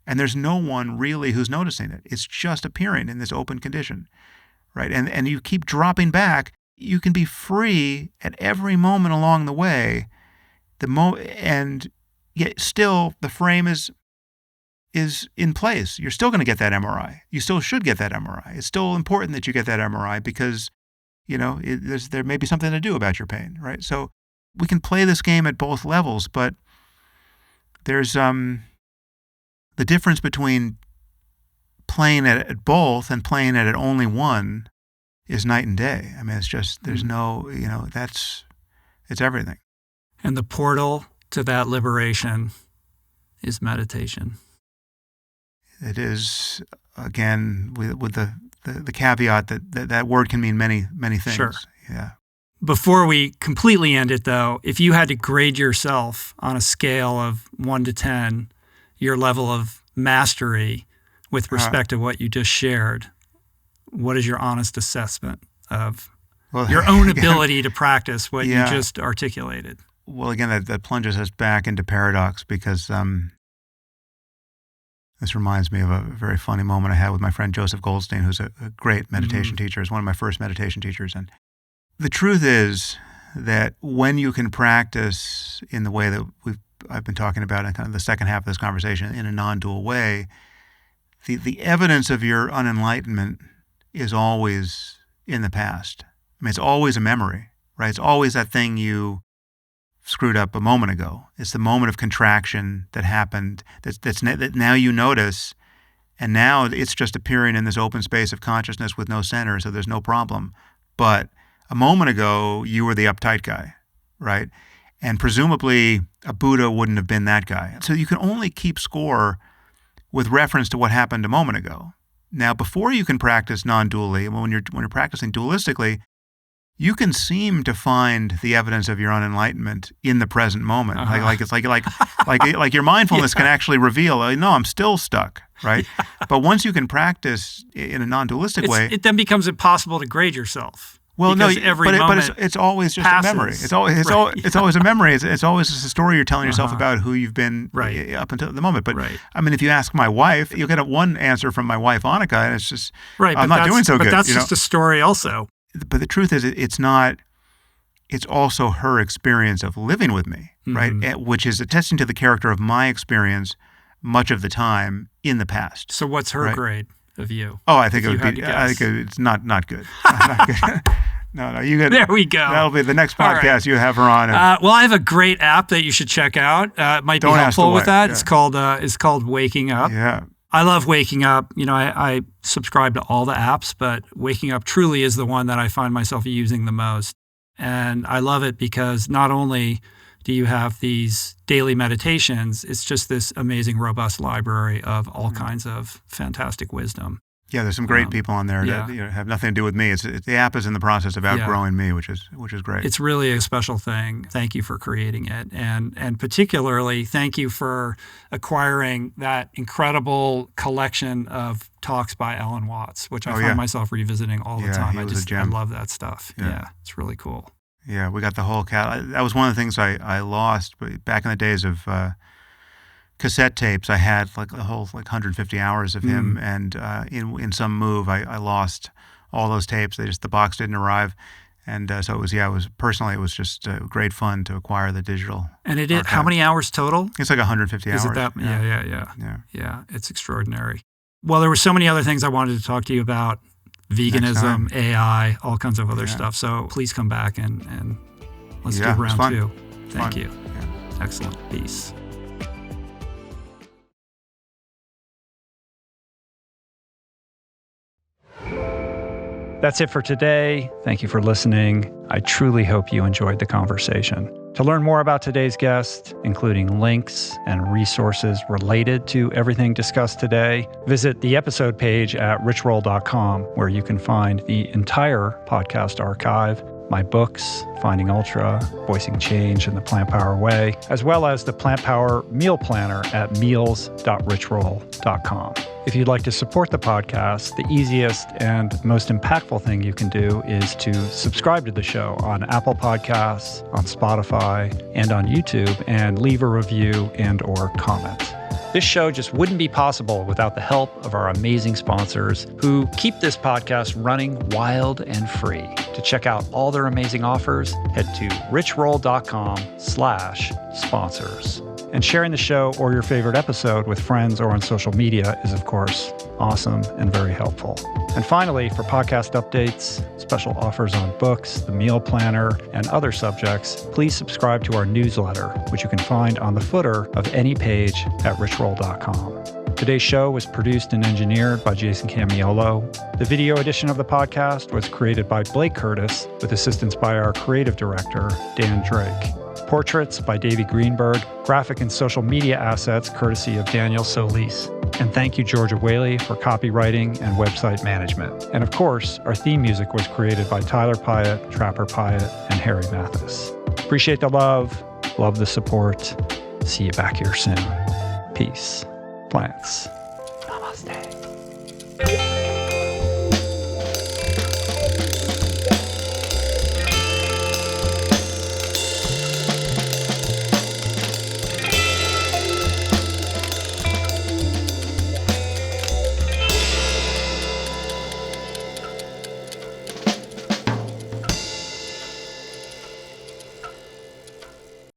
And there's no one really who's noticing it. It's just appearing in this open condition, right? And you keep dropping back. You can be free at every moment along the way. And yet still the frame is in place. You're still going to get that MRI. You still should get that MRI. It's still important that you get that MRI because, there may be something to do about your pain, right? So we can play this game at both levels, but there's the difference between playing at both and playing at only one is night and day. I mean, it's just, there's no, it's everything. And the portal to that liberation is meditation. It is, again, with the caveat that word can mean many things. Sure. Yeah. Before we completely end it, though, if you had to grade yourself on a scale of 1 to 10, your level of mastery with respect to what you just shared, what is your honest assessment of your own ability to practice what you just articulated? Well, again, that plunges us back into paradox because this reminds me of a very funny moment I had with my friend Joseph Goldstein, who's a great meditation teacher. He's one of my first meditation teachers. And the truth is that when you can practice in the way that I've been talking about in kind of the second half of this conversation, in a non-dual way, the evidence of your unenlightenment is always in the past. I mean, it's always a memory, right? It's always that thing you screwed up a moment ago. It's the moment of contraction that happened that now you notice, and now it's just appearing in this open space of consciousness with no center, so there's no problem. But a moment ago, you were the uptight guy, right? And presumably a Buddha wouldn't have been that guy. So you can only keep score with reference to what happened a moment ago. Now, before you can practice non-dually, when you're practicing dualistically, you can seem to find the evidence of your unenlightenment in the present moment. Like your mindfulness can actually reveal, no, I'm still stuck, right? But once you can practice in a non-dualistic way, it then becomes impossible to grade yourself. Well, no, but it's always just passes. a memory. It's always a memory. It's always a story you're telling yourself about who you've been up until the moment. But I mean, if you ask my wife, you'll get one answer from my wife, Annika, and it's just, I'm not doing so good. But that's just a story also. But the truth is, it's also her experience of living with me, right? Which is attesting to the character of my experience much of the time in the past. So what's her grade? of you? Oh, I think it would be. I think it's not good. Not good. No, you get. There we go. That'll be the next podcast. Right. You have her on. Well, I have a great app that you should check out. It might be helpful with that. Yeah. It's called Waking Up. Yeah. I love Waking Up. I subscribe to all the apps, but Waking Up truly is the one that I find myself using the most. And I love it because not only do you have these daily meditations, it's just this amazing, robust library of all kinds of fantastic wisdom. Yeah, there's some great people on there that have nothing to do with me. The app is in the process of outgrowing me, which is great. It's really a special thing. Thank you for creating it, and particularly thank you for acquiring that incredible collection of talks by Alan Watts, which I find myself revisiting all the time. I love that stuff. Yeah, it's really cool. Yeah, we got the whole cat. That was one of the things I lost back in the days of cassette tapes. I had like a whole 150 hours of him, and in some move I lost all those tapes. The box didn't arrive, and so it was just great fun to acquire the digital. And it is how many hours total? It's like 150 hours. Is it that? Yeah. It's extraordinary. Well, there were so many other things I wanted to talk to you about: veganism, AI, all kinds of other stuff. So please come back and let's do round two. Thank you. Yeah. Excellent. Peace. That's it for today. Thank you for listening. I truly hope you enjoyed the conversation. To learn more about today's guest, including links and resources related to everything discussed today, visit the episode page at richroll.com, where you can find the entire podcast archive, my books, Finding Ultra, Voicing Change in the Plant Power Way, as well as the Plant Power Meal Planner at meals.richroll.com. If you'd like to support the podcast, the easiest and most impactful thing you can do is to subscribe to the show on Apple Podcasts, on Spotify, and on YouTube, and leave a review and or comment. This show just wouldn't be possible without the help of our amazing sponsors who keep this podcast running wild and free. To check out all their amazing offers, head to richroll.com/sponsors. And sharing the show or your favorite episode with friends or on social media is, of course, awesome and very helpful. And finally, for podcast updates, special offers on books, the meal planner, and other subjects, please subscribe to our newsletter, which you can find on the footer of any page at richroll.com. Today's show was produced and engineered by Jason Camiolo. The video edition of the podcast was created by Blake Curtis with assistance by our creative director, Dan Drake. Portraits by Davey Greenberg, graphic and social media assets courtesy of Daniel Solis. And thank you, Georgia Whaley, for copywriting and website management. And of course, our theme music was created by Tyler Pyatt, Trapper Pyatt, and Harry Mathis. Appreciate the love the support. See you back here soon. Peace. Plants.